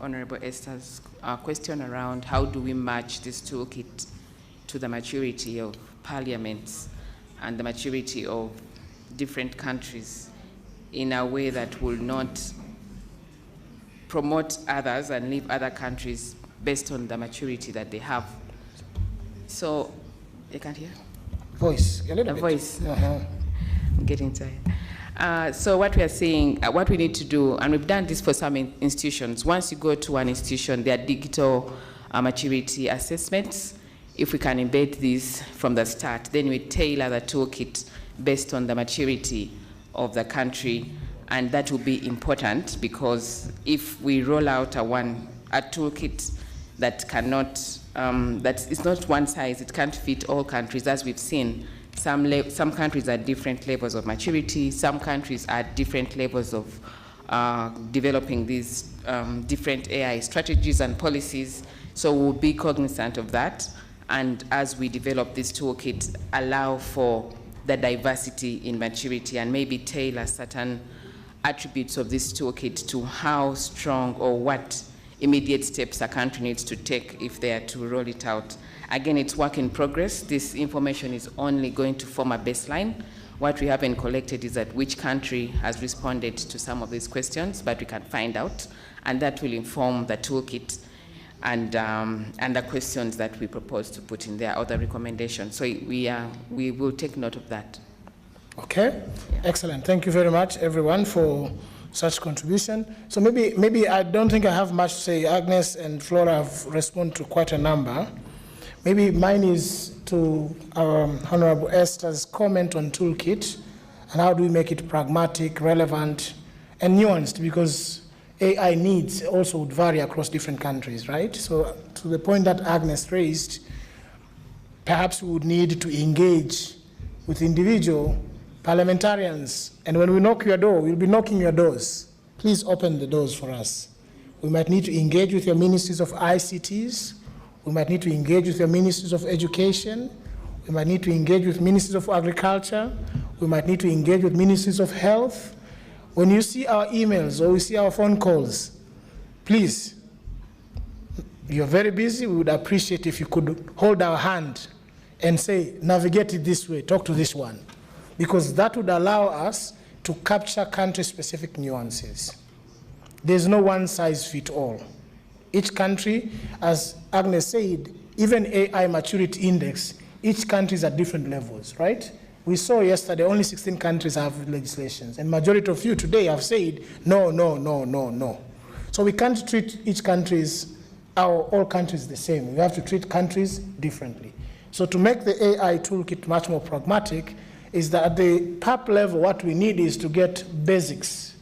Honorable Esther's question around how do we match this toolkit to the maturity of parliaments and the maturity of different countries in a way that will not promote others and leave other countries based on the maturity that they have. So, you can't hear? Voice, a little bit. Voice. I'm getting tired. So what we are saying, what we need to do, and we've done this for some institutions, once you go to one institution, there are digital maturity assessments. If we can embed this from the start, then we tailor the toolkit based on the maturity of the country, and that will be important because if we roll out a toolkit that cannot, that is not one size, it can't fit all countries, as we've seen. Some countries are at different levels of maturity, some countries are at different levels of developing these different AI strategies and policies, so we'll be cognizant of that. And as we develop this toolkit, allow for the diversity in maturity and maybe tailor certain attributes of this toolkit to how strong or what immediate steps a country needs to take if they are to roll it out. Again, it's work in progress. This information is only going to form a baseline. What we haven't collected is that which country has responded to some of these questions, but we can find out, and that will inform the toolkit and the questions that we propose to put in there, or the recommendations. So we will take note of that. Okay, yeah. Excellent. Thank you very much, everyone, for such contribution. So maybe I don't think I have much to say. Agnes and Flora have responded to quite a number. Maybe mine is to Honorable Esther's comment on toolkit and how do we make it pragmatic, relevant, and nuanced, because AI needs also would vary across different countries, right? So to the point that Agnes raised, perhaps we would need to engage with individual parliamentarians, and when we knock your door, we'll be knocking your doors. Please open the doors for us. We might need to engage with your ministries of ICTs. We might need to engage with your ministries of education. We might need to engage with ministries of agriculture. We might need to engage with ministries of health. When you see our emails or you see our phone calls, please, you're very busy. We would appreciate if you could hold our hand and say, navigate it this way, talk to this one, because that would allow us to capture country-specific nuances. There's no one-size-fits-all. Each country, as Agnes said, even AI maturity index, each country is at different levels, right? We saw yesterday only 16 countries have legislations, and majority of you today have said, no, no, no, no, no. So we can't treat each countries, all countries the same. We have to treat countries differently. So to make the AI toolkit much more pragmatic is that at the PAP level, what we need is to get basics,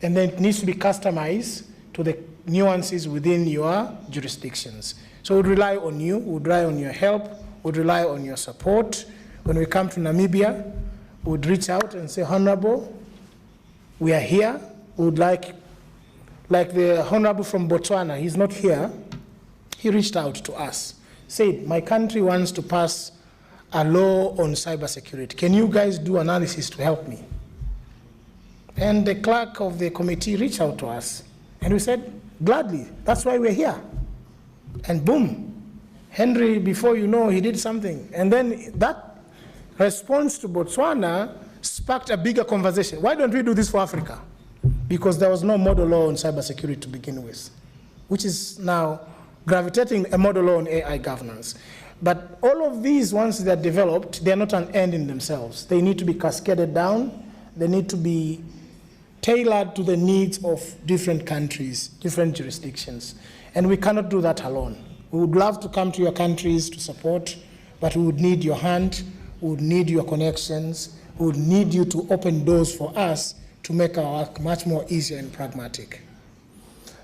and then it needs to be customized to the nuances within your jurisdictions. So we'd rely on you, we'd rely on your help, we'd rely on your support. When we come to Namibia, we'd reach out and say, Honorable, we are here. We would like the Honorable from Botswana, he's not here. He reached out to us, said, my country wants to pass a law on cybersecurity. Can you guys do analysis to help me? And the clerk of the committee reached out to us, and we said, gladly, that's why we're here. And boom, Henry, before you know, he did something. And then that response to Botswana sparked a bigger conversation. Why don't we do this for Africa? Because there was no model law on cybersecurity to begin with, which is now gravitating a model law on AI governance. But all of these, once they're developed, they're not an end in themselves. They need to be cascaded down. They need to be tailored to the needs of different countries, different jurisdictions. And we cannot do that alone. We would love to come to your countries to support, but we would need your hand, we would need your connections, we would need you to open doors for us to make our work much more easier and pragmatic.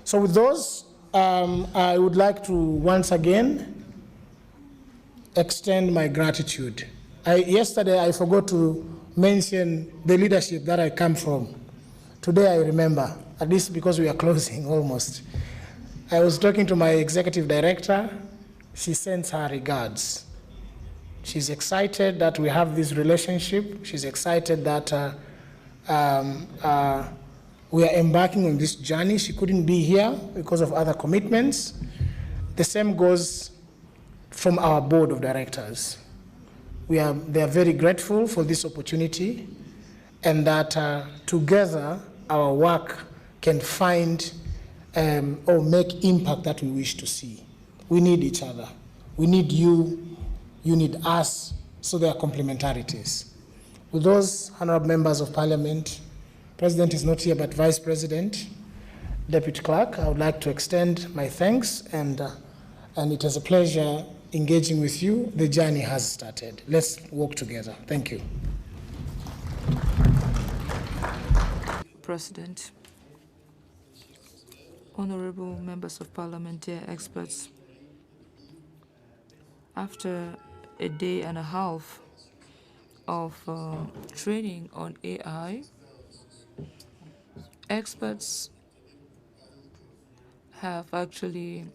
So with those, I would like to once again extend my gratitude. Yesterday I forgot to mention the leadership that I come from. Today I remember, at least because we are closing almost. I was talking to my executive director. She sends her regards. She's excited that we have this relationship. She's excited that we are embarking on this journey. She couldn't be here because of other commitments. The same goes from our board of directors. They are very grateful for this opportunity, and that together our work can find or make impact that we wish to see. We need each other. We need you. You need us. So there are complementarities. With those, honorable members of parliament, President is not here, but Vice President, Deputy Clerk, I would like to extend my thanks, and it is a pleasure engaging with you. The journey has started. Let's work together. Thank you. President, honorable members of parliament, dear experts, after a day and a half of training on AI, experts have actually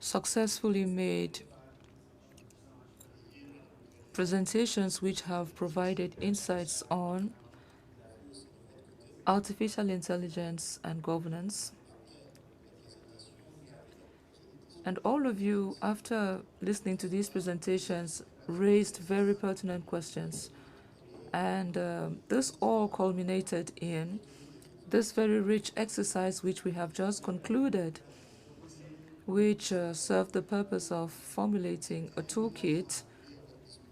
successfully made presentations which have provided insights on artificial intelligence and governance. And all of you, after listening to these presentations, raised very pertinent questions. And this all culminated in this very rich exercise which we have just concluded, which served the purpose of formulating a toolkit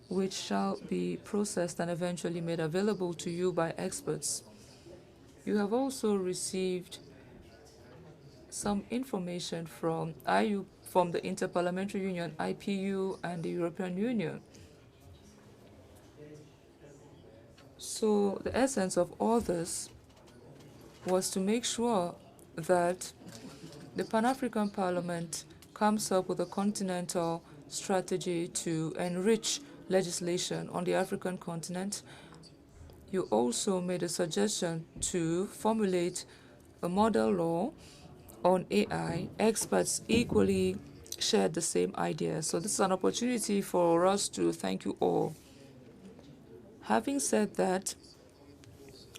which shall be processed and eventually made available to you by experts. You have also received some information from the Interparliamentary Union, IPU, and the European Union. So the essence of all this was to make sure that the Pan-African Parliament comes up with a continental strategy to enrich legislation on the African continent. You also made a suggestion to formulate a model law on AI. Experts equally shared the same idea. So this is an opportunity for us to thank you all. Having said that,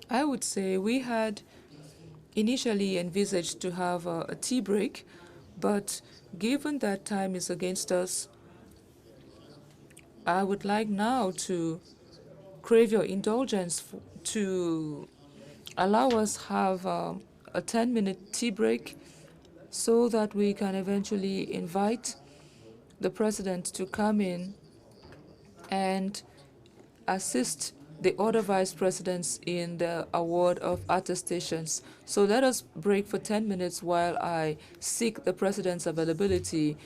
I would say we had initially envisaged to have a tea break, but given that time is against us, I would like now to crave your indulgence to allow us have a 10-minute tea break so that we can eventually invite the President to come in and assist the other vice presidents in the award of attestations. So let us break for 10 minutes while I seek the President's availability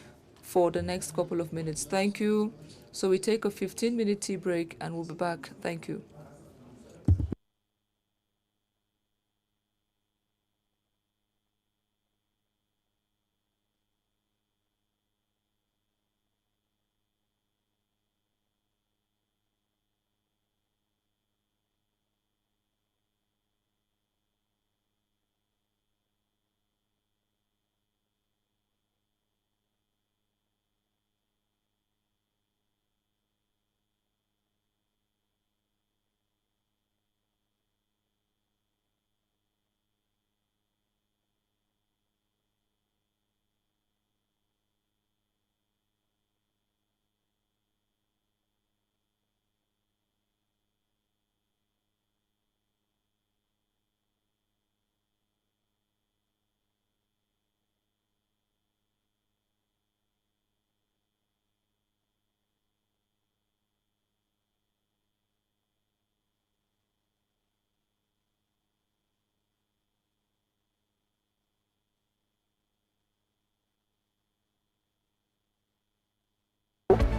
for the next couple of minutes. Thank you. So we take a 15-minute tea break and we'll be back. Thank you.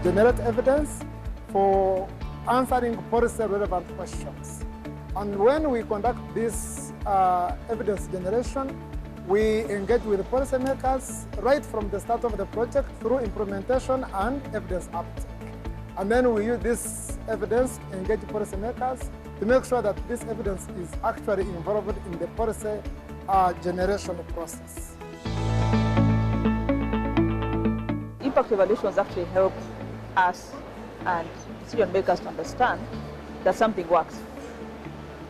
generate evidence for answering policy-relevant questions. And when we conduct this evidence generation, we engage with policymakers right from the start of the project through implementation and evidence uptake. And then we use this evidence, engage policymakers to make sure that this evidence is actually involved in the policy generation process. Impact evaluations actually help us and decision makers to understand that something works.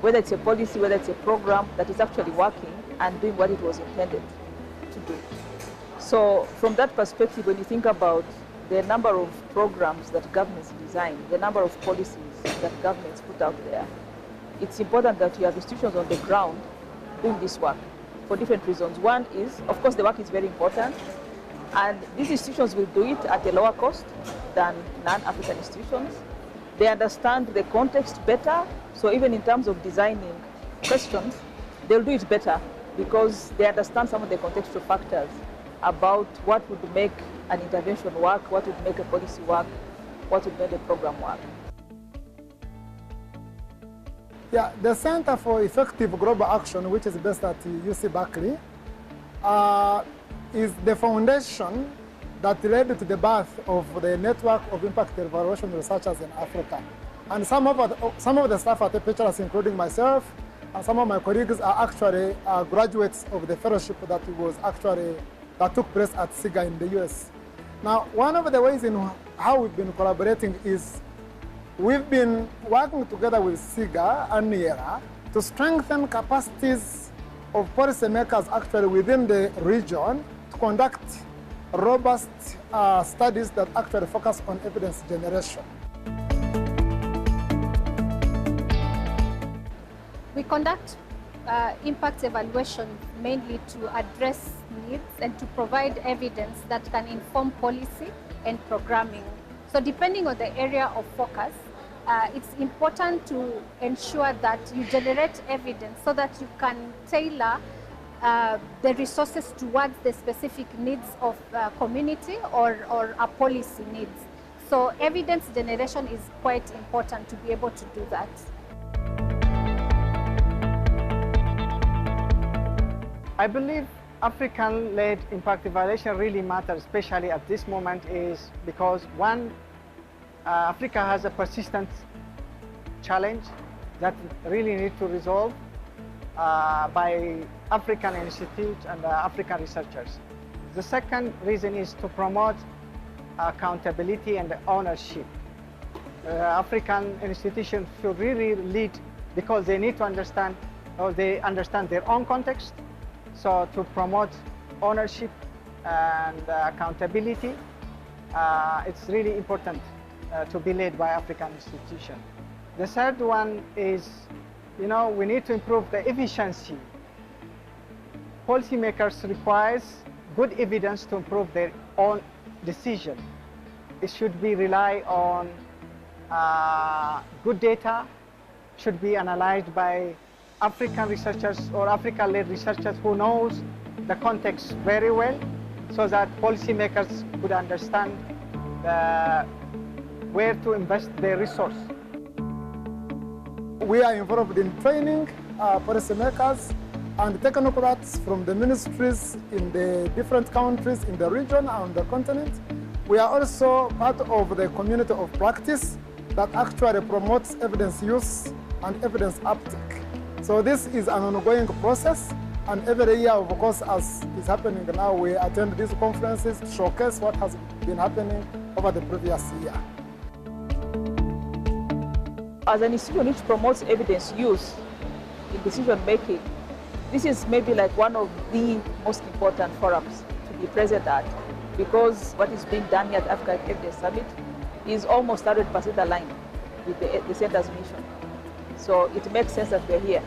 Whether it's a policy, whether it's a program that is actually working and doing what it was intended to do. So from that perspective, when you think about the number of programs that governments design, the number of policies that governments put out there, it's important that you have institutions on the ground doing this work for different reasons. One is, of course, the work is very important, and these institutions will do it at a lower cost than non-African institutions. They understand the context better, so even in terms of designing questions, they'll do it better because they understand some of the contextual factors about what would make an intervention work, what would make a policy work, what would make a program work. Yeah, the Center for Effective Global Action, which is based at UC Berkeley, is the foundation that led to the birth of the Network of Impact Evaluation Researchers in Africa. And some of the staff at the Petras, including myself, and some of my colleagues are actually graduates of the fellowship that took place at SIGA in the US. Now, one of the ways in how we've been collaborating is we've been working together with SIGA and NIERA to strengthen capacities of policymakers actually within the region to conduct robust studies that actually focus on evidence generation. We conduct impact evaluation mainly to address needs and to provide evidence that can inform policy and programming. So depending on the area of focus, it's important to ensure that you generate evidence so that you can tailor the resources towards the specific needs of community or a policy needs. So evidence generation is quite important to be able to do that. I believe African-led impact evaluation really matters, especially at this moment, is because one, Africa has a persistent challenge that really need to resolve by African institutes and African researchers. The second reason is to promote accountability and ownership. African institutions should really lead because they need to understand, or they understand their own context. So to promote ownership and accountability, it's really important to be led by African institutions. The third one is, we need to improve the efficiency. Policymakers require good evidence to improve their own decision. It should be rely on good data, should be analyzed by African researchers or Africa-led researchers who knows the context very well, so that policymakers could understand where to invest their resource. We are involved in training policymakers and technocrats from the ministries in the different countries in the region and the continent. We are also part of the community of practice that actually promotes evidence use and evidence uptake. So this is an ongoing process, and every year, of course, as is happening now, we attend these conferences to showcase what has been happening over the previous year. As an institution which promotes evidence use in decision making, this is maybe like one of the most important forums to be present at, because what is being done here at Africa Evidence Summit is almost 100% aligned with the Center's mission. So it makes sense that we're here.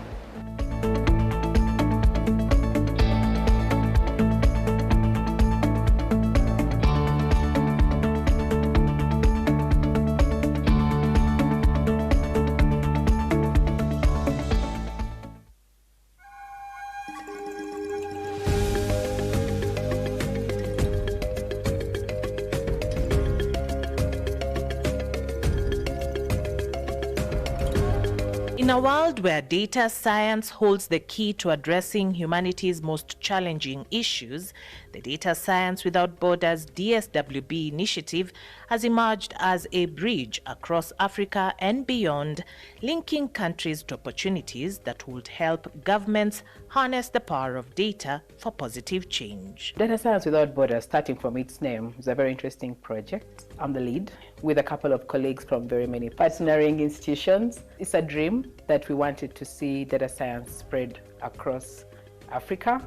In a world where data science holds the key to addressing humanity's most challenging issues, the Data Science Without Borders DSWB initiative has emerged as a bridge across Africa and beyond, linking countries to opportunities that would help governments harness the power of data for positive change. Data Science Without Borders, starting from its name, is a very interesting project. I'm the lead with a couple of colleagues from very many partnering institutions. It's a dream that we wanted to see data science spread across Africa.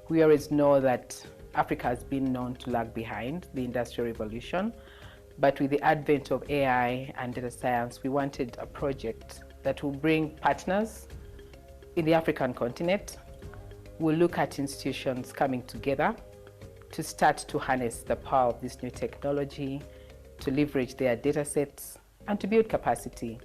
We always know that Africa has been known to lag behind the Industrial Revolution, but with the advent of AI and data science, we wanted a project that will bring partners in the African continent. We'll look at institutions coming together to start to harness the power of this new technology, to leverage their data sets, and to build capacity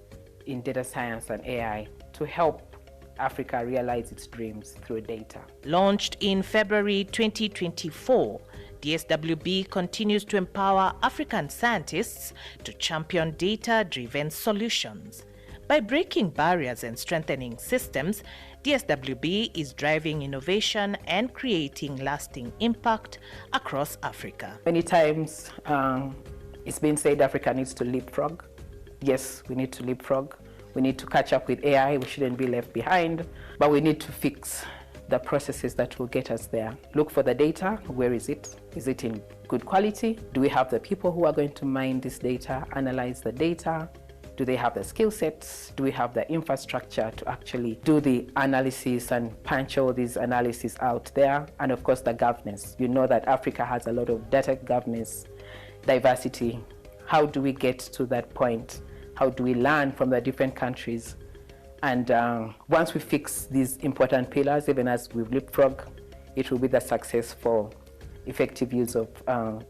in data science and AI to help Africa realize its dreams through data. Launched in February 2024, DSWB continues to empower African scientists to champion data-driven solutions. By breaking barriers and strengthening systems, DSWB is driving innovation and creating lasting impact across Africa. Many times it's been said Africa needs to leapfrog. Yes, we need to leapfrog. We need to catch up with AI. We shouldn't be left behind, but we need to fix the processes that will get us there. Look for the data. Where is it? Is it in good quality? Do we have the people who are going to mine this data, analyze the data? Do they have the skill sets? Do we have the infrastructure to actually do the analysis and punch all these analyses out there? And of course, the governance. You know that Africa has a lot of data governance, diversity. How do we get to that point? How do we learn from the different countries? And once we fix these important pillars, even as we leapfrog, it will be the success for effective use of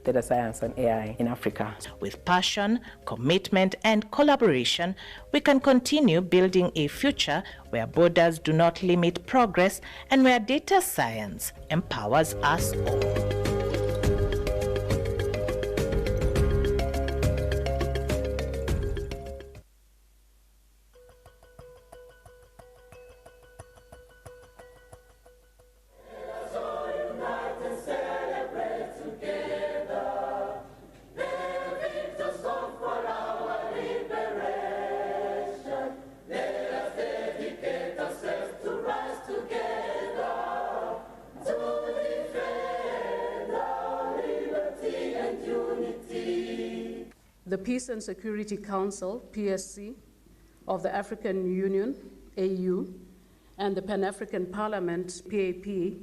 data science and AI in Africa. With passion, commitment, and collaboration, we can continue building a future where borders do not limit progress and where data science empowers us all. The Peace and Security Council, PSC, of the African Union, AU, and the Pan-African Parliament, PAP,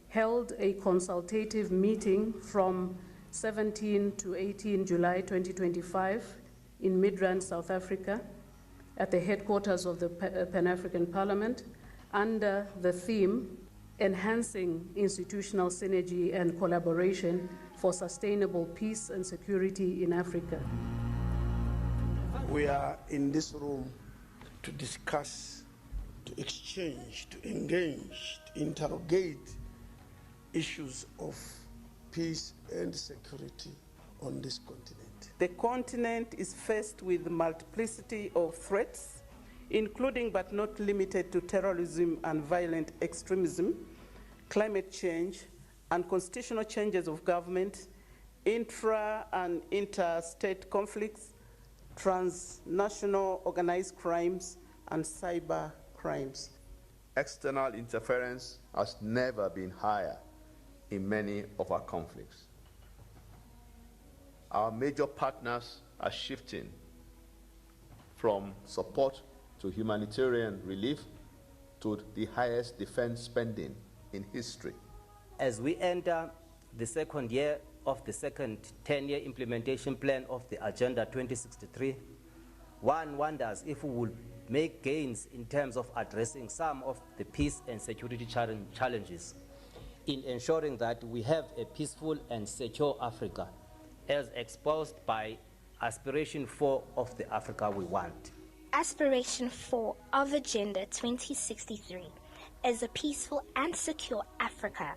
held a consultative meeting from 17 to 18 July 2025 in Midrand, South Africa, at the headquarters of the Pan-African Parliament, under the theme, Enhancing Institutional Synergy and Collaboration for Sustainable Peace and Security in Africa. We are in this room to discuss, to exchange, to engage, to interrogate issues of peace and security on this continent. The continent is faced with multiplicity of threats, including but not limited to terrorism and violent extremism, climate change, and constitutional changes of government, intra and interstate conflicts, transnational organized crimes, and cyber crimes. External interference has never been higher in many of our conflicts. Our major partners are shifting from support to humanitarian relief to the highest defense spending in history. As we enter the second year of the second 10-year implementation plan of the Agenda 2063, one wonders if we will make gains in terms of addressing some of the peace and security challenges in ensuring that we have a peaceful and secure Africa as exposed by Aspiration 4 of the Africa we want. Aspiration 4 of Agenda 2063 is a peaceful and secure Africa.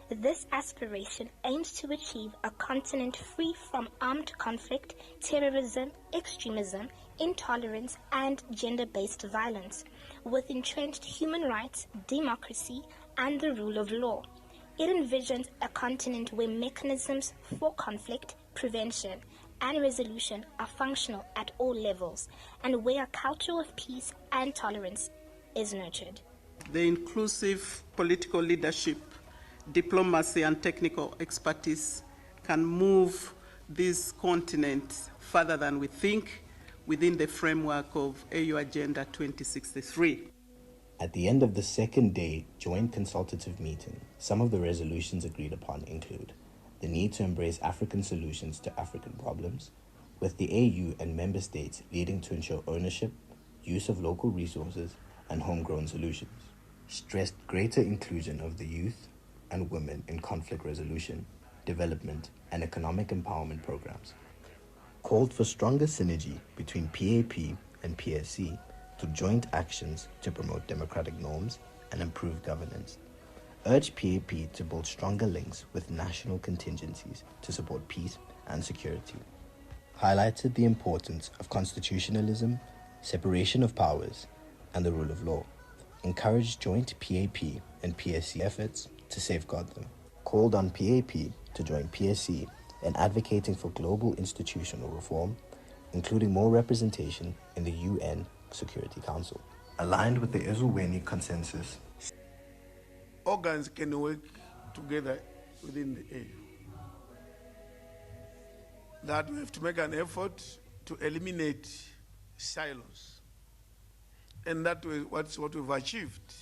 This aspiration aims to achieve a continent free from armed conflict, terrorism, extremism, intolerance, and gender-based violence, with entrenched human rights, democracy, and the rule of law. It envisions a continent where mechanisms for conflict, prevention, and resolution are functional at all levels, and where a culture of peace and tolerance is nurtured. The inclusive political leadership, diplomacy, and technical expertise can move this continent further than we think within the framework of AU Agenda 2063. At the end of the second day joint consultative meeting, some of the resolutions agreed upon include the need to embrace African solutions to African problems, with the AU and member states leading to ensure ownership, use of local resources, and homegrown solutions. Stressed greater inclusion of the youth and women in conflict resolution, development, and economic empowerment programs. Called for stronger synergy between PAP and PSC to joint actions to promote democratic norms and improve governance. Urged PAP to build stronger links with national contingencies to support peace and security. Highlighted the importance of constitutionalism, separation of powers, and the rule of law. Encouraged joint PAP and PSC efforts to safeguard them. Called on PAP to join PSC in advocating for global institutional reform, including more representation in the UN Security Council. Aligned with the Ezulweni Consensus, organs can work together within the AU. That we have to make an effort to eliminate silos. And that's what we've achieved.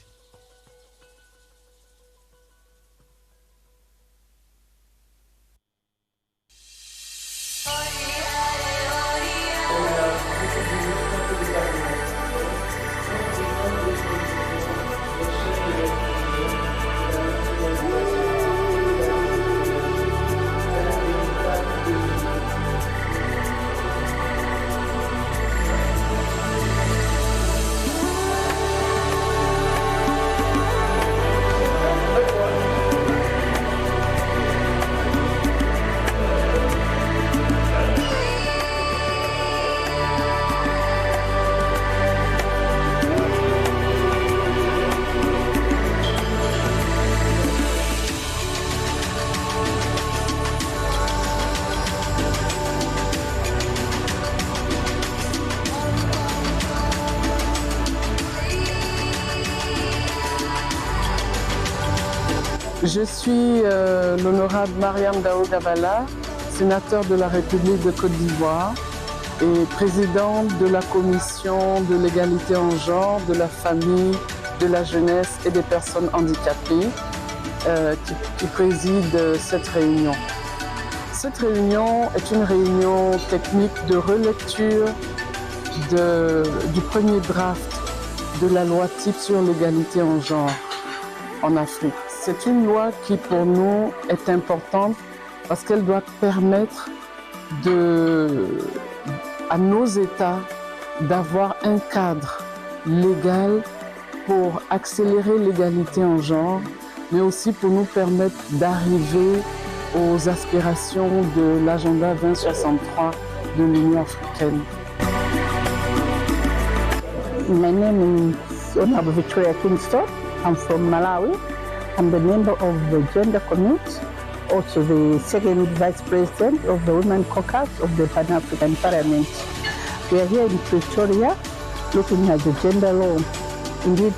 Je suis l'honorable Mariam Dao Gabala, sénateur de la République de Côte d'Ivoire et présidente de la Commission de l'égalité en genre, de la famille, de la jeunesse et des personnes handicapées qui préside cette réunion. Cette réunion est une réunion technique de relecture du premier draft de la loi type sur l'égalité en genre en Afrique. C'est une loi qui pour nous est importante parce qu'elle doit permettre à nos États d'avoir un cadre légal pour accélérer l'égalité en genre, mais aussi pour nous permettre d'arriver aux aspirations de l'agenda 2063 de l'Union africaine. My name is Honorable Victoria Kingston. I'm from Malawi. I'm the member of the Gender Committee, also the second Vice President of the Women Caucus of the Pan-African Parliament. We are here in Pretoria looking at the gender law. Indeed,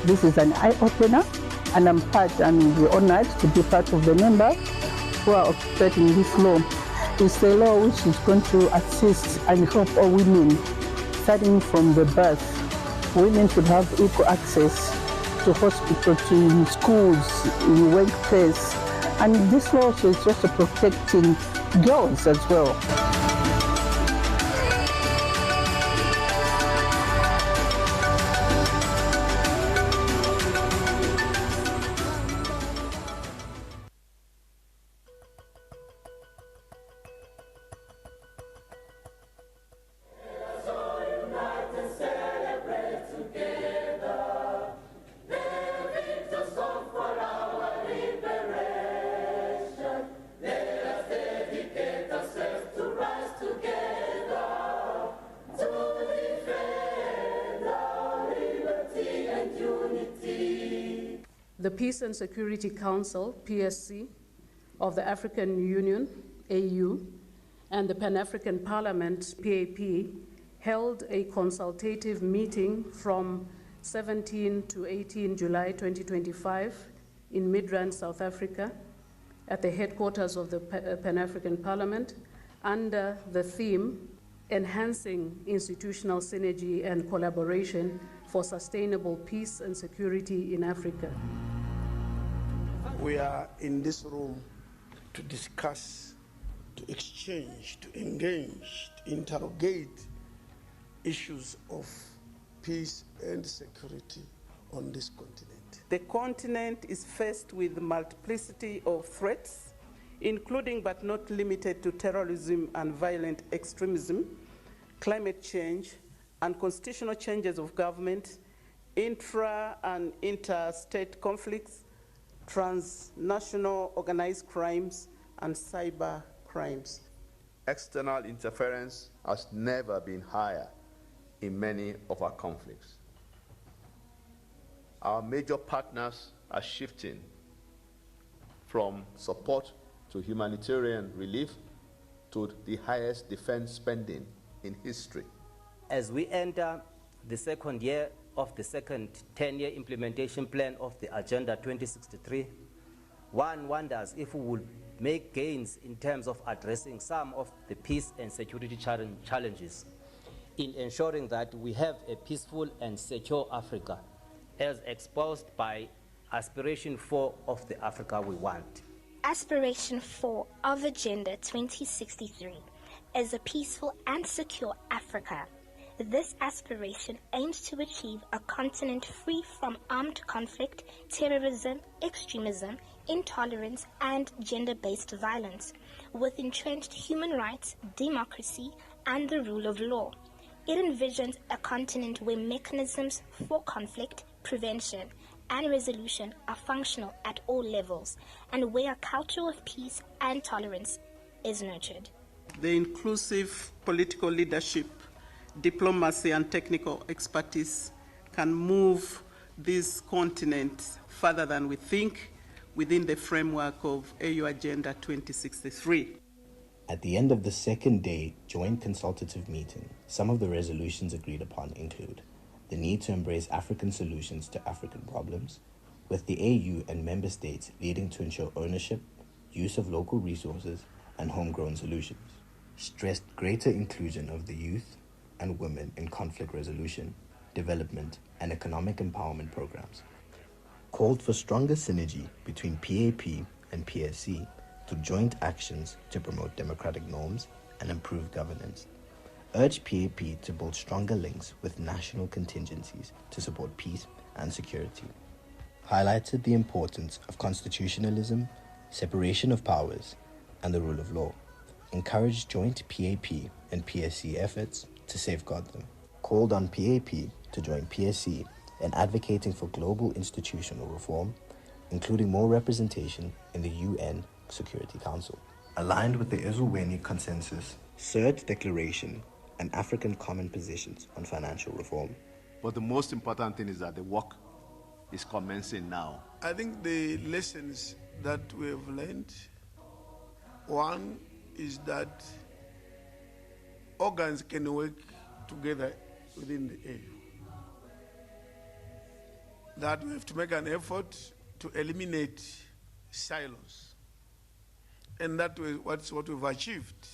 this is an eye-opener, and I'm honored to be part of the members who are operating this law. It's a law which is going to assist and help all women, starting from the birth. Women should have equal access to hospital, to schools, in workplace. And this law is just protecting girls as well. Rise The Peace and Security Council, PSC, of the African Union, AU, and the Pan-African Parliament, PAP, held a consultative meeting from 17 to 18 July 2025 in Midrand, South Africa, at the headquarters of the Pan-African Parliament, under the theme, Enhancing Institutional Synergy and Collaboration for Sustainable Peace and Security in Africa. We are in this room to discuss, to exchange, to engage, to interrogate issues of peace and security on this continent. The continent is faced with a multiplicity of threats, including but not limited to terrorism and violent extremism, climate change, unconstitutional changes of government, intra and interstate conflicts, transnational organized crimes, and cyber crimes. External interference has never been higher in many of our conflicts. Our major partners are shifting from support to humanitarian relief to the highest defense spending in history. As we enter the second year of the second 10-year implementation plan of the Agenda 2063, one wonders if we will make gains in terms of addressing some of the peace and security challenges in ensuring that we have a peaceful and secure Africa, as exposed by Aspiration 4 of the Africa we want. Aspiration 4 of Agenda 2063 is a peaceful and secure Africa. This aspiration aims to achieve a continent free from armed conflict, terrorism, extremism, intolerance, and gender-based violence, with entrenched human rights, democracy, and the rule of law. It envisions a continent where mechanisms for conflict, prevention, and resolution are functional at all levels, and where a culture of peace and tolerance is nurtured. The inclusive political leadership, diplomacy, and technical expertise can move this continent further than we think within the framework of AU Agenda 2063. At the end of the second day joint consultative meeting, some of the resolutions agreed upon include the need to embrace African solutions to African problems, with the AU and member states leading to ensure ownership, use of local resources, and homegrown solutions. Stressed greater inclusion of the youth and women in conflict resolution, development, and economic empowerment programs. Called for stronger synergy between PAP and PSC through joint actions to promote democratic norms and improve governance. Urged PAP to build stronger links with national contingencies to support peace and security. Highlighted the importance of constitutionalism, separation of powers, and the rule of law. Encouraged joint PAP and PSC efforts to safeguard them. Called on PAP to join PSC in advocating for global institutional reform, including more representation in the UN Security Council. Aligned with the Ezulweni Consensus, Third Declaration, and African Common Positions on Financial Reform. But the most important thing is that the work is commencing now. I think the lessons that we have learned, one is that organs can work together within the AU. That we have to make an effort to eliminate silos. And that's what we've achieved.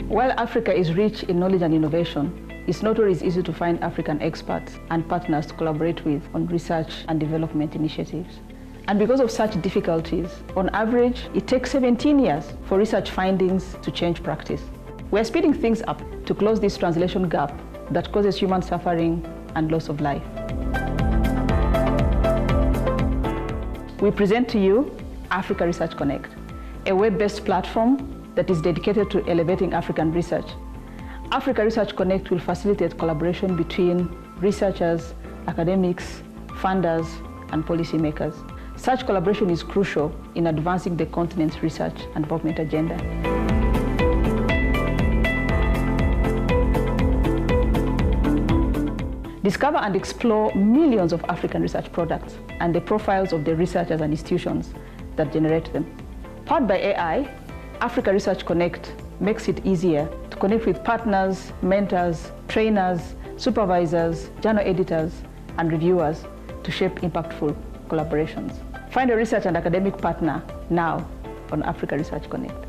While Africa is rich in knowledge and innovation, it's not always easy to find African experts and partners to collaborate with on research and development initiatives. And because of such difficulties, on average, it takes 17 years for research findings to change practice. We're speeding things up to close this translation gap that causes human suffering and loss of life. We present to you Africa Research Connect, a web-based platform that is dedicated to elevating African research. Africa Research Connect will facilitate collaboration between researchers, academics, funders, and policymakers. Such collaboration is crucial in advancing the continent's research and development agenda. Discover and explore millions of African research products and the profiles of the researchers and institutions that generate them. Powered by AI, Africa Research Connect makes it easier to connect with partners, mentors, trainers, supervisors, journal editors, and reviewers to shape impactful collaborations. Find a research and academic partner now on Africa Research Connect.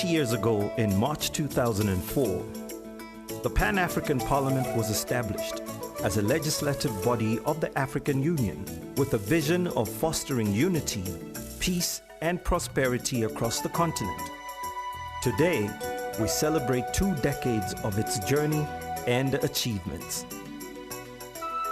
Years ago, in March 2004, the Pan-African Parliament was established as a legislative body of the African Union with a vision of fostering unity, peace, and prosperity across the continent. Today, we celebrate 2 decades of its journey and achievements.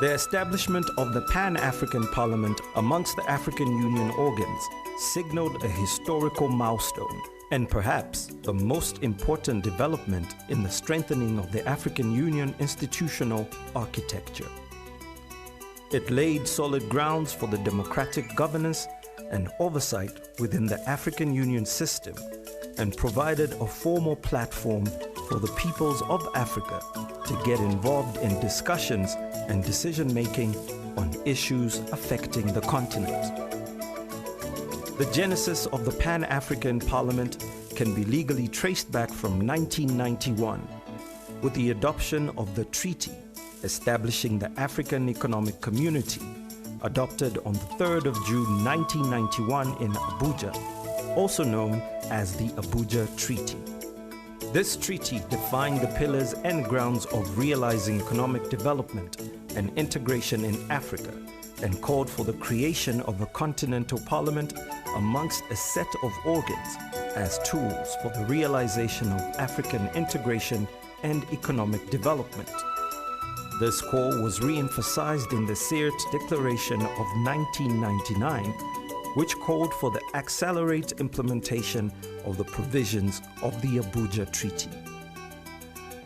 The establishment of the Pan-African Parliament amongst the African Union organs signaled a historical milestone and perhaps the most important development in the strengthening of the African Union institutional architecture. It laid solid grounds for the democratic governance and oversight within the African Union system and provided a formal platform for the peoples of Africa to get involved in discussions and decision-making on issues affecting the continent. The genesis of the Pan-African Parliament can be legally traced back from 1991 with the adoption of the treaty establishing the African Economic Community, adopted on the 3rd of June 1991 in Abuja, also known as the Abuja Treaty. This treaty defined the pillars and grounds of realizing economic development and integration in Africa and called for the creation of a continental parliament amongst a set of organs as tools for the realization of African integration and economic development. This call was re-emphasized in the Sirte Declaration of 1999, which called for the accelerated implementation of the provisions of the Abuja Treaty.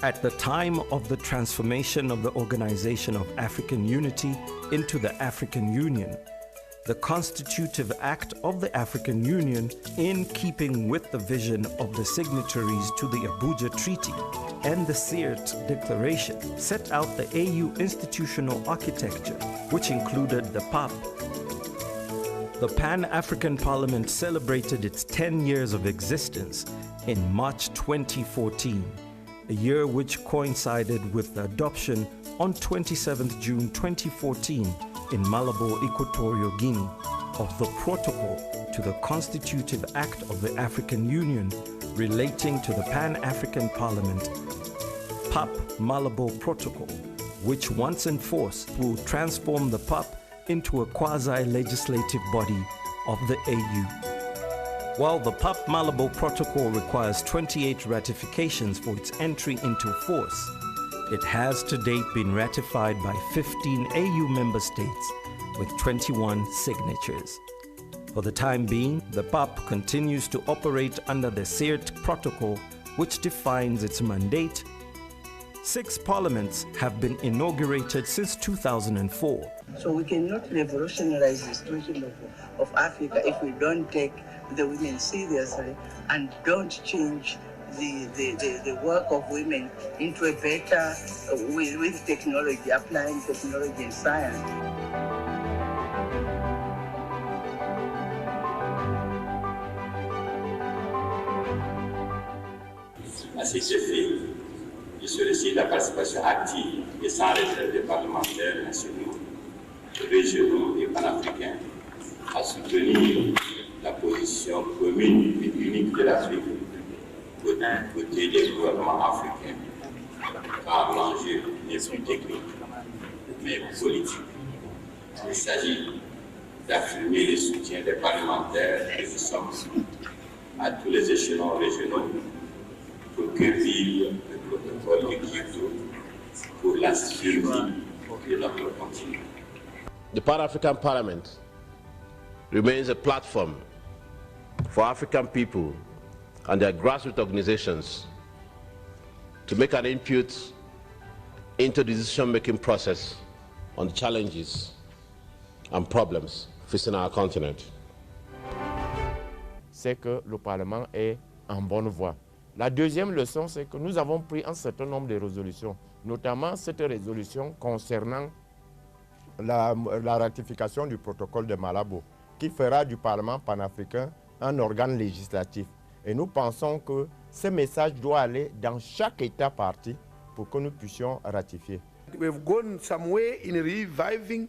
At the time of the transformation of the Organization of African Unity into the African Union, the Constitutive Act of the African Union, in keeping with the vision of the signatories to the Abuja Treaty and the Sirte Declaration, set out the AU institutional architecture, which included the PAP. The Pan-African Parliament celebrated its 10 years of existence in March 2014, a year which coincided with the adoption on 27th June 2014 in Malabo, Equatorial Guinea, of the Protocol to the Constitutive Act of the African Union relating to the Pan-African Parliament, PAP Malabo Protocol, which once enforced will transform the PAP into a quasi-legislative body of the AU. While the PAP Malabo Protocol requires 28 ratifications for its entry into force, it has to date been ratified by 15 AU member states with 21 signatures. For the time being, the PAP continues to operate under the Sirte Protocol, which defines its mandate. 6 parliaments have been inaugurated since 2004. So we cannot revolutionize the situation of Africa if we don't take the women seriously and don't change the work of women into a better, with technology, applying technology and science. À cet effet, je sollicite la participation active et sans réserve des parlementaires nationaux, régionaux et panafricains à soutenir la position commune et unique de l'Afrique côté des gouvernements africains, car l'enjeu n'est plus technique, mais politique. Il s'agit d'affirmer le soutien des parlementaires et des sommes à tous les échelons régionaux pour que vive le protocole de Kyoto pour la survie de notre continent. The Pan-African Parliament remains a platform for African people and their grassroots organizations to make an input into the decision-making process on the challenges and problems facing our continent. C'est que le Parlement est en bonne voie. La deuxième leçon, c'est que nous avons pris un certain nombre de résolutions, notamment cette résolution concernant la ratification du protocole de Malabo, qui fera du Parlement panafricain un organe législatif. Et nous pensons que ce message doit aller dans chaque État partie pour que nous puissions ratifier. We've gone some way in reviving,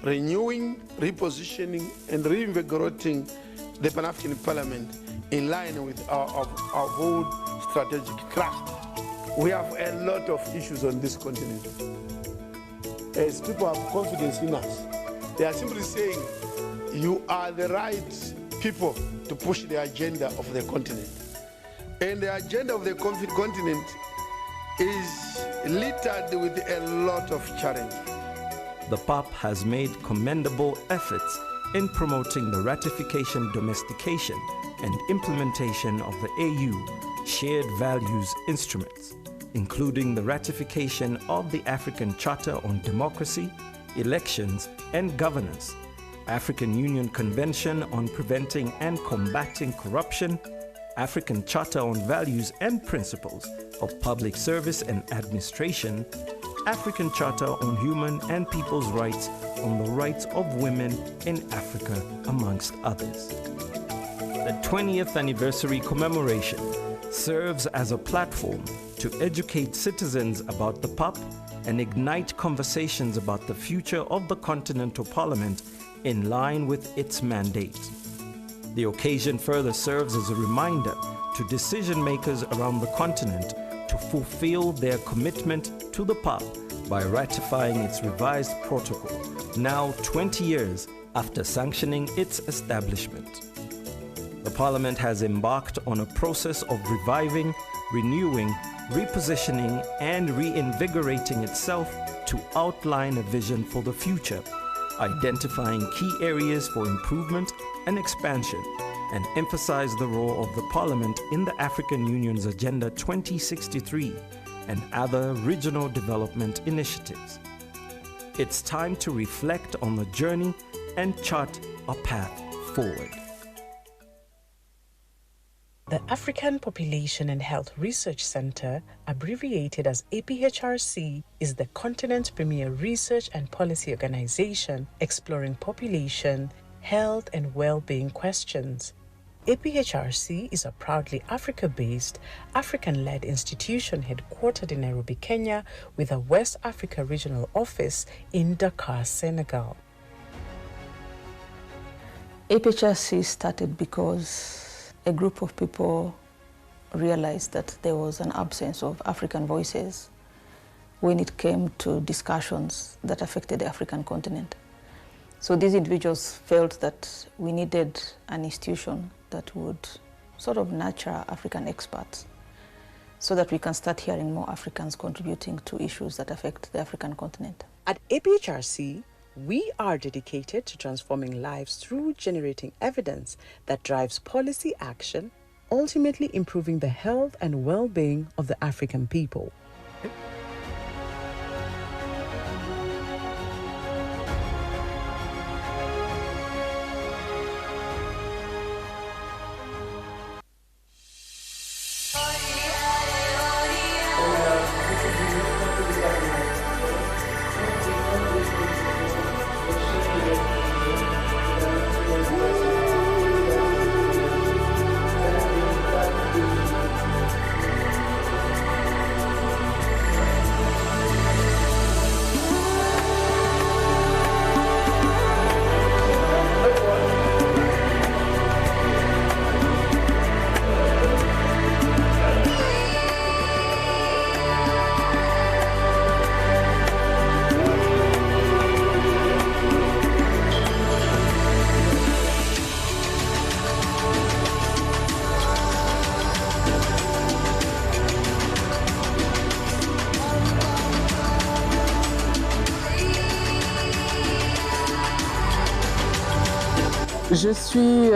renewing, repositioning, and reinvigorating the Pan-African Parliament in line with our old strategic thrust. We have a lot of issues on this continent. As people have confidence in us, they are simply saying, you are the right people to push the agenda of the continent. And the agenda of the continent is littered with a lot of challenges. The PAP has made commendable efforts in promoting the ratification, domestication, and implementation of the AU Shared Values Instruments, including the ratification of the African Charter on Democracy, Elections, and Governance, African Union Convention on Preventing and Combating Corruption, African Charter on Values and Principles of Public Service and Administration, African Charter on Human and People's Rights on the Rights of Women in Africa, amongst others. The 20th anniversary commemoration serves as a platform to educate citizens about the PAP and ignite conversations about the future of the Continental Parliament in line with its mandate. The occasion further serves as a reminder to decision makers around the continent to fulfill their commitment to the PAP by ratifying its revised protocol, now 20 years after sanctioning its establishment. The Parliament has embarked on a process of reviving, renewing, repositioning, and reinvigorating itself to outline a vision for the future, identifying key areas for improvement and expansion, and emphasize the role of the Parliament in the African Union's Agenda 2063 and other regional development initiatives. It's time to reflect on the journey and chart a path forward. The African Population and Health Research Center, abbreviated as APHRC, is the continent's premier research and policy organization exploring population, health, and well-being questions. APHRC is a proudly Africa-based, African-led institution headquartered in Nairobi, Kenya, with a West Africa regional office in Dakar, Senegal. APHRC started because a group of people realized that there was an absence of African voices when it came to discussions that affected the African continent. So these individuals felt that we needed an institution that would sort of nurture African experts so that we can start hearing more Africans contributing to issues that affect the African continent. At APHRC, we are dedicated to transforming lives through generating evidence that drives policy action, ultimately improving the health and well-being of the African people. Je suis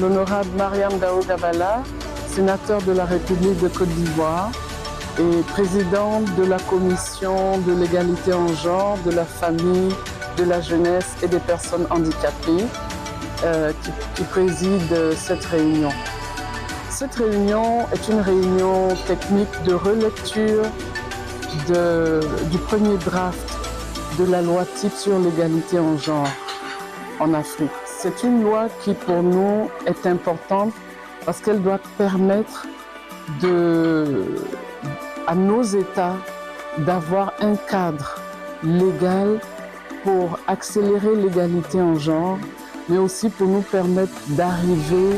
l'honorable Mariam Daouda-Bala, sénateur de la République de Côte d'Ivoire et présidente de la Commission de l'égalité en genre, de la famille, de la jeunesse et des personnes handicapées qui préside cette réunion. Cette réunion est une réunion technique de relecture du premier draft de la loi type sur l'égalité en genre en Afrique. C'est une loi qui pour nous est importante parce qu'elle doit permettre à nos États d'avoir un cadre légal pour accélérer l'égalité en genre, mais aussi pour nous permettre d'arriver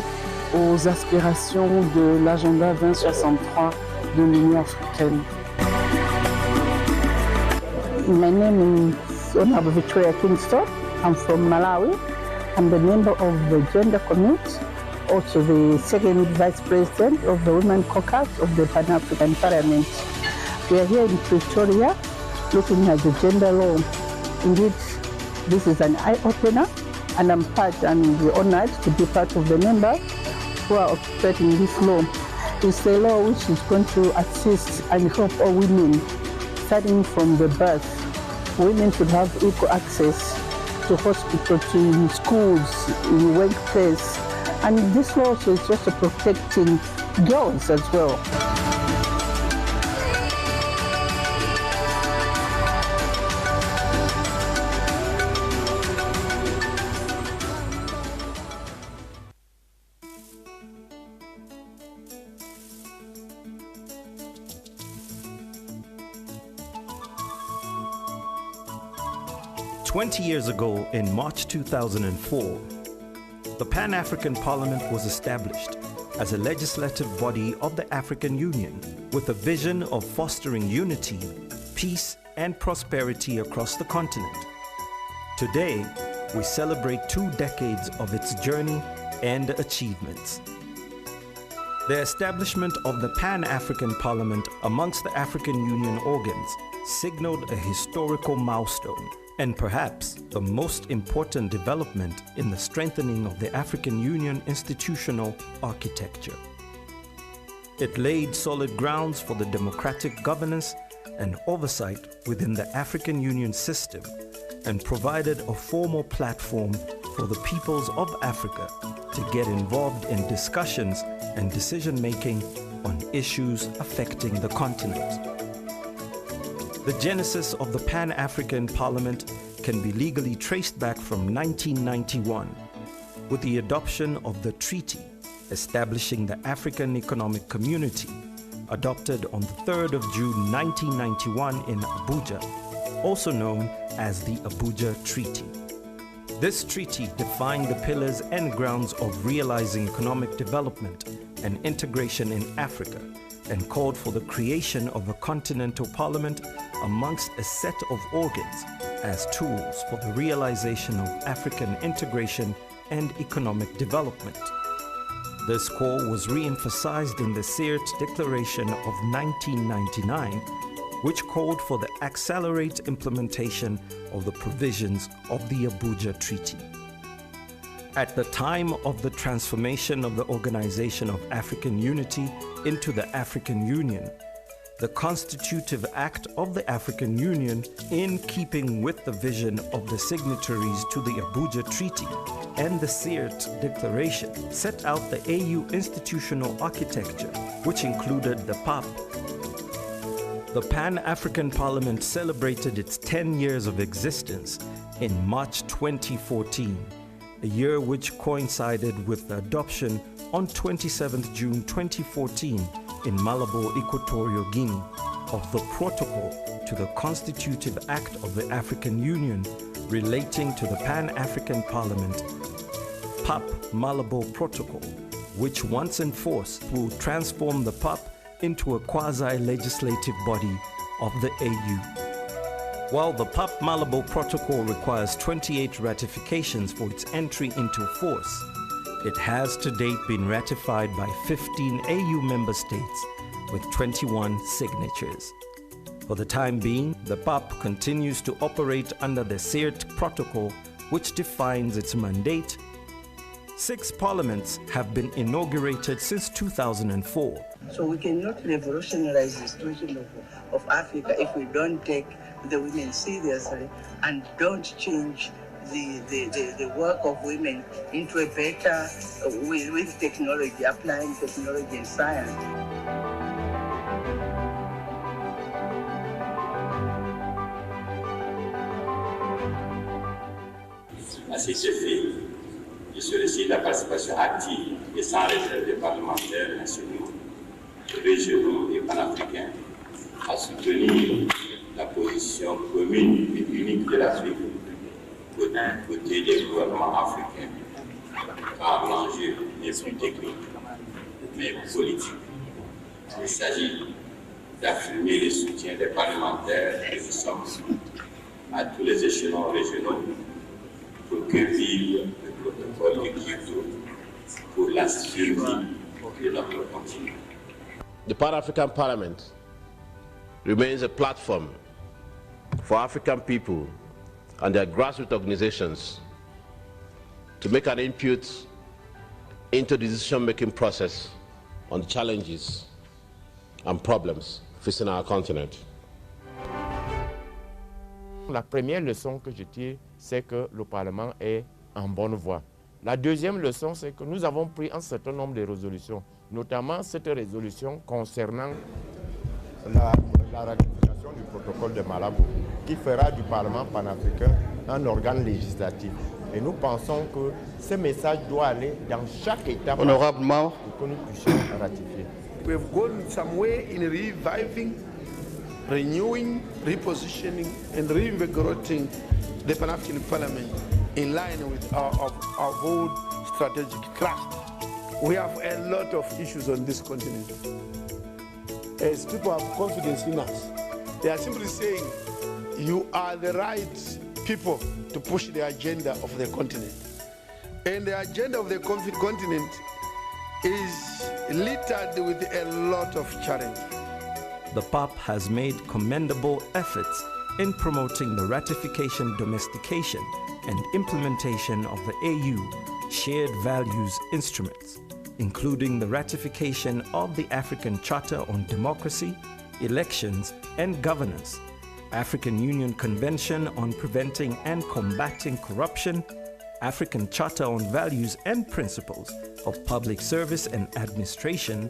aux aspirations de l'agenda 2063 de l'Union africaine. My name is Honorable Victoria Kingston. I'm from Malawi. I'm the member of the Gender Committee, also the second vice president of the Women Caucus of the Pan-African Parliament. We are here in Pretoria looking at the gender law. Indeed, this is an eye-opener, and I'm honored to be part of the members who are operating this law. It's a law which is going to assist and help all women, starting from the birth. Women should have equal access to hospitals, to schools, in workplace. And this law also is also protecting girls as well. 20 years ago, in March 2004, the Pan-African Parliament was established as a legislative body of the African Union with a vision of fostering unity, peace, and prosperity across the continent. Today, we celebrate 2 decades of its journey and achievements. The establishment of the Pan-African Parliament amongst the African Union organs signaled a historical milestone and perhaps the most important development in the strengthening of the African Union institutional architecture. It laid solid grounds for the democratic governance and oversight within the African Union system and provided a formal platform for the peoples of Africa to get involved in discussions and decision-making on issues affecting the continent. The genesis of the Pan-African Parliament can be legally traced back from 1991 with the adoption of the treaty establishing the African Economic Community, adopted on the 3rd of June 1991 in Abuja, also known as the Abuja Treaty. This treaty defined the pillars and grounds of realizing economic development and integration in Africa and called for the creation of a continental parliament amongst a set of organs as tools for the realization of African integration and economic development. This call was re-emphasized in the Sirte Declaration of 1999, which called for the accelerated implementation of the provisions of the Abuja Treaty. At the time of the transformation of the Organization of African Unity into the African Union, the Constitutive Act of the African Union, in keeping with the vision of the signatories to the Abuja Treaty and the Sirte Declaration, set out the AU institutional architecture, which included the PAP. The Pan-African Parliament celebrated its 10 years of existence in March 2014, a year which coincided with the adoption on 27th June 2014 in Malabo, Equatorial Guinea, of the Protocol to the Constitutive Act of the African Union relating to the Pan-African Parliament, PAP Malabo Protocol, which once enforced will transform the PAP into a quasi-legislative body of the AU. While the PAP Malabo Protocol requires 28 ratifications for its entry into force, it has to date been ratified by 15 AU member states with 21 signatures. For the time being, the PAP continues to operate under the Sirte Protocol, which defines its mandate, 6 parliaments have been inaugurated since 2004. So we cannot revolutionize the situation of Africa if we don't take the women seriously and don't change the work of women into a better, with technology, applying technology and science. À cet effet, je sollicite la participation active et sans réserve des parlementaires nationaux, régionaux et panafricains à soutenir la position commune et unique de l'Afrique côté des gouvernements africains, car l'enjeu n'est plus technique, mais politique. Il s'agit d'affirmer le soutien des parlementaires et des sommes à tous les échelons régionaux pour que vive le protocole de Kyoto pour la survie de notre continent. The Pan-African Parliament remains a platform for African people and their grassroots organizations to make an input into the decision-making process on the challenges and problems facing our continent. La première leçon que je tire, c'est que le Parlement est en bonne voie. La deuxième leçon, c'est que nous avons pris un certain nombre de résolutions, notamment cette résolution concernant la ratification du protocole de Malabo, qui fera du Parlement panafricain un organe législatif. Et nous pensons que ce message doit aller dans chaque étape Honorablement, pour que nous puissions ratifier. We have gone some way in reviving, renewing, repositioning, and reinvigorating the Pan-African Parliament in line with our bold strategic thrust. We have a lot of issues on this continent. As people have confidence in us, they are simply saying, you are the right people to push the agenda of the continent. And the agenda of the continent is littered with a lot of challenges. The PAP has made commendable efforts in promoting the ratification, domestication, and implementation of the AU Shared Values Instruments, including the ratification of the African Charter on Democracy, Elections, and Governance, African Union Convention on Preventing and Combating Corruption, African Charter on Values and Principles of Public Service and Administration,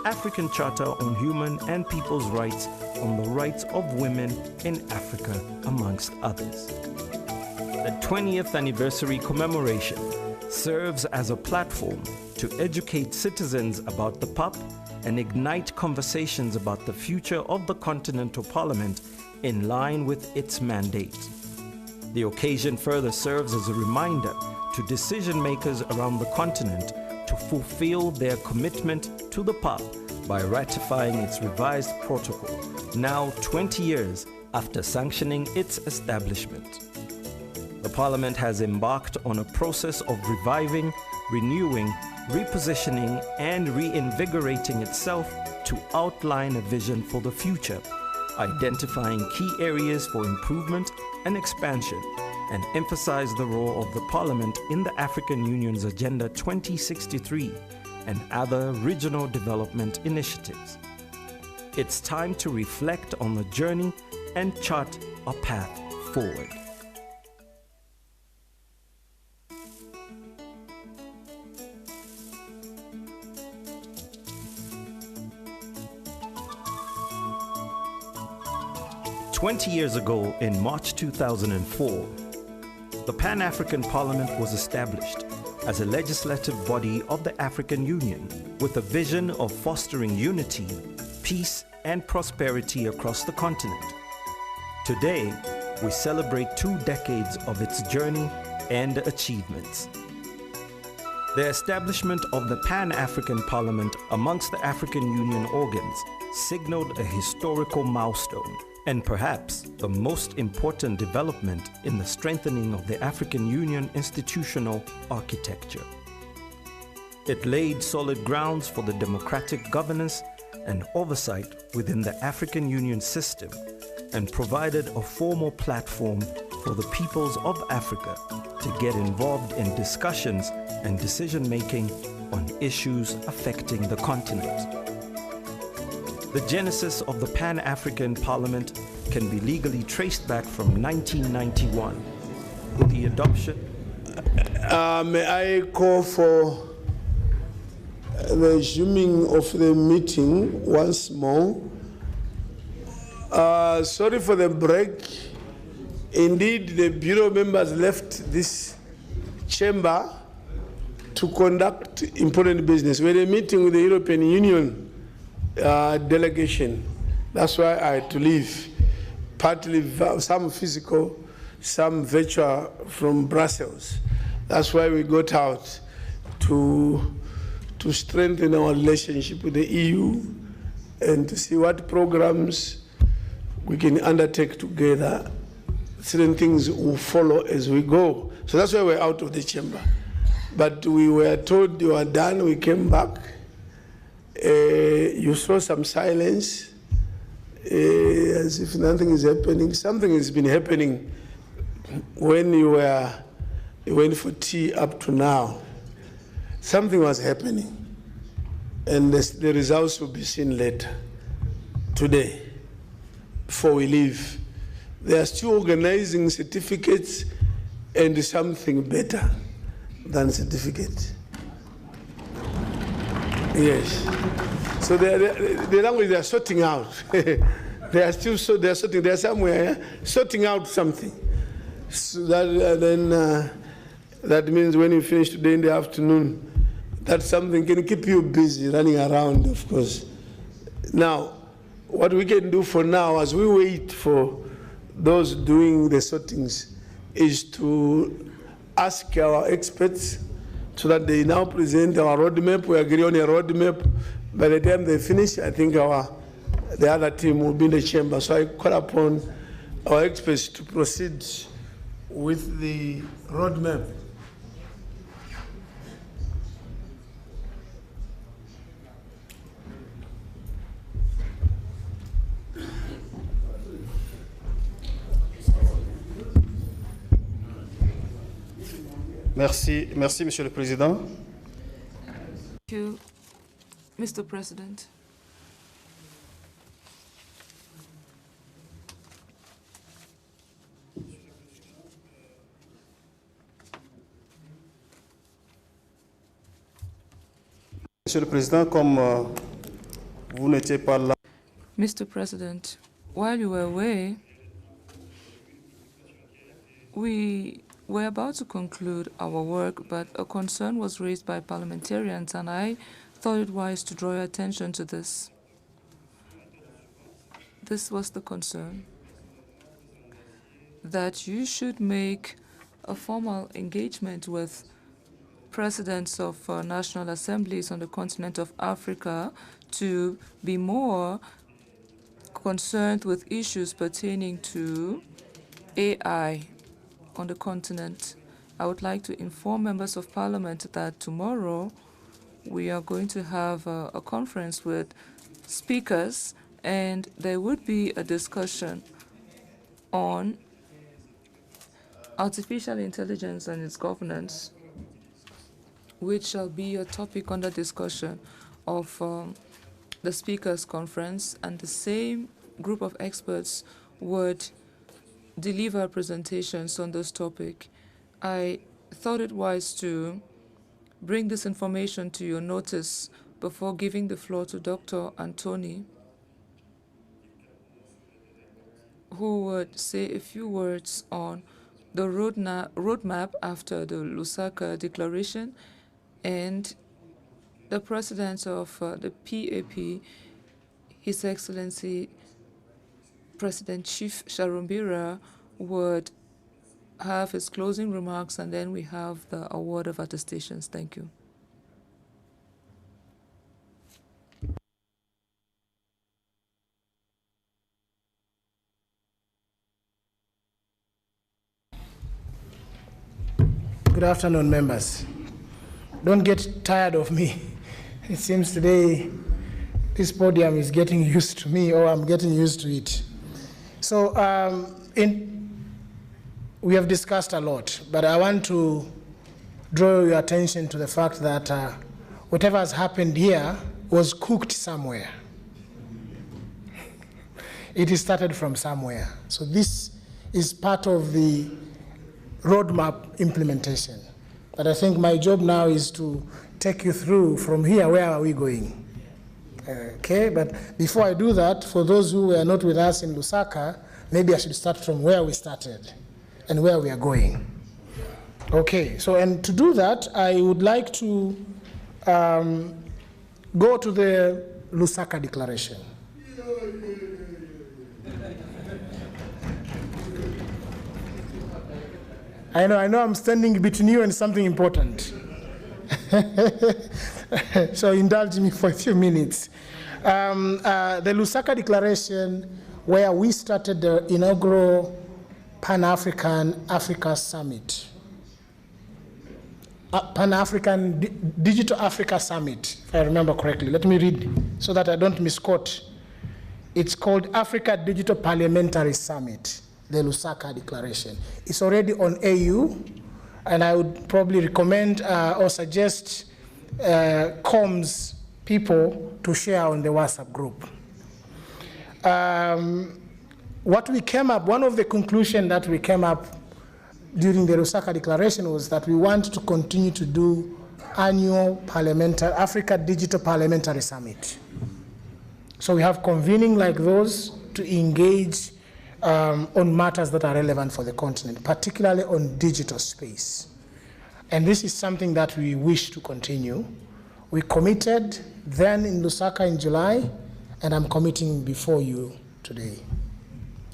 African Charter on Human and People's Rights on the Rights of Women in Africa, amongst others. The 20th anniversary commemoration serves as a platform to educate citizens about the PAP and ignite conversations about the future of the Continental Parliament in line with its mandate. The occasion further serves as a reminder to decision makers around the continent to fulfill their commitment to the PAP by ratifying its revised protocol, now 20 years after sanctioning its establishment. The Parliament has embarked on a process of reviving, renewing, repositioning, and reinvigorating itself to outline a vision for the future, identifying key areas for improvement and expansion, and emphasize the role of the Parliament in the African Union's Agenda 2063 and other regional development initiatives. It's time to reflect on the journey and chart a path forward. "20 years ago, in March 2004, the Pan-African Parliament was established as a legislative body of the African Union with a vision of fostering unity, peace, and prosperity across the continent. Today, we celebrate 2 decades of its journey and achievements. The establishment of the Pan-African Parliament amongst the African Union organs signaled a historical milestone, and perhaps the most important development in the strengthening of the African Union institutional architecture. It laid solid grounds for the democratic governance and oversight within the African Union system and provided a formal platform for the peoples of Africa to get involved in discussions and decision-making on issues affecting the continent. The genesis of the Pan-African Parliament can be legally traced back from 1991 with the adoption. May I call for the resuming of the meeting once more. Sorry for the break. Indeed, the Bureau members left this chamber to conduct important business. We had a meeting with the European Union delegation. That's why I had to leave, partly some physical, some virtual from Brussels. That's why we got out to strengthen our relationship with the EU and to see what programs we can undertake together. Certain things will follow as we go. So that's why we're out of the chamber. But we were told you are done, we came back. You saw some silence, as if nothing is happening. Something has been happening when you went for tea up to now. Something was happening, and the results will be seen later, today, before we leave. They are still organizing certificates and something better than certificate. Yes. So the language they are sorting out. They are still sorting. They are somewhere sorting out something. So that that means when you finish today in the afternoon, that something can keep you busy running around, of course. Now, what we can do for now, as we wait for those doing the sortings, is to ask our experts so that they now present our roadmap. We agree on a roadmap. By the time they finish, I think the other team will be in the chamber. So I call upon our experts to proceed with the roadmap. Merci, Monsieur le Président. Thank you, Mr. President. Monsieur le Président, comme vous n'étiez pas là. Mr. President, while you were away, we were about to conclude our work, but a concern was raised by parliamentarians, and I thought it wise to draw your attention to this. This was the concern, that you should make a formal engagement with presidents of national assemblies on the continent of Africa to be more concerned with issues pertaining to AI on the continent. I would like to inform members of parliament that tomorrow we are going to have a conference with speakers, and there would be a discussion on artificial intelligence and its governance, which shall be a topic under discussion of the speakers conference, and the same group of experts would deliver presentations on this topic. I thought it wise to bring this information to your notice before giving the floor to Dr. Antony, who would say a few words on the roadmap after the Lusaka Declaration, and the President of the PAP, His Excellency President Chief Sharumbira, would have his closing remarks, and then we have the award of attestations. Thank you. Good afternoon, members. Don't get tired of me. It seems today this podium is getting used to me, or I'm getting used to it. So we have discussed a lot, but I want to draw your attention to the fact that whatever has happened here was cooked somewhere. It started from somewhere. So this is part of the roadmap implementation. But I think my job now is to take you through from here, where are we going? Okay, but before I do that, for those who were not with us in Lusaka, maybe I should start from where we started and where we are going. Okay, so and to do that, I would like to go to the Lusaka Declaration. I know I'm standing between you and something important. So indulge me for a few minutes. The Lusaka Declaration, where we started the inaugural Pan-African Africa Summit. Pan-African Digital Africa Summit, if I remember correctly. Let me read so that I don't misquote. It's called Africa Digital Parliamentary Summit, the Lusaka Declaration. It's already on AU, and I would probably recommend or suggest comms people to share on the WhatsApp group. What we came up, one of the conclusions that we came up during the Lusaka Declaration was that we want to continue to do annual Africa Digital Parliamentary Summit. So we have convening like those to engage on matters that are relevant for the continent, particularly on digital space. And this is something that we wish to continue. We committed then in Lusaka in July, and I'm committing before you today.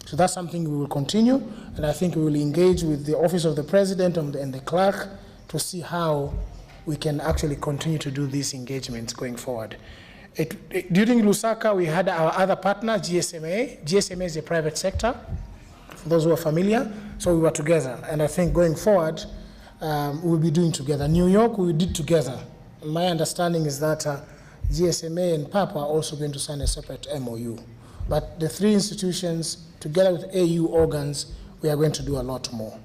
So that's something we will continue, and I think we will engage with the Office of the President and the Clerk to see how we can actually continue to do these engagements going forward. During Lusaka, we had our other partner, GSMA. GSMA is a private sector, for those who are familiar, so we were together. And I think going forward, we'll be doing together. New York, we did together. My understanding is that GSMA and PAP are also going to sign a separate MOU. But the three institutions, together with AU organs, we are going to do a lot more.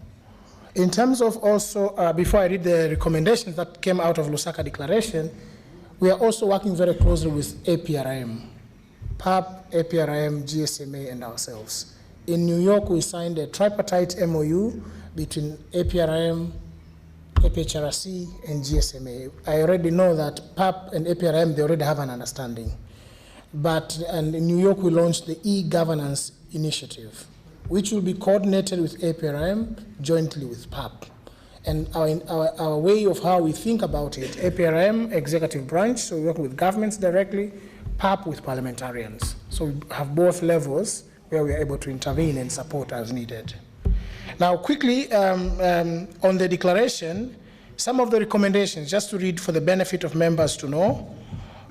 In terms of also, before I read the recommendations that came out of Lusaka Declaration, we are also working very closely with APRM, PAP, APRM, GSMA, and ourselves. In New York, we signed a tripartite MOU between APRM, APHRC, and GSMA. I already know that PAP and APRM, they already have an understanding. And in New York, we launched the e-governance initiative, which will be coordinated with APRM jointly with PAP. And our way of how we think about it, APRM, executive branch, so we work with governments directly, PAP with parliamentarians. So we have both levels where we are able to intervene and support as needed. Now, quickly, on the declaration, some of the recommendations, just to read for the benefit of members to know,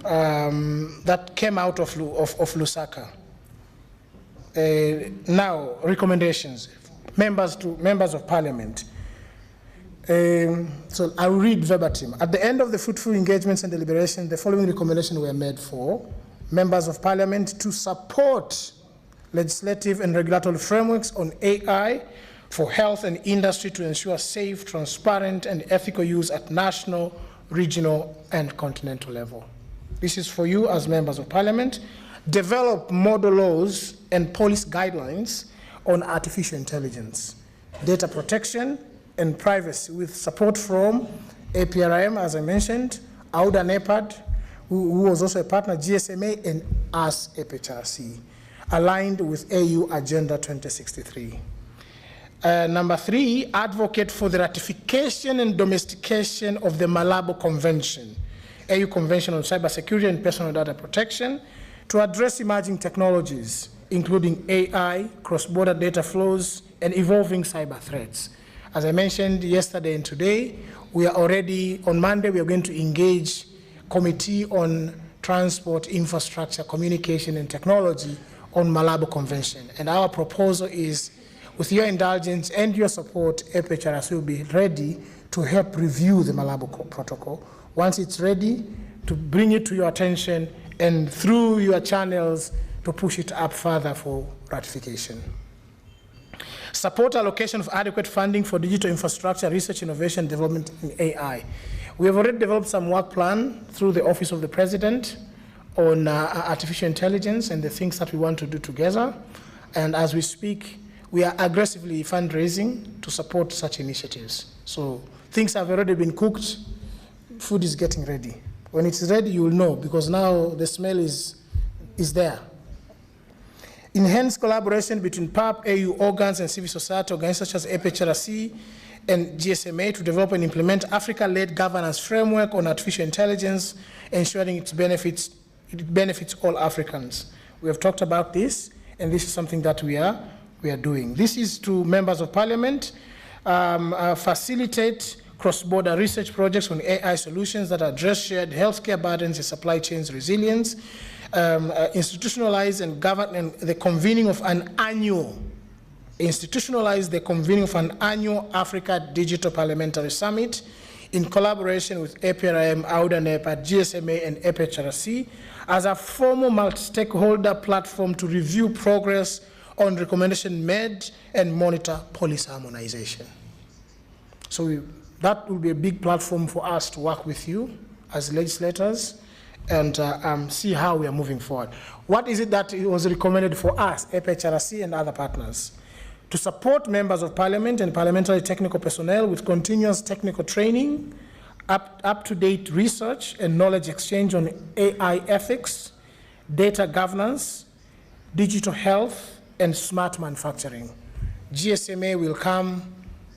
that came out of Lusaka. Now, recommendations, members of parliament. So I will read verbatim. At the end of the fruitful engagements and deliberations, the following recommendations were made for members of parliament to support legislative and regulatory frameworks on AI for health and industry to ensure safe, transparent, and ethical use at national, regional, and continental level. This is for you as members of parliament. Develop model laws and policy guidelines on artificial intelligence, data protection, and privacy with support from APRM, as I mentioned, AUDA NEPAD, who was also a partner, GSMA, and us, APHRC, aligned with AU Agenda 2063. Number 3, advocate for the ratification and domestication of the Malabo Convention, AU Convention on Cybersecurity and Personal Data Protection, to address emerging technologies, including AI, cross-border data flows, and evolving cyber threats. As I mentioned yesterday and today, we are already, on Monday, we are going to engage Committee on Transport, Infrastructure, Communication, and Technology on Malabo Convention. And our proposal is, with your indulgence and your support, APHRC will be ready to help review the Malabo Protocol. Once it's ready, to bring it to your attention and through your channels to push it up further for ratification. Support allocation of adequate funding for digital infrastructure, research, innovation, development in AI. We have already developed some work plan through the Office of the President on artificial intelligence and the things that we want to do together. And as we speak, we are aggressively fundraising to support such initiatives. So things have already been cooked, food is getting ready. When it's ready, you will know, because now the smell is there. Enhanced collaboration between PAP, AU organs, and civil society organizations such as APHRC and GSMA to develop and implement Africa-led governance framework on artificial intelligence, ensuring it benefits all Africans. We have talked about this, and this is something that we are doing. This is to members of parliament, facilitate cross-border research projects on AI solutions that address shared healthcare burdens and supply chains resilience, institutionalize and govern the convening of an annual Africa Digital Parliamentary Summit in collaboration with APRM, AUDA-NEP, GSMA, and APHRC as a formal multi-stakeholder platform to review progress on recommendation made and monitor policy harmonization. So that will be a big platform for us to work with you as legislators and see how we are moving forward. What is it that was recommended for us, APHRC and other partners? To support members of parliament and parliamentary technical personnel with continuous technical training, up-to-date research and knowledge exchange on AI ethics, data governance, digital health, and smart manufacturing. GSMA will come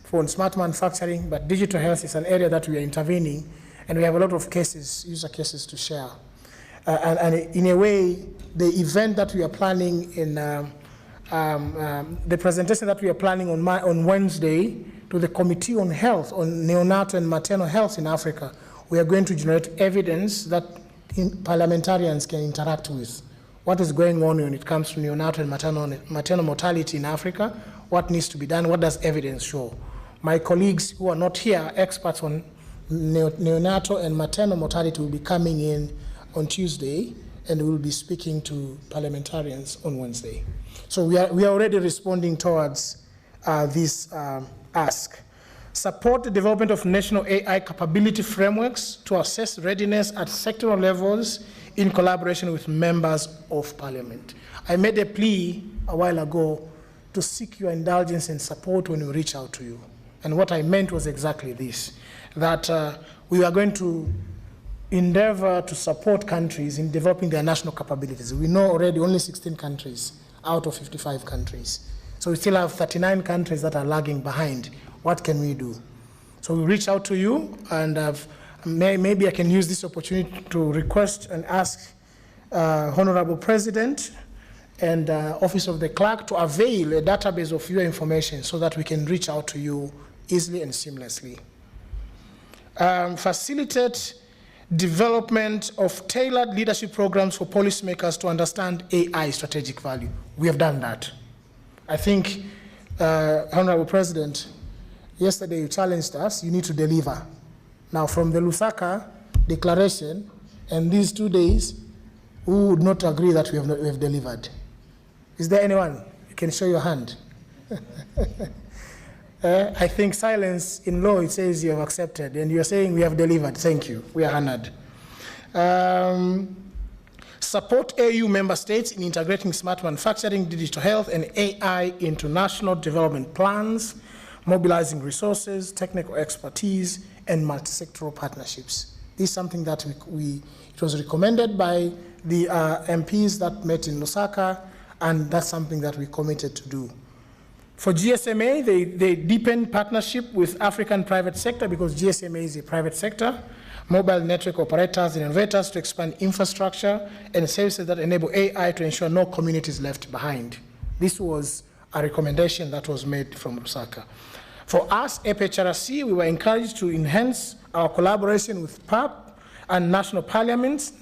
for smart manufacturing, but digital health is an area that we are intervening, and we have a lot of cases, user cases to share. And in a way, the event that we are planning in, the presentation that we are planning on Wednesday to the Committee on Health, on neonatal and maternal health in Africa, we are going to generate evidence that parliamentarians can interact with. What is going on when it comes to neonatal and maternal mortality in Africa? What needs to be done? What does evidence show? My colleagues who are not here, experts on neonatal and maternal mortality, will be coming in on Tuesday, and we will be speaking to parliamentarians on Wednesday. So we are already responding towards this ask. Support the development of national AI capability frameworks to assess readiness at sectoral levels in collaboration with members of parliament. I made a plea a while ago to seek your indulgence and support when we reach out to you. And what I meant was exactly this, that we are going to endeavor to support countries in developing their national capabilities. We know already only 16 countries out of 55 countries. So we still have 39 countries that are lagging behind. What can we do? So we reach out to you, and maybe I can use this opportunity to request and ask Honorable President and Office of the Clerk to avail a database of your information so that we can reach out to you easily and seamlessly. Facilitate development of tailored leadership programs for policymakers to understand AI strategic value. We have done that. I think, Honorable President, yesterday you challenged us, you need to deliver. Now from the Lusaka declaration and these 2 days, who would not agree that we have delivered? Is there anyone? You can show your hand. I think silence in law, it says you have accepted, and you're saying we have delivered. Thank you. We are honored. Support AU member states in integrating smart manufacturing, digital health, and AI into national development plans, mobilizing resources, technical expertise, and multi-sectoral partnerships. This is something that it was recommended by the MPs that met in Lusaka, and that's something that we committed to do. For GSMA, they deepened partnership with African private sector, because GSMA is a private sector, mobile network operators and innovators to expand infrastructure and services that enable AI to ensure no community is left behind. This was a recommendation that was made from Lusaka. For us, APHRC, we were encouraged to enhance our collaboration with PAP and national parliaments,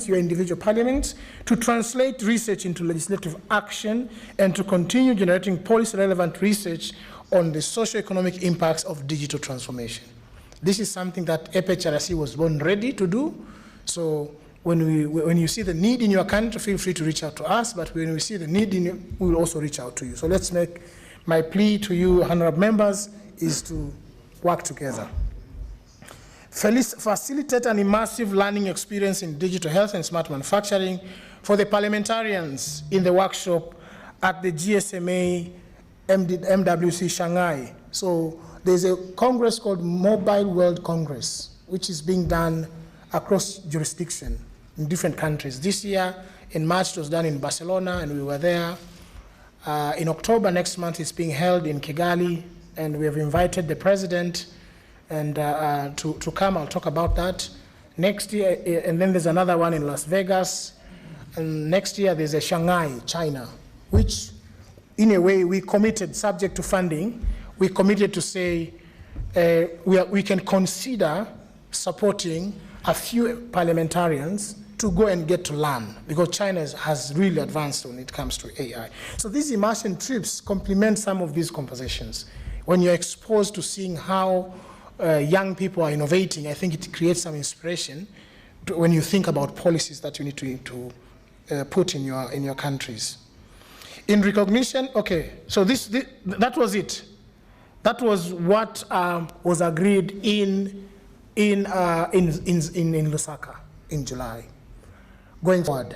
your individual parliaments, to translate research into legislative action and to continue generating policy-relevant research on the socio-economic impacts of digital transformation. This is something that APHRC was born ready to do. So when you see the need in your country, feel free to reach out to us, but when we see the need in you, we will also reach out to you. So let's make my plea to you, honorable members, is to work together. Facilitate an immersive learning experience in digital health and smart manufacturing for the parliamentarians in the workshop at the GSMA MWC Shanghai. So there's a congress called Mobile World Congress, which is being done across jurisdiction in different countries. This year, in March, it was done in Barcelona, and we were there. In October next month, it's being held in Kigali, and we have invited the president and to come. I'll talk about that. Next year, and then there's another one in Las Vegas. And next year, there's a Shanghai, China, which, in a way, we committed, subject to funding, we committed to say we can consider supporting a few parliamentarians to go and get to learn, because China has really advanced when it comes to AI. So these immersion trips complement some of these conversations. When you're exposed to seeing how young people are innovating, I think it creates some inspiration when you think about policies that you need to put in your countries. In recognition, okay, so that was it. That was what was agreed in Lusaka in July. Going forward,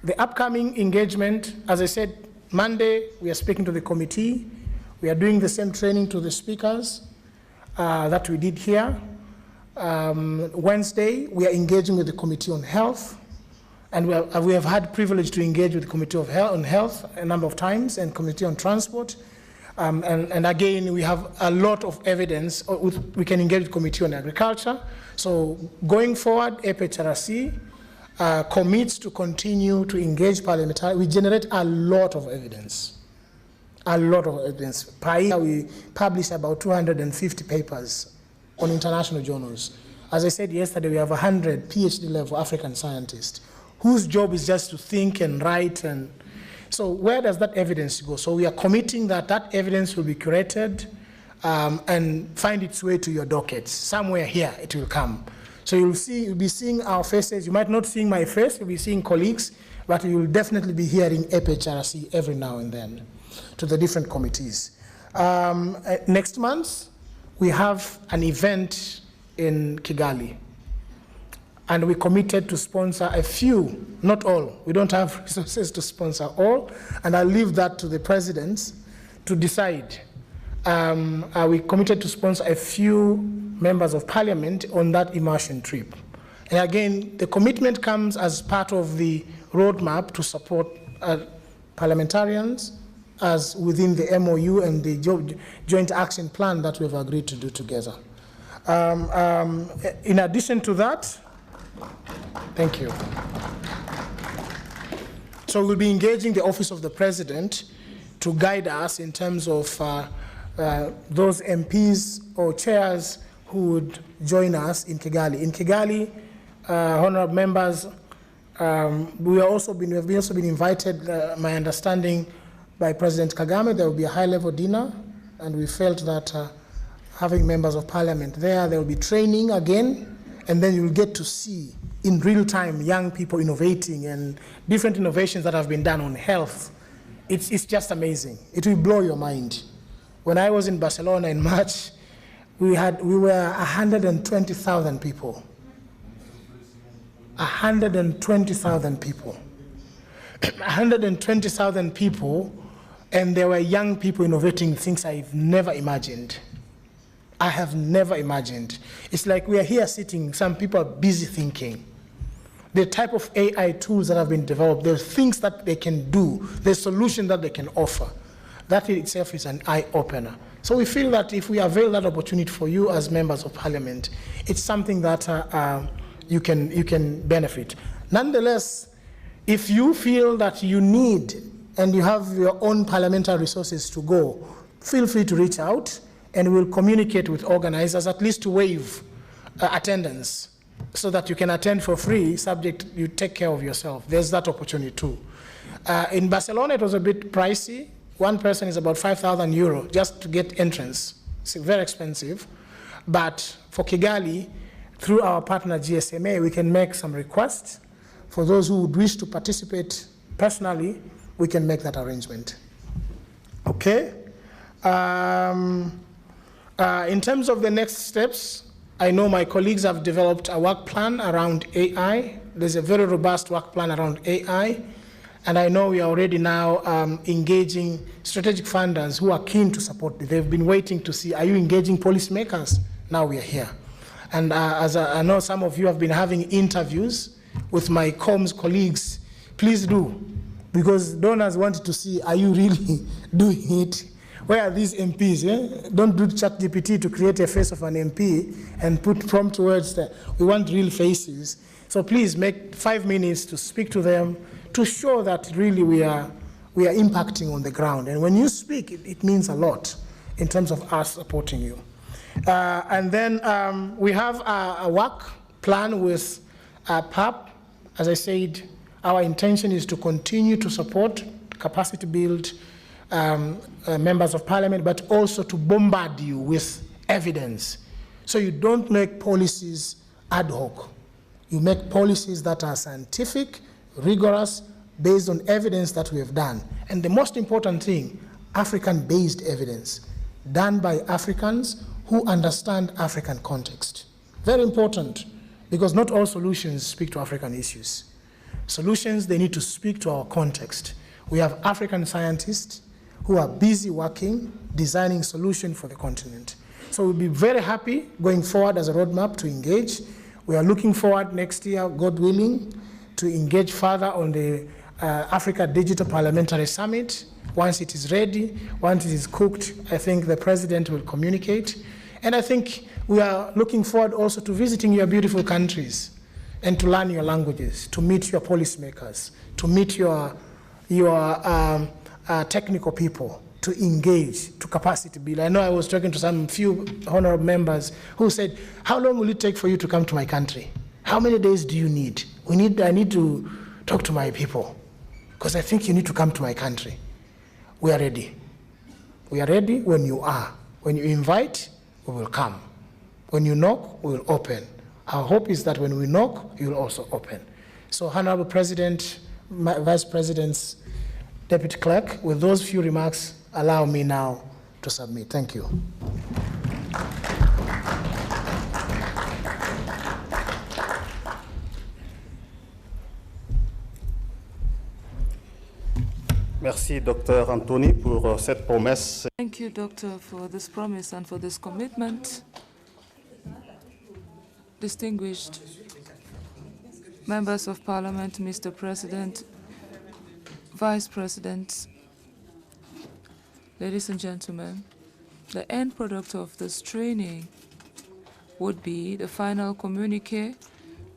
the upcoming engagement, as I said, Monday we are speaking to the committee. We are doing the same training to the speakers that we did here. Wednesday we are engaging with the Committee on Health, and we have had privilege to engage with the Committee on Health a number of times, and Committee on Transport. And again, we have a lot of evidence. We can engage with Committee on Agriculture. So going forward, APHRC commits to continue to engage parliamentarians. We generate a lot of evidence. A lot of evidence. Per year, we publish about 250 papers on international journals. As I said yesterday, we have 100 PhD-level African scientists whose job is just to think and write. And so where does that evidence go? So we are committing that evidence will be curated and find its way to your dockets. Somewhere here it will come. So you'll be seeing our faces. You might not see my face, you'll be seeing colleagues, but you will definitely be hearing APHRC every now and then to the different committees. Next month, we have an event in Kigali. And we committed to sponsor a few, not all. We don't have resources to sponsor all, and I'll leave that to the presidents to decide. We committed to sponsor a few members of parliament on that immersion trip. And again, the commitment comes as part of the roadmap to support parliamentarians as within the MOU and the joint action plan that we've agreed to do together. In addition to that, thank you. So we'll be engaging the Office of the President to guide us in terms of those MPs or chairs who would join us in Kigali. In Kigali, honorable members, we have also been invited, my understanding, by President Kagame. There will be a high-level dinner, and we felt that having members of parliament there will be training again, and then you'll get to see in real time young people innovating and different innovations that have been done on health. It's just amazing. It will blow your mind. When I was in Barcelona in March, we were 120,000 people. 120,000 people. 120,000 people, and there were young people innovating things I've never imagined. I have never imagined. It's like we are here sitting, some people are busy thinking. The type of AI tools that have been developed, the things that they can do, the solution that they can offer, that in itself is an eye-opener. So we feel that if we avail that opportunity for you as members of parliament, it's something that you can benefit. Nonetheless, if you feel that you need and you have your own parliamentary resources to go, feel free to reach out, and we'll communicate with organizers, at least to waive attendance, so that you can attend for free, subject you take care of yourself. There's that opportunity too. In Barcelona, it was a bit pricey. One person is about 5,000 euro just to get entrance. It's very expensive. But for Kigali, through our partner GSMA, we can make some requests. For those who would wish to participate personally, we can make that arrangement. Okay? In terms of the next steps, I know my colleagues have developed a work plan around AI. There's a very robust work plan around AI. And I know we are already now engaging strategic funders who are keen to support. They've been waiting to see, are you engaging policymakers? Now we are here. And as I know some of you have been having interviews with my comms colleagues, please do, because donors wanted to see, are you really doing it? Where are these MPs? Eh? Don't do ChatGPT to create a face of an MP and put prompt words there. We want real faces. So please make 5 minutes to speak to them, to show that really we are impacting on the ground. And when you speak, it means a lot in terms of us supporting you. And then we have a work plan with PAP. As I said, our intention is to continue to support, capacity build members of parliament, but also to bombard you with evidence. So you don't make policies ad hoc. You make policies that are scientific, rigorous, based on evidence that we have done. And the most important thing, African-based evidence, done by Africans who understand African context. Very important, because not all solutions speak to African issues. Solutions, they need to speak to our context. We have African scientists who are busy working, designing solutions for the continent. So we'll be very happy going forward as a roadmap to engage. We are looking forward next year, God willing, to engage further on the Africa Digital Parliamentary Summit. Once it is ready, once it is cooked, I think the president will communicate. And I think we are looking forward also to visiting your beautiful countries and to learn your languages, to meet your policymakers, to meet your technical people, to engage, to capacity build. I know I was talking to some few honorable members who said, how long will it take for you to come to my country? How many days do you need? I need to talk to my people, because I think you need to come to my country. We are ready. We are ready when you are. When you invite, we will come. When you knock, we will open. Our hope is that when we knock, you will also open. So, Honorable President, Vice Presidents, Deputy Clerk, with those few remarks, allow me now to submit. Thank you. Merci, Dr. Anthony, pour cette promesse. Thank you, Doctor, for this promise and for this commitment. Distinguished members of Parliament, Mr. President, Vice President, ladies and gentlemen, the end product of this training would be the final communique.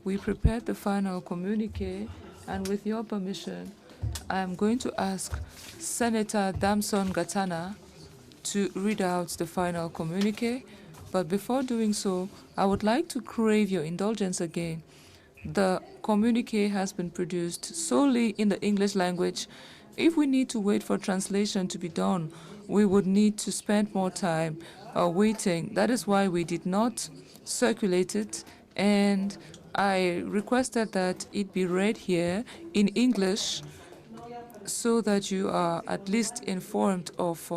We prepared the final communique, and with your permission, I am going to ask Senator Damson Gatana to read out the final communique. But before doing so, I would like to crave your indulgence again. The communique has been produced solely in the English language. If we need to wait for translation to be done, we would need to spend more time waiting. That is why we did not circulate it, and I requested that it be read here in English so that you are at least informed of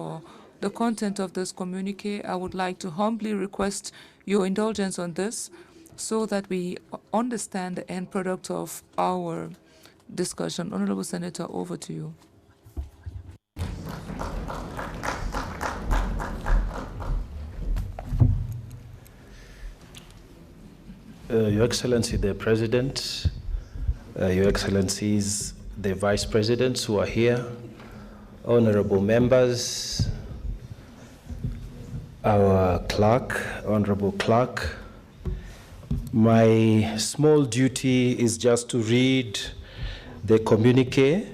the content of this communique. I would like to humbly request your indulgence on this so that we understand the end product of our discussion. Honorable Senator, over to you. Your Excellency the President, Your Excellencies the Vice Presidents who are here, honorable members, our clerk, honorable clerk, my small duty is just to read the communique,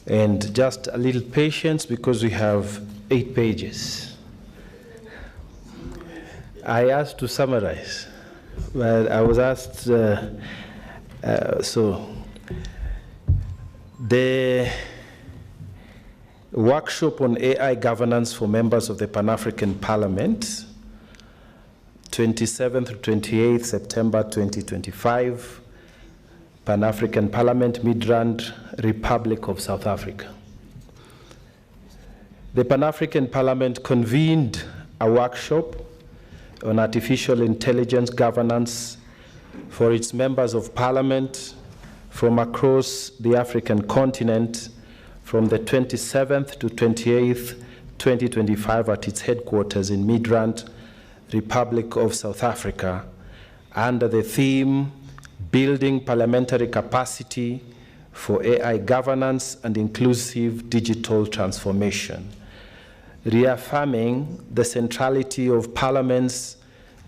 and just a little patience because we have 8 pages. I asked to summarize, but I was asked, the workshop on AI governance for members of the Pan-African Parliament, 27th to 28th September 2025, Pan-African Parliament, Midrand, Republic of South Africa. The Pan-African Parliament convened a workshop on artificial intelligence governance for its members of parliament from across the African continent from the 27th to 28th, 2025 at its headquarters in Midrand, Republic of South Africa, under the theme, Building Parliamentary Capacity for AI Governance and Inclusive Digital Transformation, reaffirming the centrality of parliaments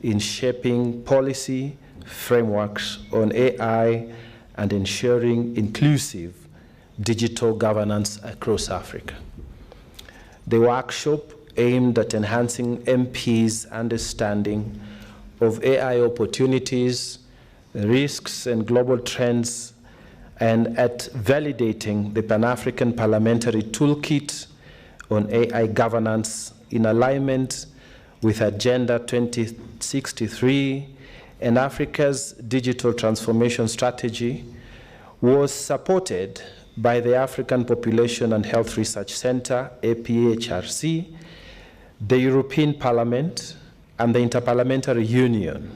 in shaping policy frameworks on AI and ensuring inclusive digital governance across Africa. The workshop aimed at enhancing MPs' understanding of AI opportunities, risks, and global trends, and at validating the Pan-African Parliamentary Toolkit on AI governance in alignment with Agenda 2063 and Africa's digital transformation strategy, was supported by the African Population and Health Research Center, APHRC, the European Parliament, and the Interparliamentary Union.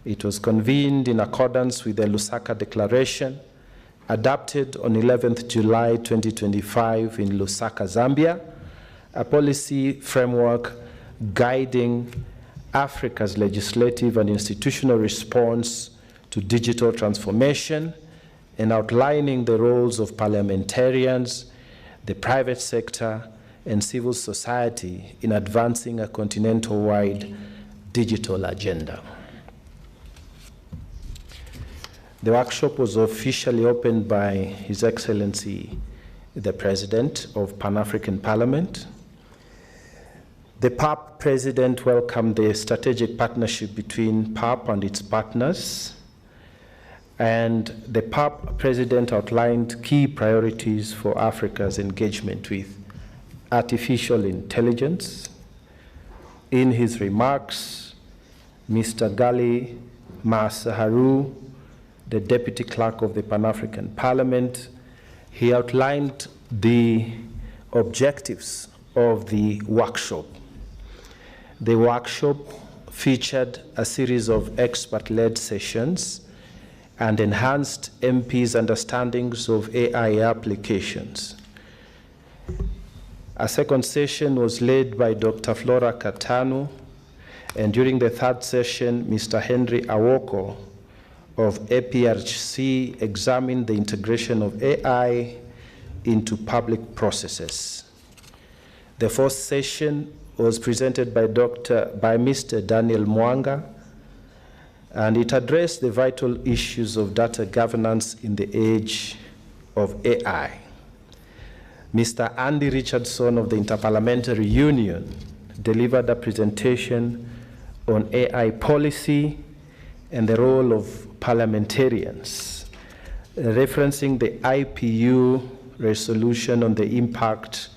It was convened in accordance with the Lusaka Declaration, adopted on 11th July 2025 in Lusaka, Zambia, a policy framework guiding Africa's legislative and institutional response to digital transformation and outlining the roles of parliamentarians, the private sector, and civil society in advancing a continental-wide digital agenda. The workshop was officially opened by His Excellency, the President of Pan-African Parliament. The PAP President welcomed the strategic partnership between PAP and its partners, and the PAP President outlined key priorities for Africa's engagement with artificial intelligence. In his remarks, Mr. Gali Masaharu, the Deputy Clerk of the Pan-African Parliament, he outlined the objectives of the workshop. The workshop featured a series of expert-led sessions and enhanced MPs' understandings of AI applications. A second session was led by Dr. Flora Katanu, and during the third session, Mr. Henry Awoko of APHRC examined the integration of AI into public processes. The fourth session was presented by Mr. Daniel Mwanga, and it addressed the vital issues of data governance in the age of AI. Mr. Andy Richardson of the Interparliamentary Union delivered a presentation on AI policy and the role of parliamentarians, referencing the IPU resolution on the impact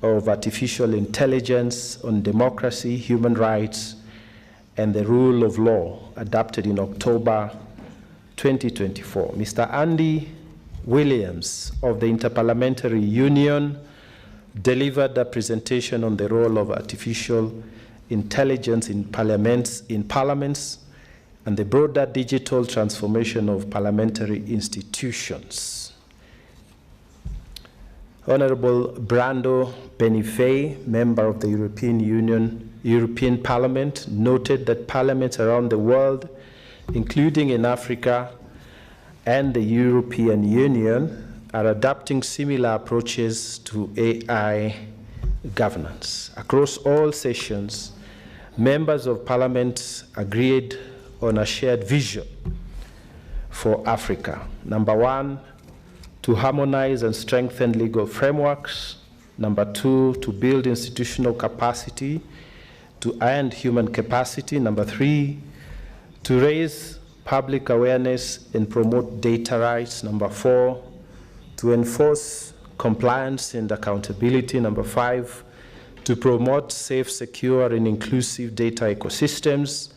of artificial intelligence on democracy, human rights, and the rule of law, adopted in October 2024. Mr. Andy Williams of the Interparliamentary Union delivered a presentation on the role of artificial intelligence in parliaments and the broader digital transformation of parliamentary institutions. Honorable Brando Benifei, member of the European Parliament, noted that parliaments around the world, including in Africa and the European Union, are adopting similar approaches to AI governance. Across all sessions, members of parliament agreed on a shared vision for Africa. Number one, to harmonize and strengthen legal frameworks. Number two, to build institutional capacity and human capacity. Number three, to raise public awareness and promote data rights. Number four, to enforce compliance and accountability. Number five, to promote safe, secure, and inclusive data ecosystems.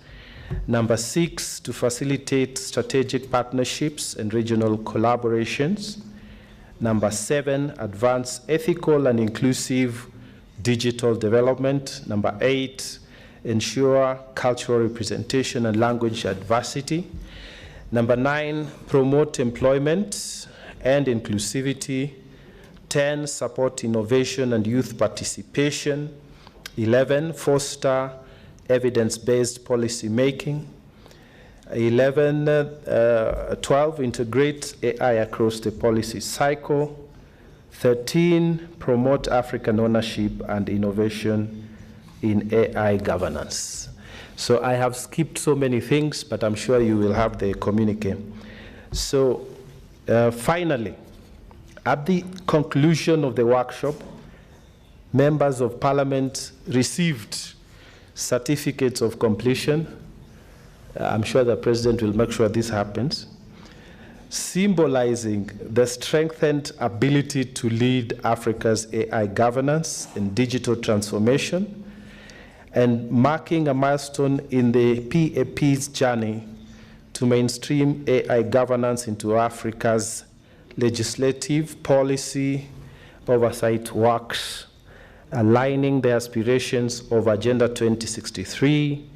Number six, to facilitate strategic partnerships and regional collaborations. Number seven, advance ethical and inclusive digital development. Number 8, ensure cultural representation and language diversity. Number 9, promote employment and inclusivity. 10, support innovation and youth participation. 11, foster evidence-based policy making. 12, integrate AI across the policy cycle. 13, promote African ownership and innovation in AI governance. So I have skipped so many things, but I'm sure you will have the communique. So finally, at the conclusion of the workshop, members of parliament received certificates of completion. I'm sure the president will make sure this happens, symbolizing the strengthened ability to lead Africa's AI governance and digital transformation, and marking a milestone in the PAP's journey to mainstream AI governance into Africa's legislative policy oversight works, aligning the aspirations of Agenda 2063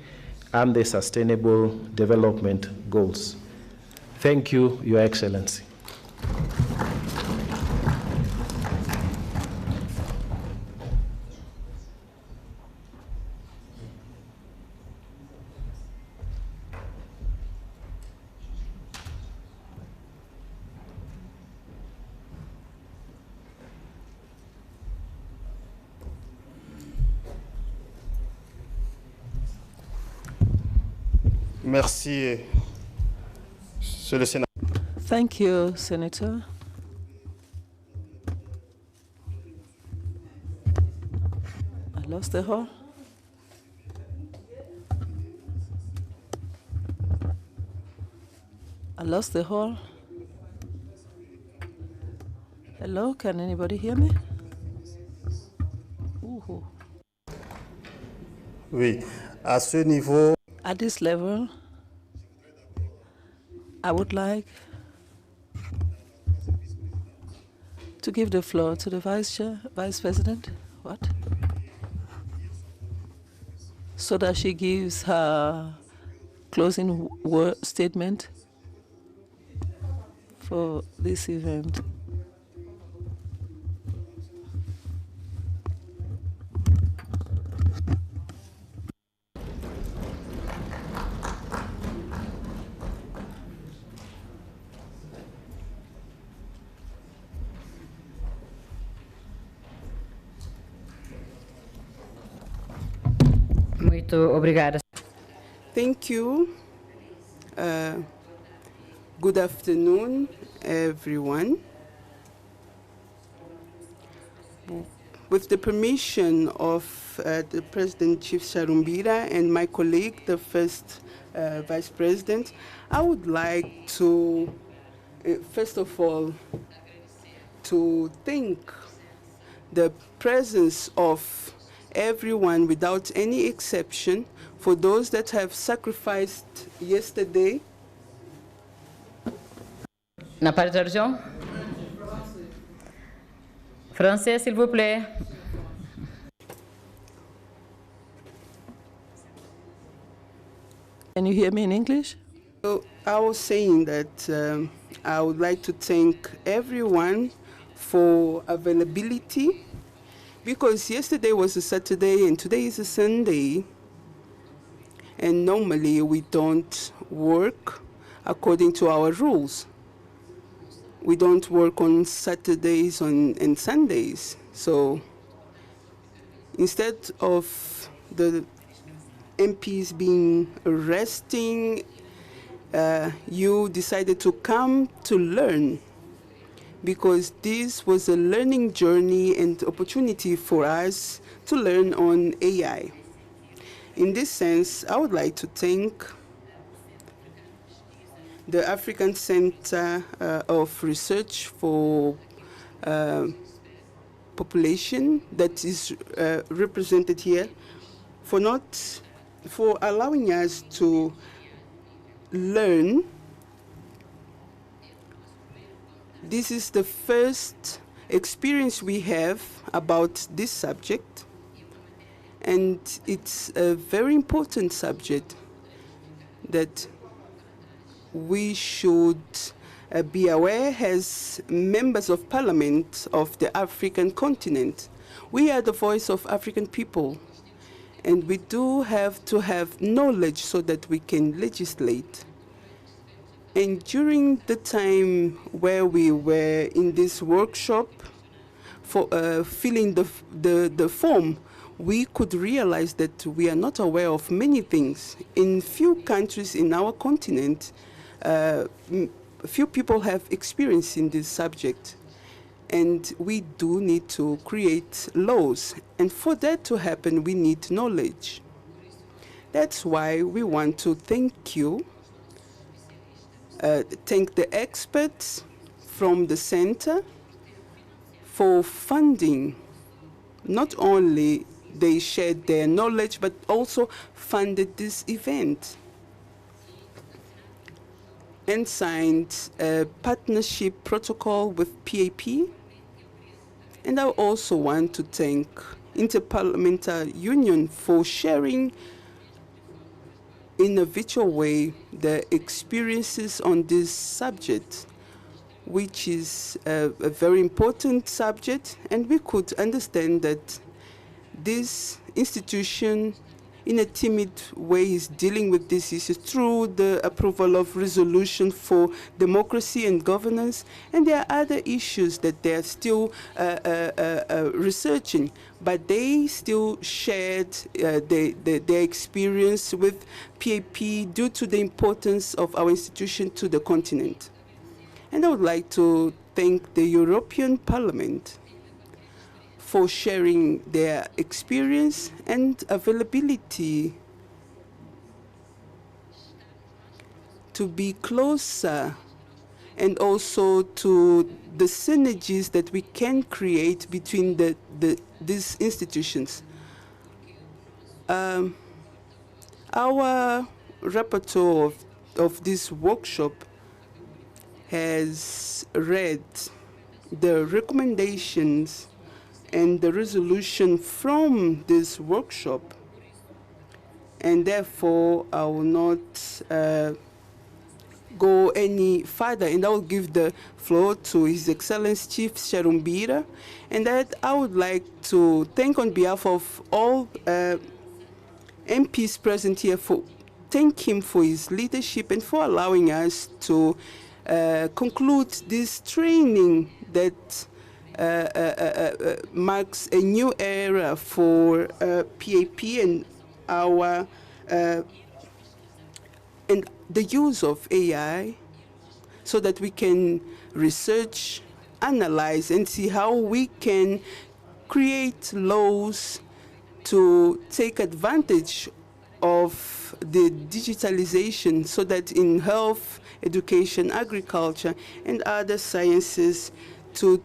and the Sustainable Development Goals. Thank you, Your Excellency. Merci, Monsieur le Sénateur. Thank you, Senator. I lost the hall. I lost the hall. Hello, can anybody hear me? Ooh. Oui, à ce niveau. At this level, I would like to give the floor to the Vice President. What? So that she gives her closing statement for this event. Muito obrigada. Thank you. Good afternoon, everyone. With the permission of the President Chief Sharumbira and my colleague, the first Vice President, I would like to, first of all, to thank the presence of everyone without any exception, for those that have sacrificed yesterday. Na parte d'argent. Français, s'il vous plaît. Can you hear me in English? So I was saying that I would like to thank everyone for availability, because yesterday was a Saturday and today is a Sunday, and normally we don't work according to our rules. We don't work on Saturdays and Sundays. So instead of the MPs being resting, you decided to come to learn, because this was a learning journey and opportunity for us to learn on AI. In this sense, I would like to thank the African Center of Research for Population that is represented here for allowing us to learn. This is the first experience we have about this subject, And it's a very important subject that we should be aware as members of parliament of the African continent. We are the voice of African people, and we do have to have knowledge so that we can legislate. And during the time where we were in this workshop for filling the form, we could realize that we are not aware of many things. In few countries in our continent, few people have experience in this subject, and we do need to create laws. And for that to happen, we need knowledge. That's why we want to thank you, thank the experts from the center for funding. Not only they shared their knowledge, but also funded this event and signed a partnership protocol with PAP. And I also want to thank Interparliamentary Union for sharing in a virtual way the experiences on this subject, which is a very important subject. And we could understand that this institution in a timid way is dealing with this issue through the approval of resolution for democracy and governance. And there are other issues that they are still researching, but they still shared their experience with PAP due to the importance of our institution to the continent. And I would like to thank the European Parliament for sharing their experience and availability to be closer, and also to the synergies that we can create between these institutions. Our rapporteur of this workshop has read the recommendations and the resolution from this workshop, and therefore I will not go any further, and I will give the floor to His Excellency Chief Sharumbira, and that I would like to thank on behalf of all MPs present here, thank him for his leadership and for allowing us to conclude this training that marks a new era for PAP and our and the use of AI, so that we can research, analyze, and see how we can create laws to take advantage of the digitalization, so that in health, education, agriculture, and other sciences to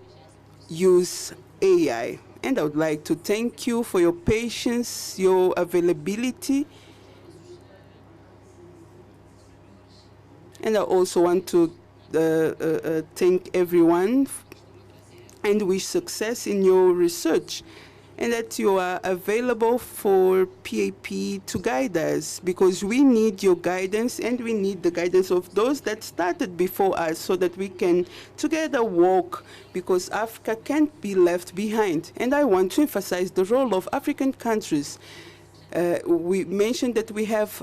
use AI. And I would like to thank you for your patience, your availability. And I also want to thank everyone and wish success in your research, and that you are available for PAP to guide us, because we need your guidance and we need the guidance of those that started before us, so that we can together walk, because Africa can't be left behind. And I want to emphasize the role of African countries. We mentioned that we have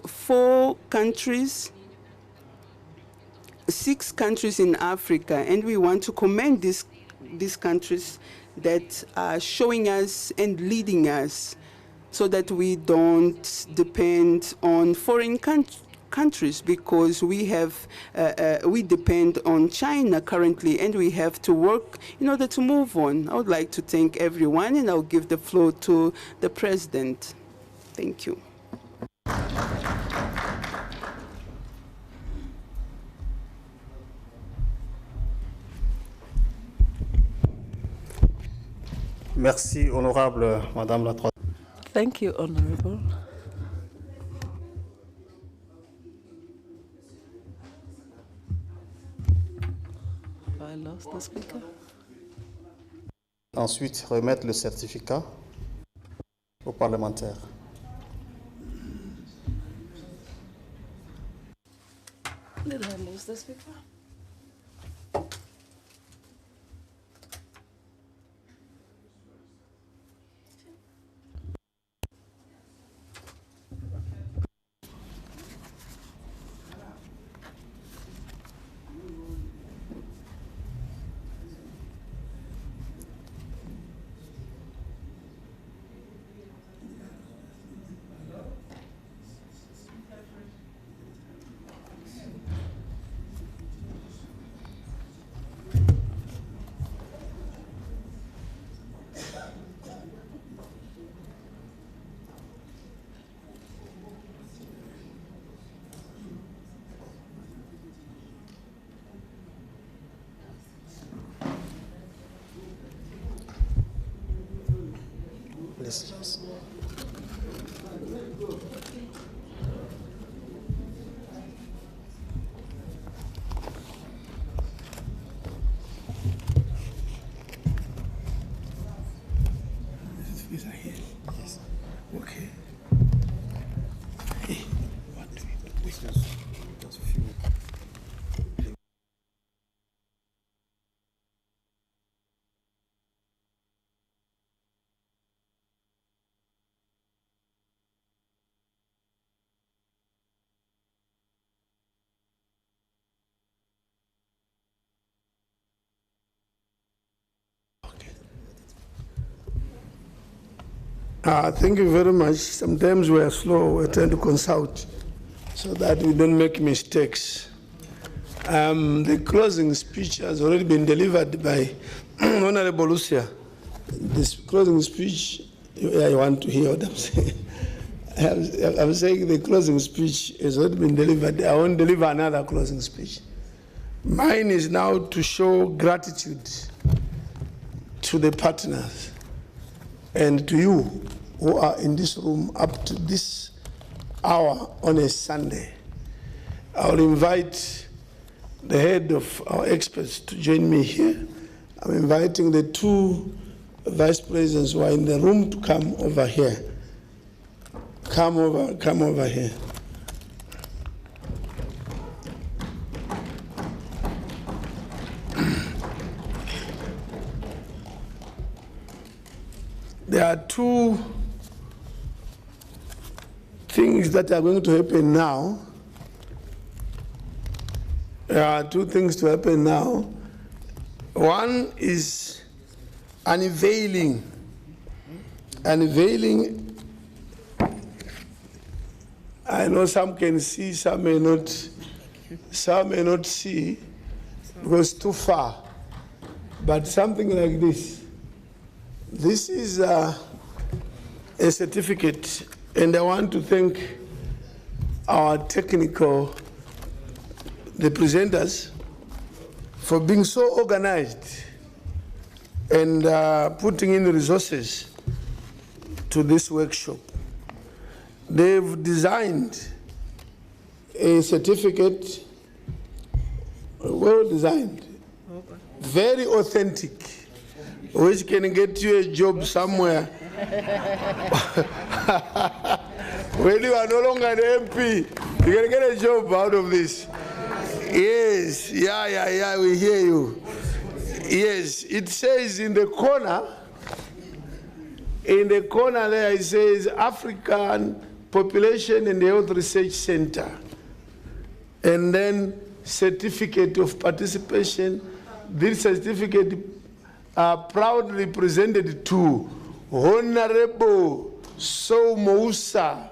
6 countries in Africa, and we want to commend these countries that are showing us and leading us, so that we don't depend on foreign countries, because we depend on China currently, and we have to work in order to move on. I would like to thank everyone, and I'll give the floor to the President. Thank you. Merci, honorable Madame la Troisième. Thank you, Honorable. I lost the speaker. Ensuite, remettre le certificat. aux parlementaires. Did I lose this before? Yes. These are here. Yes. Okay. Hey, what do we do? Just a few. Thank you very much. Sometimes we are slow. We tend to consult so that we don't make mistakes. The closing speech has already been delivered by Honorable Lucia. This closing speech, I want to hear what I'm saying. I'm saying the closing speech has already been delivered. I won't deliver another closing speech. Mine is now to show gratitude to the partners and to you who are in this room up to this hour on a Sunday. I'll invite the head of our experts to join me here. I'm inviting the two vice presidents who are in the room to come over here. Come over here. There are two things that are going to happen now. There are two things to happen now. One is unveiling. Unveiling, I know some can see, some may not see because it's too far. But something like this. This is a certificate, and I want to thank our the presenters, for being so organized and putting in resources to this workshop. They've designed a certificate, well designed, very authentic, which can get you a job somewhere. When you are no longer an MP, you can get a job out of this. Yes, yeah, we hear you. Yes, it says in the corner there it says African Population and Health Research Center. And then certificate of participation. This certificate proudly presented to Honorable So Moussa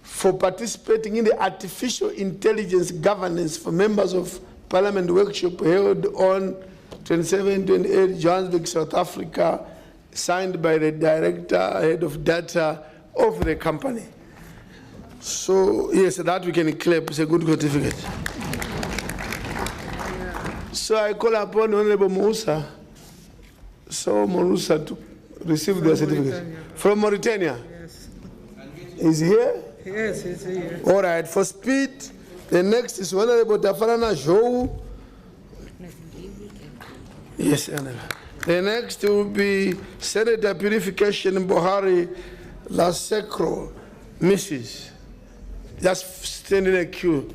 for participating in the Artificial Intelligence Governance for Members of Parliament workshop held on 27-28 Johannesburg, South Africa, signed by the director, head of data of the company. So yes, that we can clap. It's a good certificate. So I call upon Honorable Moussa, So Moussa, to receive the certificate. From Mauritania? Yes. Is he here? Yes, he's here. All right, for speed, the next is Honorable Tafarana Jou. Yes, Honorable. The next will be Senator Purification Bohari Lasecro, Mrs. Just stand in a queue.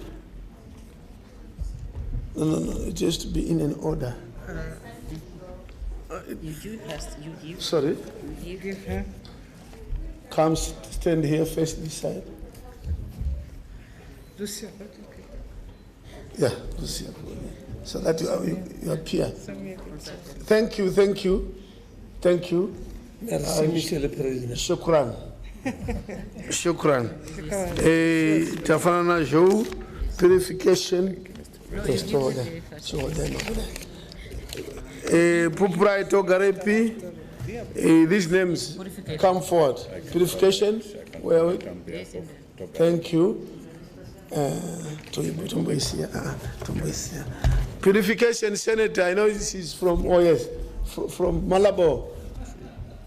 No, it has to be in an order. You do has to, you Sorry? You give her. Come stand here, face this side. Lucia, Yeah, Lucia. So that you appear. Thank you. Merci, Monsieur le Président. Shukran. Tafana Jou, purification. Pupraito Garepi, these names come forward. Purification, well, thank you. Purification Senator, I know this is from, oh yes, from Malabo.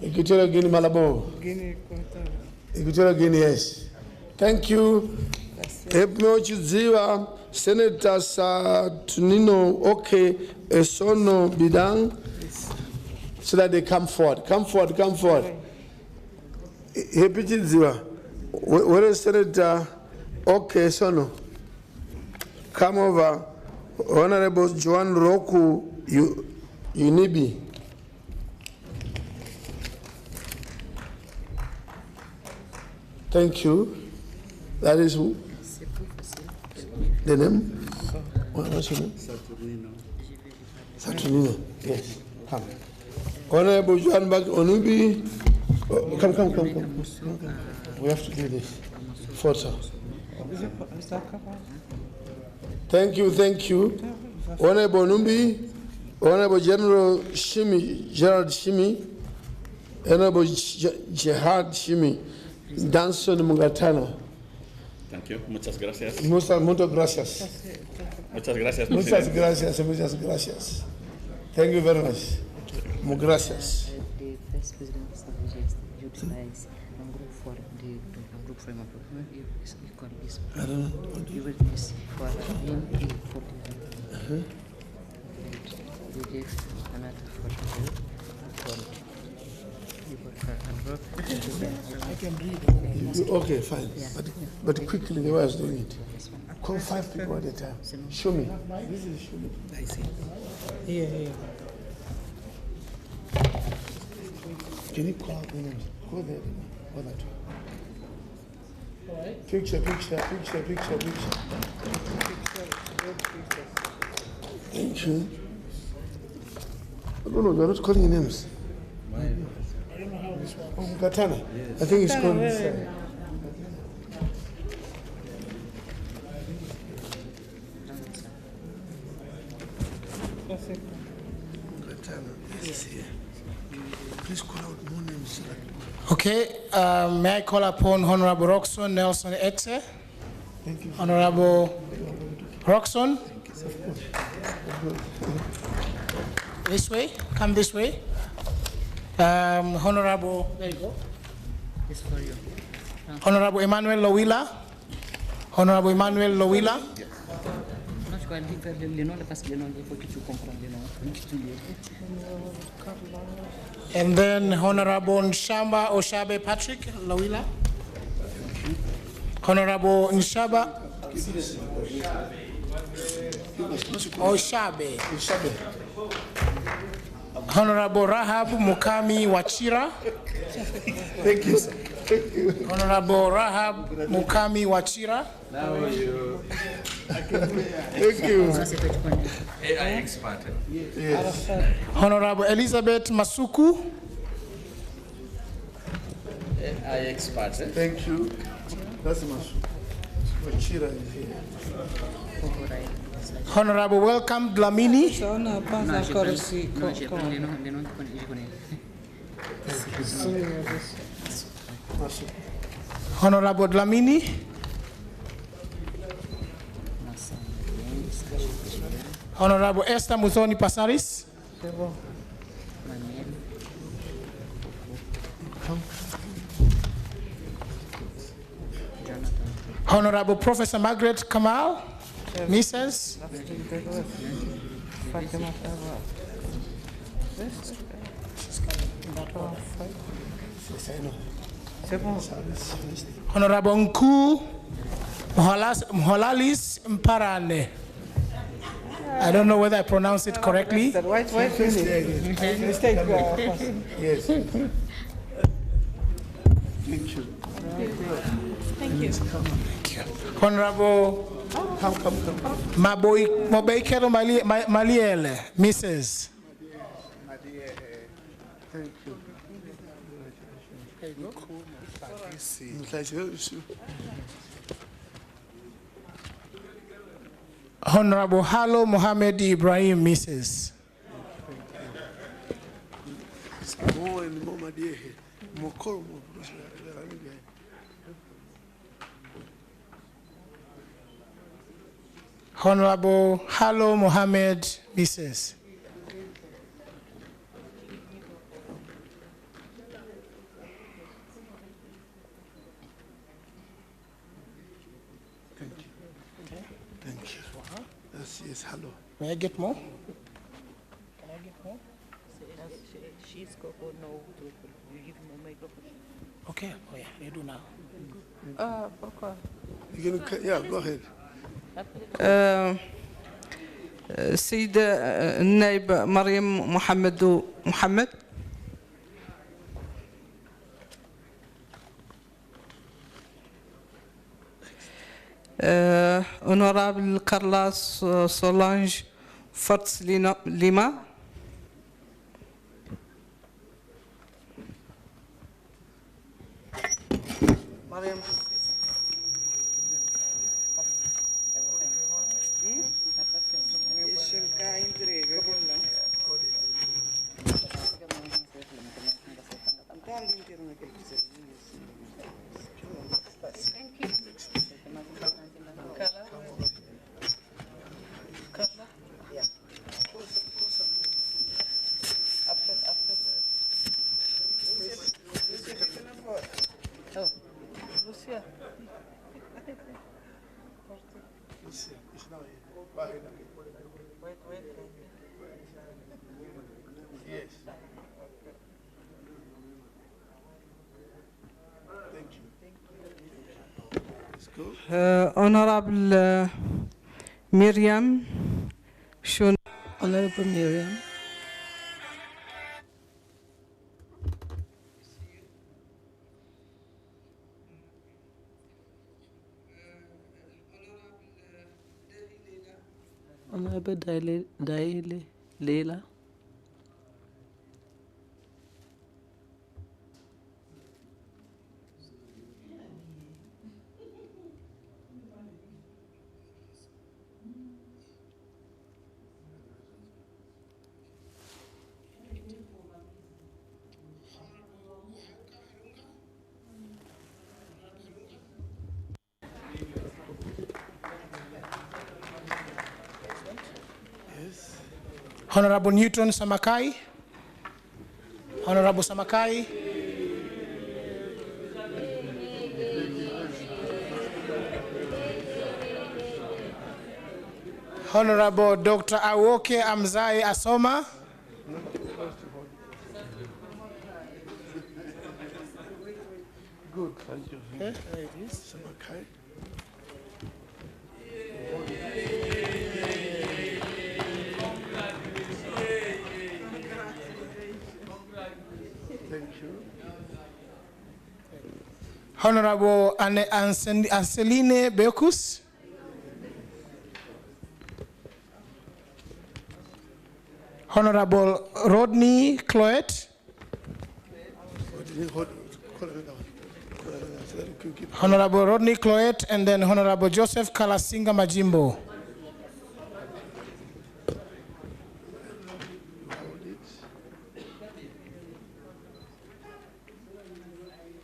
Equatorial Guinea, Malabo. Equatorial Guinea, yes. Thank you. Ziwa, Senator Satunino Oke Esono Bidang, so that they come forward. Come forward. Ziwa, where is Senator Oke Esono? Come over. Honorable Joan Roku Unibi. Thank you. That is who? The name? What's your name? Saturnino. Yes. Come. Honorable Joan Bag Onubi. Oh, come. We have to do this. Photo. Thank you. Honorable Onubi. Honorable General Gerald Shimi. Honorable Jihad Shimi. Danson Mugatano. Thank you. Muchas gracias. Muchas gracias. Thank you very much. Muchas gracias. The Vice President utilize group for the group framework. I don't know. You will miss for him you give another for I can read. Okay, fine. Yeah. But quickly, the way I was doing it. Call 5 people at a time. Show me. This is show me. I see. Yeah. Can you call the names? Go there. Go that way. Picture. Thank you. No, they're not calling names. I don't know how this works. Oh, Katana. Yes. I think it's called this side. Please call out more names. Okay, may I call upon Honorable Roxon Nelson Etse? Thank you. Honorable Roxon? This way, come this way. Honorable, there you go. This for you. Honorable Emmanuel Lowila. And then Honorable Nshamba Oshabe Patrick Lowila. Honorable Nshamba Oshabe. Honorable Rahab Mukami Wachira. Thank you. Honorable Rahab Mukami Wachira. Thank you. AI expert. Yes. Honorable Elizabeth Masuku. AI expert. Thank you. That's Masuku. Wachira is here. Honorable Welcome Dlamini. Honorable Dlamini. Honorable Esther Muthoni Pasaris. Honorable Professor Margaret Kamal, Mrs. Honorable Nku Mholalis Mparane. I don't know whether I pronounced it correctly. Mistake. Yes. Thank you. Thank you. Honorable Maboikero Maliele, Mrs. Thank you. Honorable Halo Mohammed Ibrahim, Mrs. Honorable Halo Mohammed, Mrs. Yes, hello. May I get more? Can I get more? She's got no. You give him a microphone. Okay. Oh yeah, you do now. Okay. You can, yeah, go ahead. السيدة النائبة مريم محمد. Honorable Carlos Solange Fortes Lima. Mariam. Yes. Thank you. Let's go. Honorable Miriam Shun. Honorable Miriam. Honorable Daile Leila. Honorable Newton Samakai. Honorable Samakai. Honorable Dr. Awoke Amzai Asoma. Good, thank you. Okay, there it is. Samakai. Thank you. Honorable Anseline Bekus. Honorable Rodney Cloet. Honorable Rodney Cloet, and then Honorable Joseph Kalasinga Majimbo.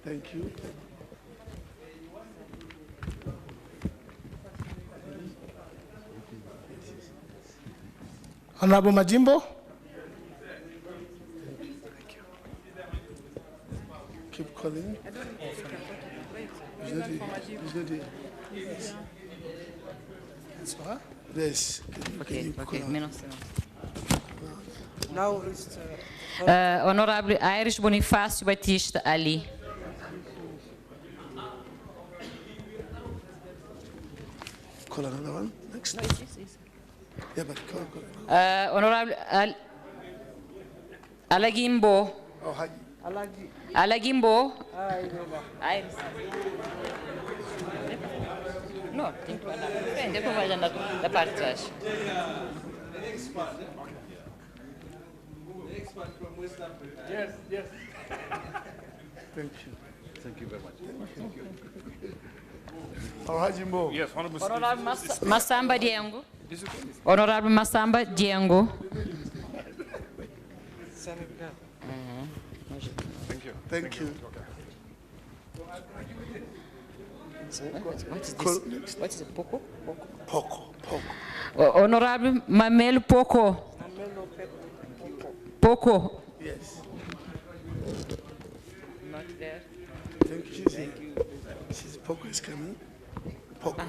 Thank you. Honorable Majimbo. Keep calling. Yes. Okay, menos. Now it's Honorable Irish Bonifácio Batista Ali. Call another one. Next. No, it's Yeah, but call. Honorable Alagimbo. Oh, Haji. Alagimbo. Ai, No, tem que andar para frente, depois vai andar da parte de trás. Yes, yes. Thank you. Thank you very much. Haji Mbo. Yes, Honorable Masamba Diengo. Honorable Masamba Diengo. Thank you. Thank you. What is this? What is it? Poco? Poco. Honorable Mamelo Poco. Poco. Yes. Not there. Thank you. Thank you. She's Poco is coming. Poco.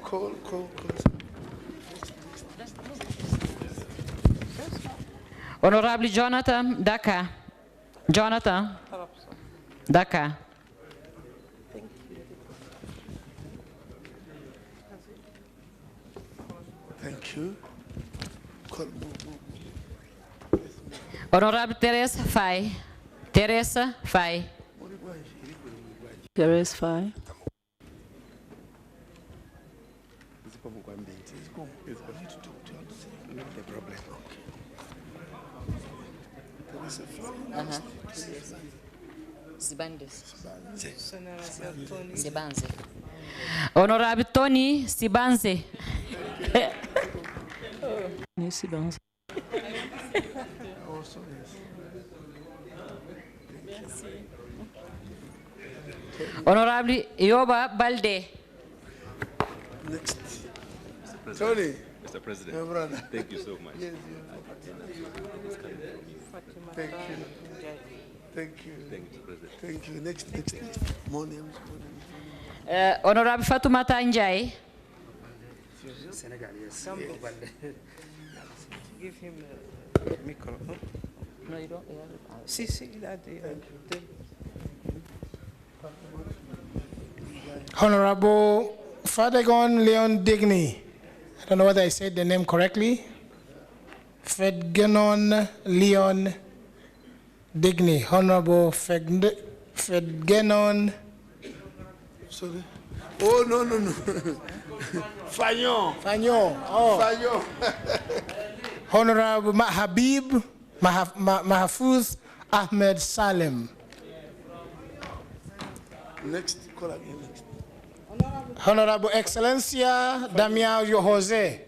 Call. Honorable Jonathan Daka. Jonathan Daka. Thank you. Call. Honorable Teresa Fai. Teresa Fai. Teresa Fai. Sibanze. Honorable Tony Sibanze. Sibanze. Honorable Yoba Balde. Next. Tony. Mr. President. My brother. Thank you so much. Yes, Thank you. Thank you. Thank you, Mr. President. Thank you. Next. More names. Honorable Fatoumata Njai. Senegal, yes. Give him a micro. No, you don't. See, Honorable Fadegon Leon Digny. I don't know whether I said the name correctly. Fedgenon Leon Digny. Honorable Fedgenon. Sorry. Oh, no. Fagnon. Oh. Fagnon. Honorable Habib Mahfouz Ahmed Salem. Next. Call again. Next. Honorable Excellencia Damiao Jose.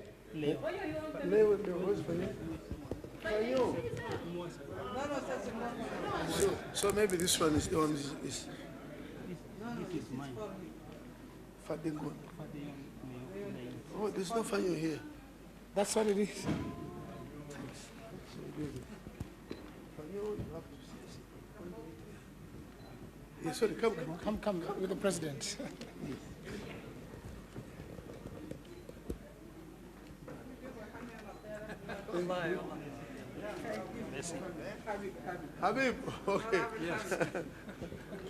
So maybe this one is the one is Fadengon. Oh, there's no Fanyo here. That's what it is. Yeah, sorry, come with the president. Habib, okay. Yes.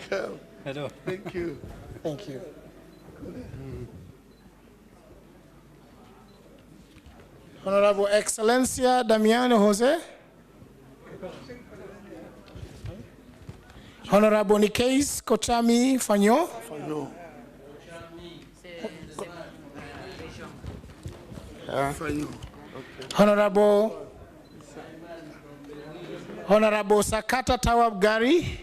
Come. Hello. Thank you. Thank you. Honorable Excellencia Damiano Jose. Honorable Nikes Kochami Fanyo. Honorable Sakata Tawab Gari.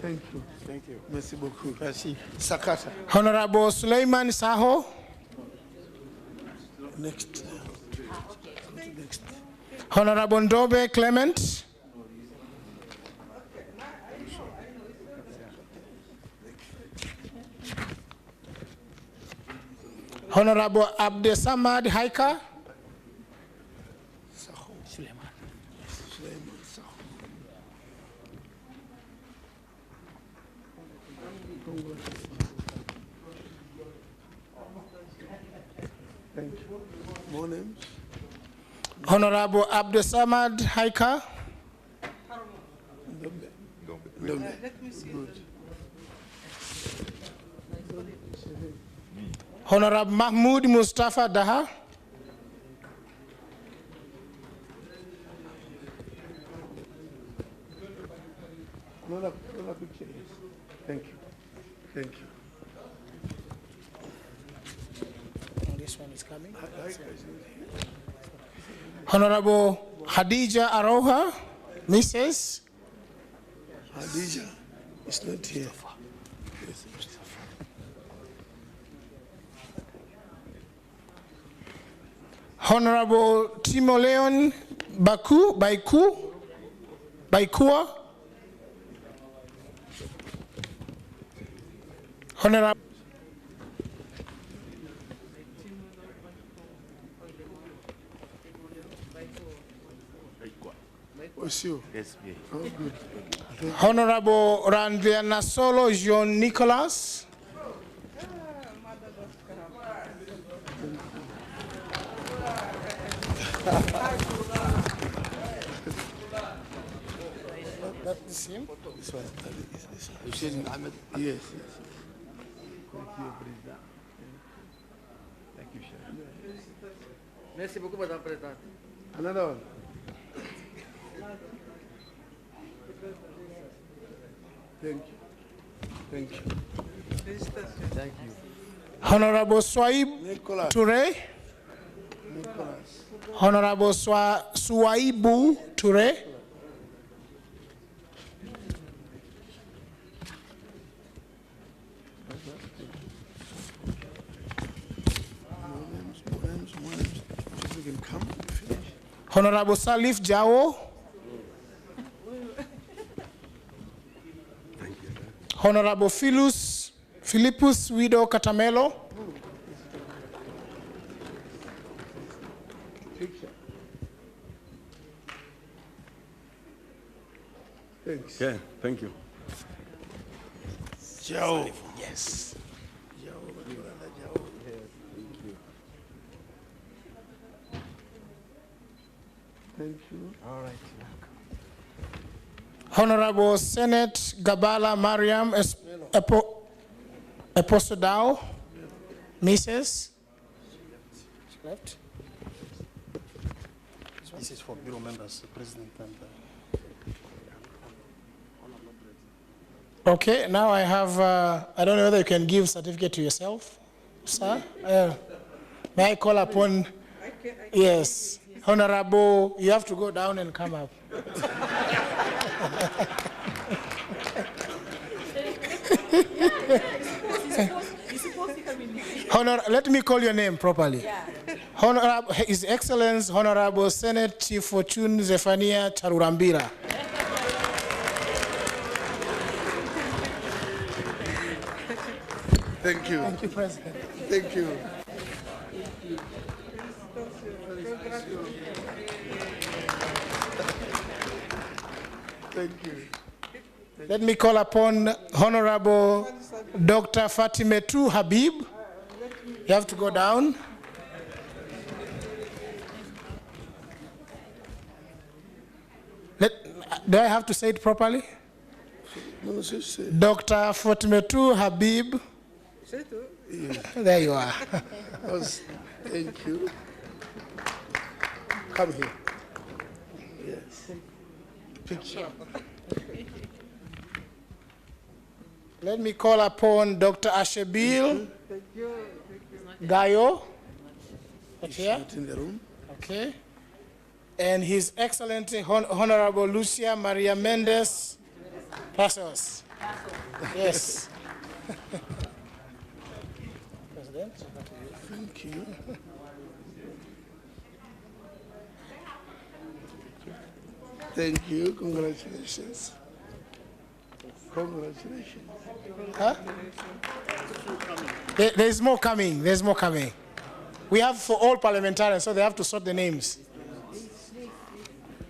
Thank you. Merci beaucoup. Merci. Sakata. Honorable Suleiman Saho. Next. Honorable Ndobe Clement. Honorable Abdesamad Haika. Thank you. More names? Honorable Abdusamad Haika. Let me see. Good. Honorable Mahmoud Mustafa Daha. Another picture. Thank you. Thank you. This one is coming. Honorable Hadija Aroha, Mrs. Hadija is not here. Honorable Timoleon Baikua. Honorable Yes, oh, good. Honorable Randriana Solo Jean Nicholas. That's him? This one. Hussein Ahmed. Yes. Thank you, sir. Merci beaucoup, Madame la Présidente. Another one. Thank you. Thank you. Thank you. Honorable Swaib Toure. Nicholas. Honorable Swaibu Toure. Honorable Salif Jawo. Honorable Philippus Wido Catamelo. Thanks. Okay, thank you. Joe. Yes. Thank you. All right. Honorable Senate Gabala Mariam Eposodao, Mrs. Left. This is for bureau members, the president and Okay, now I have, I don't know whether you can give certificate to yourself, sir. May I call upon, yes, Honorable, you have to go down and come up. Let me call your name properly. Honorable, His Excellence, Honorable Senate Chief Fortune Zephania Charurambira. Thank you. Thank you, President. Thank you. Thank you. Let me call upon Honorable Dr. Fatimetu Habib. You have to go down. Do I have to say it properly? No, say. Dr. Fatimetu Habib. Yeah. There you are. Thank you. Come here. Yes. Picture. Let me call upon Dr. Ashebil Gayo. Here. In the room. Okay. And His Excellency Honorable Lucia Maria Mendes Pasos. Yes. President. Thank you. Thank you. Congratulations. Congratulations. Huh? There's more coming. There's more coming. We have for all parliamentarians, so they have to sort the names.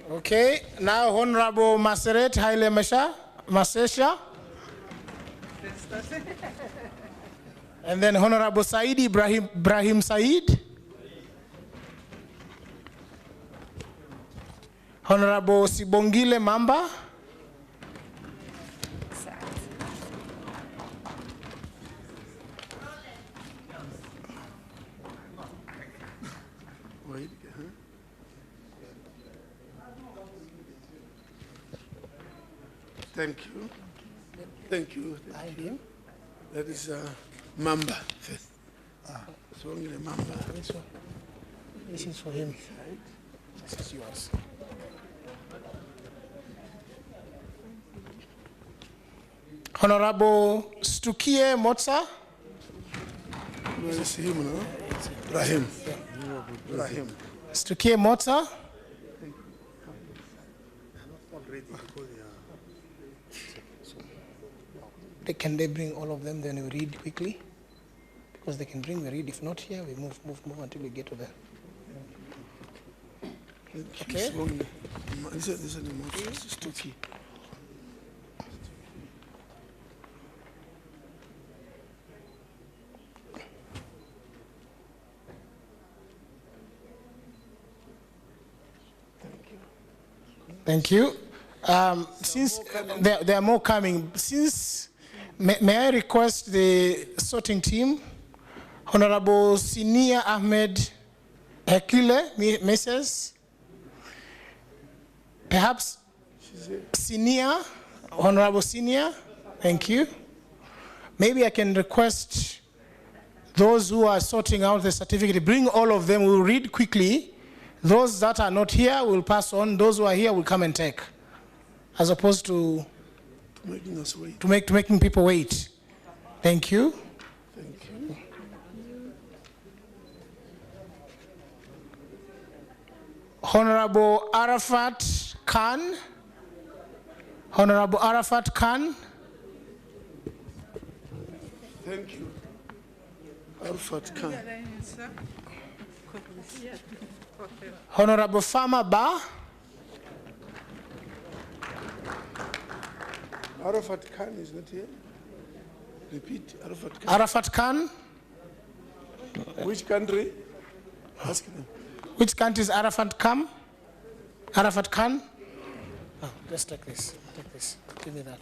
Okay. Now, Honorable Maseret Haile Masesha. And then Honorable Said Ibrahim Said. Honorable Sibongile Mamba. Wait, Thank you. Thank you. Thank you. That is Mamba first. It's only the Mamba. This is for him. This is yours. Honorable Stukie Motsa. Where is him now? Rahim. Rahim. Stukie Motsa. Can they bring all of them, then we read quickly? Because they can bring, we read. If not here, we move until we get to them. Okay. This is the most Stukie. Thank you. Since there are more coming, may I request the sorting team, Honorable Sinia Ahmed Hekile, Mrs. Perhaps Sinia, Honorable Sinia, thank you. Maybe I can request those who are sorting out the certificate, bring all of them, we'll read quickly. Those that are not here will pass on. Those who are here will come and take, as opposed to making us wait. To making people wait. Thank you. Thank you. Honorable Arafat Khan. Honorable Arafat Khan. Thank you. Arafat Khan. Honorable Fama Ba. Arafat Khan is not here. Repeat, Arafat Khan. Arafat Khan. Which country? Ask him. Which country is Arafat Khan? Arafat Khan? Oh, just take this. Take this. Give me that.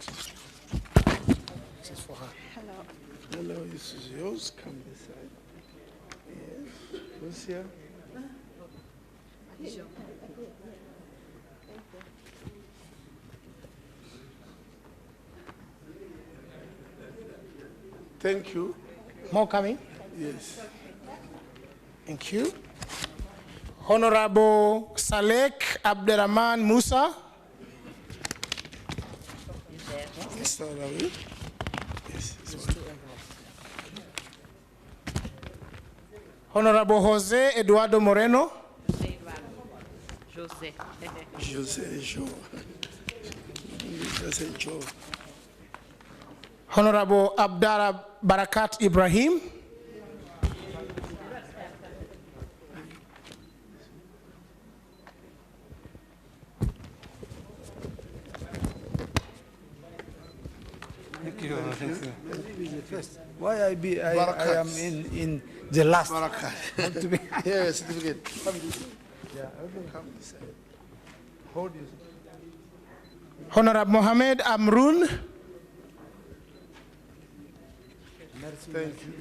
This is for her. Hello. Hello, this is yours. Come this side. Yes. Who's here? Thank you. More coming? Yes. Thank you. Honorable Salek Abderrahman Musa. Mr. Rawi. Yes. Honorable Jose Eduardo Moreno. Jose. Jose Joe. Jose Joe. Honorable Abdallah Barakat Ibrahim. Thank you. Why I am in the last. Barakat. Here, certificate. Yeah, come this side. Hold you. Honorable Mohamed Amrun. Thank you.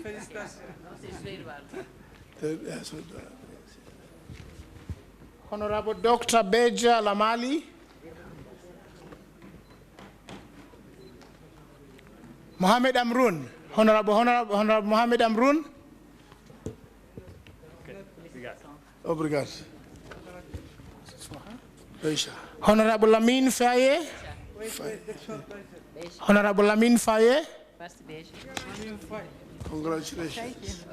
Honorable Dr. Beja Lamali. Mohamed Amrun. Honorable Mohamed Amrun. Obrigado. Honorable Lamin Faye. Honorable Lamin Faye. Congratulations.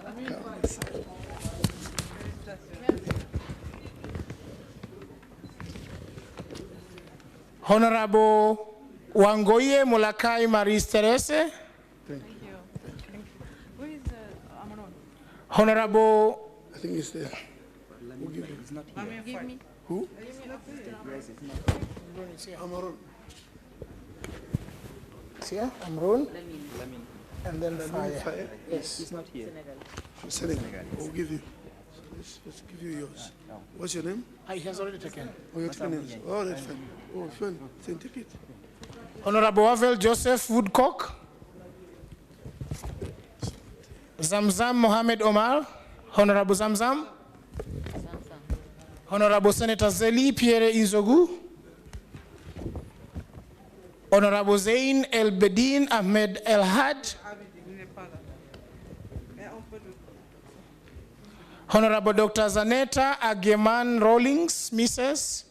Honorable Wangoye Mulakai Marie Therese. Thank you. Where is Amaron? Honorable. I think it's there. We'll give It's not here. Give me. Who? Amrun. Here, Amrun. And then Faye. Yes. It's not here. Senegal. We'll give you. Let's give you yours. What's your name? He has already taken. Oh, you're taking it. Oh, that's fine. Oh, fine. Then take it. Honorable Wavel Joseph Woodcock. Zamzam Mohamed Omar. Honorable Zamzam. Honorable Senator Zeli Pierre Izogu. Honorable Zain El Bedin Ahmed El Had. Honorable Dr. Zaneta Ageman Rawlings, Mrs.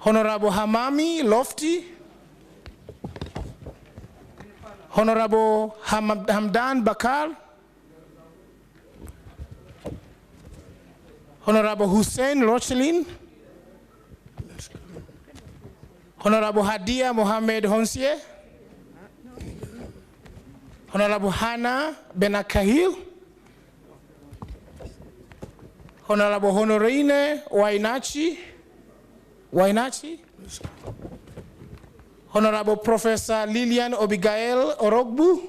Honorable Hamami Lofty. Honorable Hamdan Bakar. Honorable Hussein Rochelin. Honorable Hadia Mohamed Honsier. Honorable Hannah Benakahil. Honorable Honorine Wainachi. Honorable Professor Lilian Obigail Orogbu.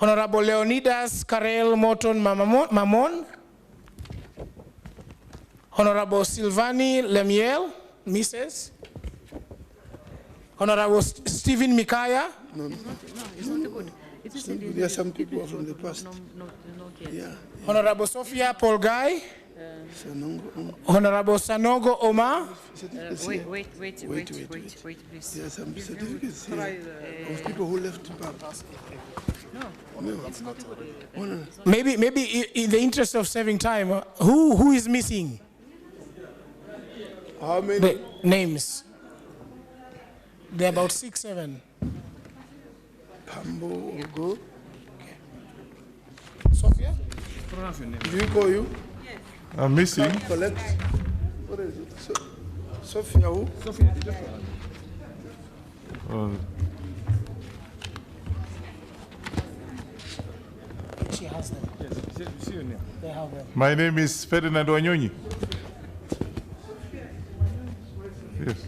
Honorable Leonidas Karel Morton Mamon. Honorable Silvani Lemiel, Mrs. Honorable Stephen Mikaya. No, it's not good. There are some people from the past. Yeah. Honorable Sophia Polgai. Honorable Sanogo Omar. Wait, please. There are some certificates here of people who left Zimbabwe. No, it's not good. Maybe in the interest of saving time, who is missing? How many? The names. There are about 6, 7. Pambo, Ogo. Sophia? Do you call you? Yes. I'm missing. Collect. What is it? Sophia who? Sophia. She has them. Yes, they have them. My name is Ferdinand Wanyonyi. Yes.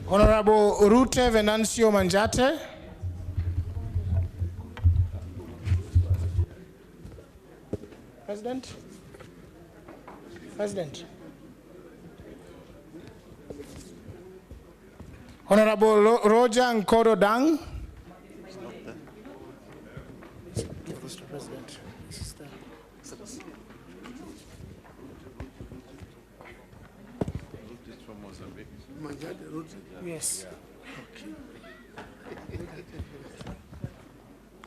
Honorable Urute Venancio Manjate. President. Honorable Roger Nkoro Dang. Mr. President. Yes.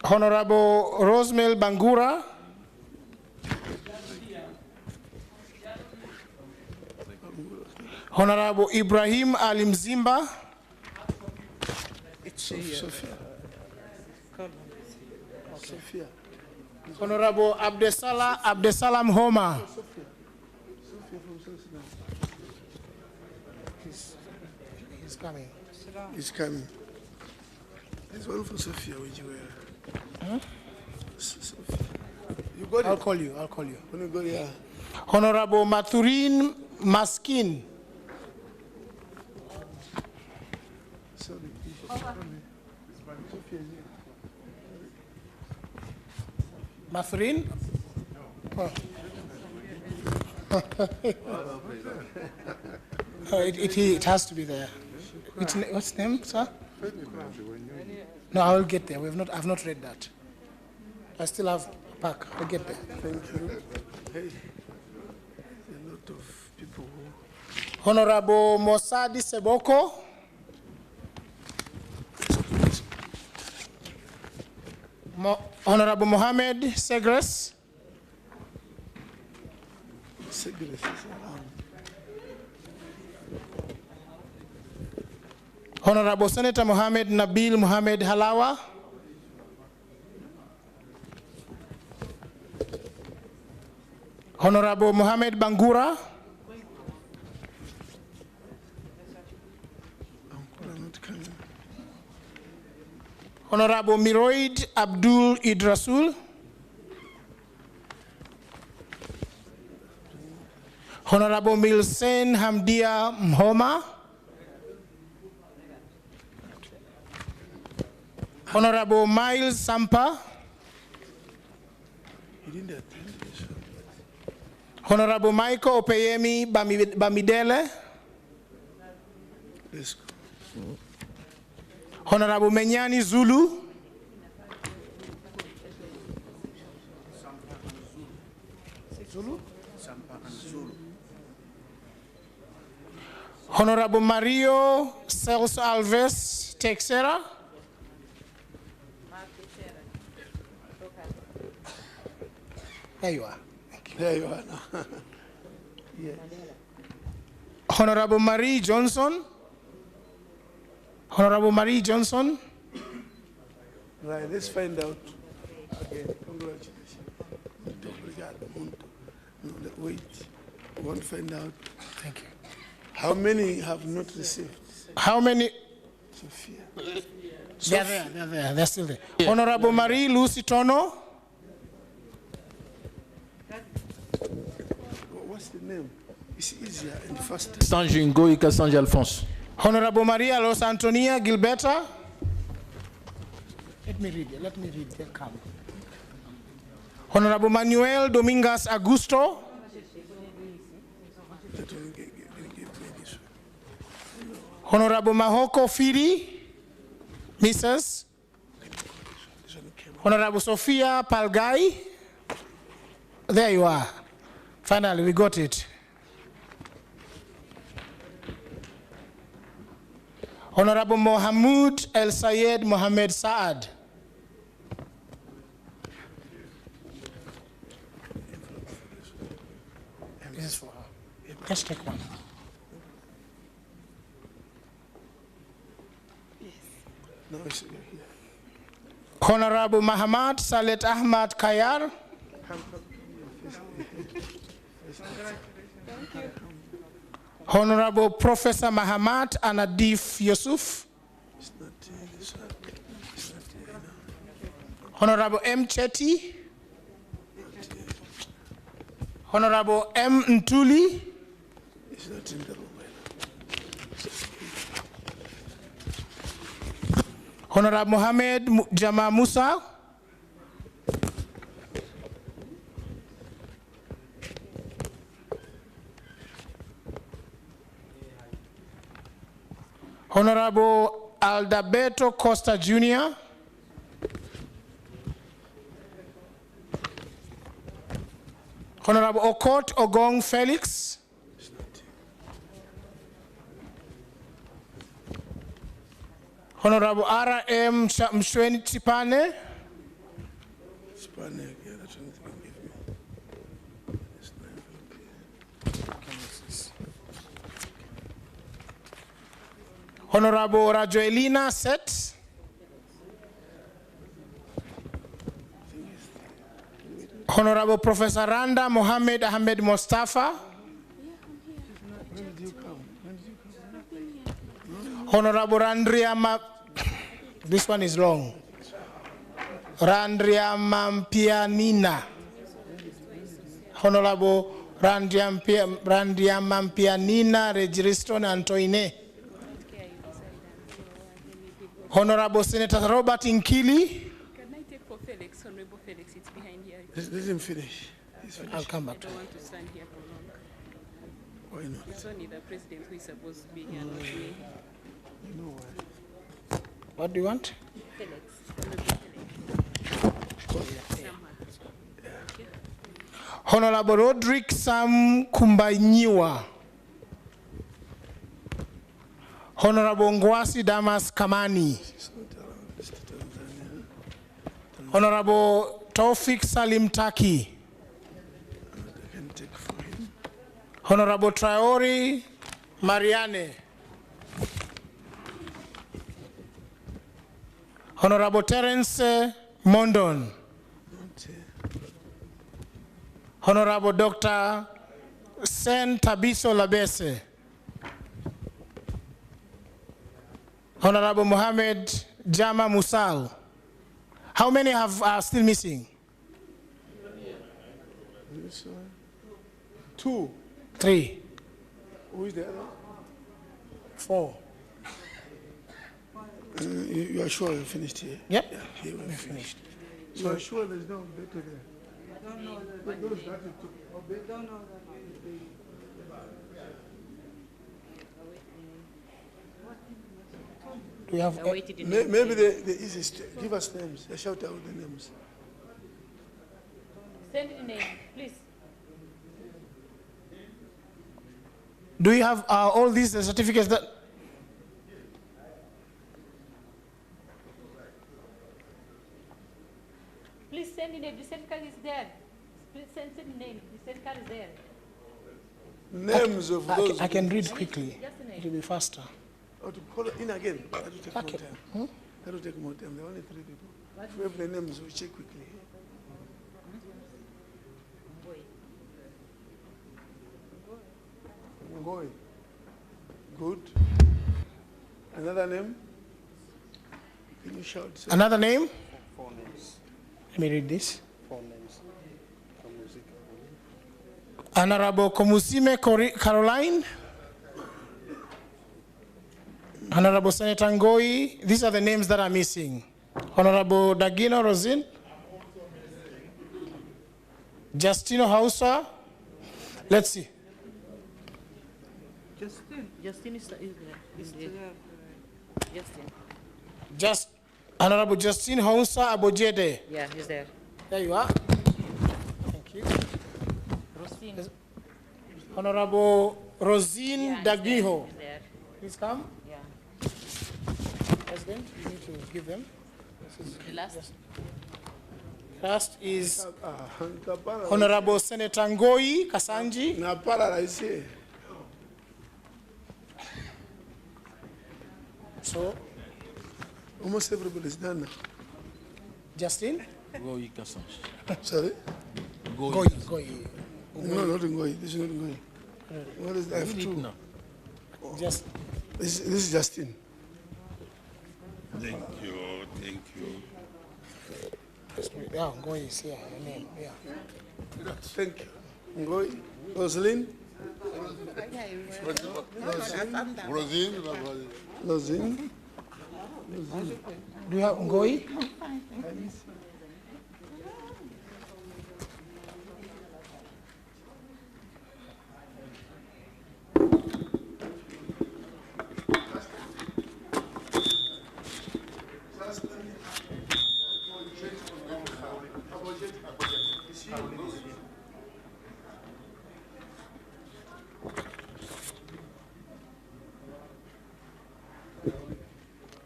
Honorable Rosemel Bangura. Honorable Ibrahim Alimzimba. Sophia. Honorable Abdesalam Homa. He's coming. He's coming. There's one for Sophia, which you were. Huh? Sophia. You got it? I'll call you. When you go there. Honorable Mathurin Maskin. Sorry. Mathurin? Oh. It has to be there. What's the name, sir? No, I will get there. I've not read that. I still have a pack. I'll get there. Thank you. Hey, a lot of people who... Honorable Mosadi Seboko. Honorable Mohamed Segres. Segres is around. Honorable Senator Mohamed Nabil Mohamed Halawa. Honorable Mohamed Bangura. Honorable Miroid Abdul Idrasul. Honorable Milsen Hamdia Mhoma. Honorable Miles Sampa. He didn't attend this one. Honorable Michael Opeyemi Bamidele. Let's go. Honorable Menyani Zulu. Zulu? Honorable Mario Celso Alves Texera. There you are. There you are now. Yes. Honorable Marie Johnson. Honorable Marie Johnson. Right, let's find out. Again, congratulations. No, wait, we want to find out. Thank you. How many have not received? How many? Sophia. They're there, they're still there. Yeah. Honorable Marie Lucy Tono. What's the name? It's easier and faster. Sanji Ngoi Sanji Alphonse. Honorable Maria Los Antonia Gilberta. Let me read, they'll come. Honorable Manuel Dominguez Augusto. Honorable Mahoko Firi, Mrs. Honorable Sophia Palgai. There you are. Finally, we got it. Honorable Mohamud El Sayed Mohamed Saad. This is for her. Let's take one. No, it's here. Honorable Mahamad Salet Ahmad Kayar. Honorable Professor Mahamat Anadif Yusuf. Honorable M. Chetty. Honorable M. Ntuli. It's not in the room. Honorable Mohamed Jama Musa. Honorable Aldaberto Costa Jr. Honorable Okot Ogong Felix. Honorable R.M. Mshweni Chipane. Spane, yeah, that's what you can give me. It's not Honorable Rajoelina Set. Honorable Professor Randa Mohammed Ahmed Mustafa. When did you come? Honorable Randria this one is long. Randria Mampianina. Honorable Randria Mampianina Registron Antoine. Honorable Senator Robert Nkili. Can I take for Felix, Honorable Felix? It's behind here. Let him finish. I'll come back. I don't want to stand here for long. Why not? It's only the president who is supposed to be here, not me. You know why? What do you want? Felix. Honorable Felix. Honorable Roderick Sam Kumbanyiwa. Honorable Ngwasi Damas Kamani. Honorable Taufik Salim Taki. Honorable Traore Mariane. Honorable Terence Mondon. Honorable Dr. Sen Tabiso Labese. Honorable Mohammed Jama Musal. How many are still missing? 2. 3. Who is the other? 4. You are sure you're finished here? Yep. Yeah, here we're finished. You are sure there's no better there? I don't know that. Those that you took. I don't know that. Do you have? Maybe the easiest. Give us names. Shout out the names. Send the name, please. Do you have all these certificates that? Please send the name. The send card is there. Please send the name. The send card is there. Names of those. I can read quickly. Just the name. It will be faster. Oh, to call in again. That will take more Okay. time. That will take more time. There are only 3 people. If we have the names, we'll check quickly. Ngoi. Good. Another name? Can you shout? Sir? Another name? 4 names. Let me read this. 4 names. Honorable Komusime Caroline. Honorable Senator Ngoi. These are the names that are missing. Honorable Dagino Rosin. Justino Hausa. Let's see. Justin is there. Justin. Honorable Justine Hausa Abojede. Yeah, he's there. There you are. Thank you. Rosine. Honorable Rosine Dagiho. He's there. Please come. Yeah. President, you need to give them. This is The last. Last is Honorable Senator Ngoi Kasanji. So, almost everybody's done now. Justin? Ngoi Kasanji. Sorry? Ngoi. No, not Ngoi. This is not Ngoi. What is that? No. Just. This is Justin. Thank you, thank you. Yeah, Ngoi is here. Your name. Yeah. Thank you. Ngoi. Rosalind? Rosine. Do you have Ngoi?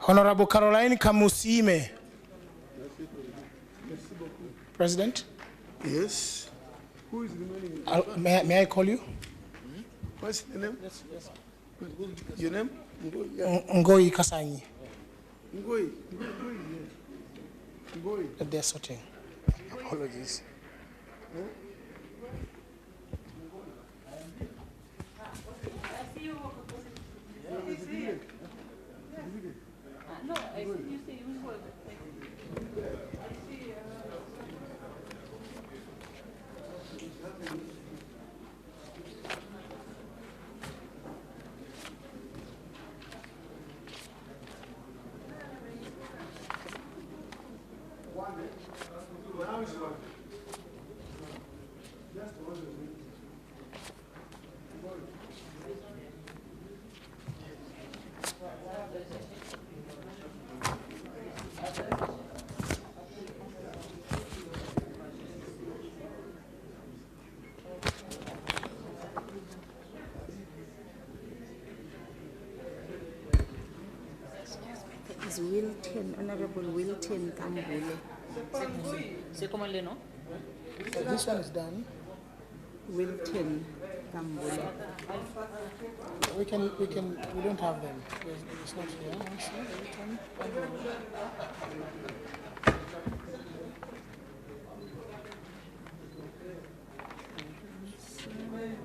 Honorable Caroline Kamusime. President? Yes. Who is remaining? May I call you? What's the name? Yes. Your name? Ngoi Kasanyi. Ngoi. Ngoi. They're sorting. Apologies. No, I see you say you work. Is Wilton, Honorable Wilton Kambule. This one is done. Wilton Kambule. We don't have them. It's not here. Wilton Kambule. Wait.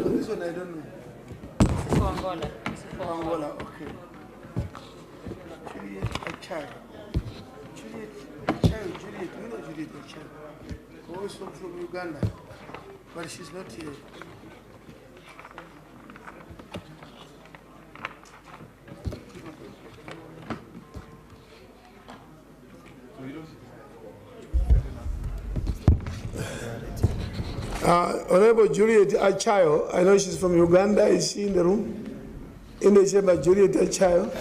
This one I don't know. For Angola. For Angola, okay. Juliet Achai. Juliet Achai, Juliet, you know Juliet Achai. Also from Uganda, but she's not here. Honorable Juliet Achayo, I know she's from Uganda. Is she in the room? In the chamber, Juliet Achayo.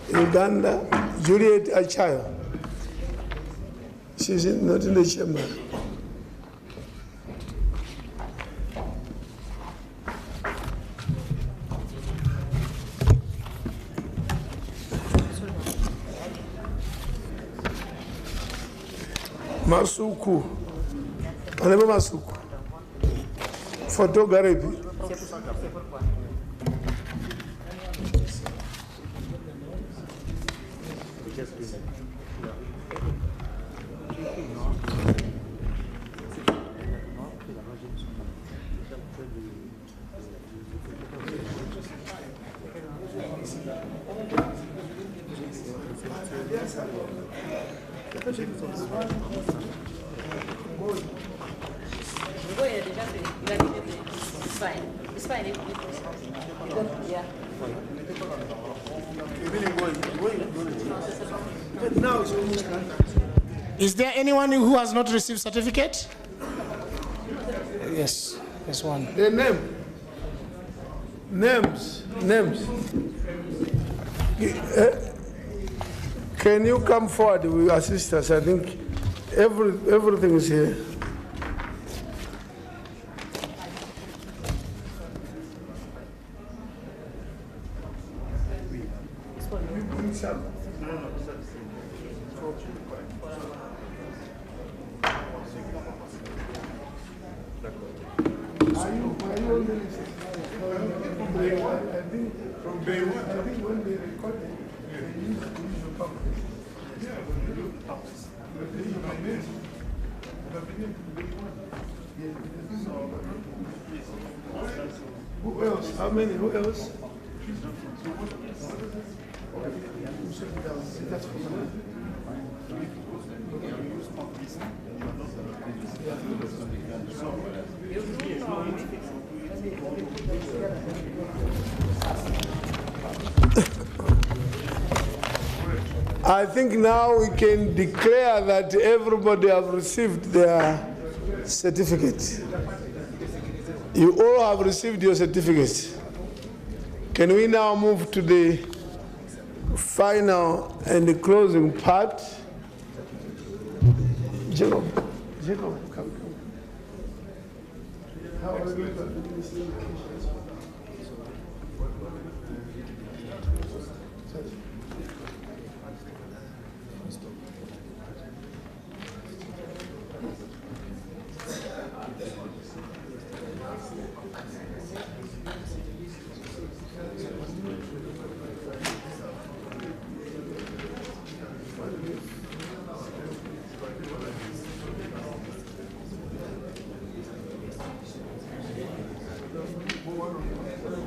Uganda, Juliet Achayo. She's not in the chamber. Masuku. Honorable Masuku. Photography. It's fine. It's fine. Yeah. Is there anyone who has not received certificate? Yes, there's one. The name. Names. Can you come forward with assist us? I think everything is here. Who else? How many? Who else? I think now we can declare that everybody have received their certificate. You all have received your certificates. Can we now move to the final and the closing part? Jacob, come. How are we going to do this?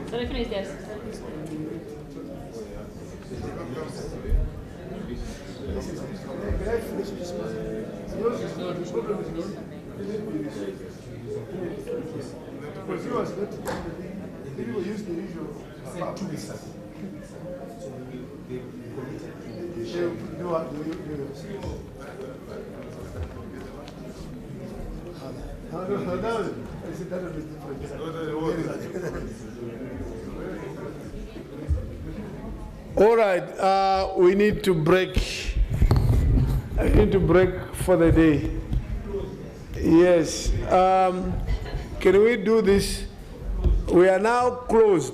Sorry, finish this. Because he was not, people use the usual. All right, we need to break. I need to break for the day. Yes. Can we do this? We are now closed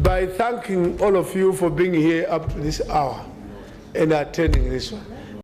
by thanking all of you for being here up to this hour and attending this one.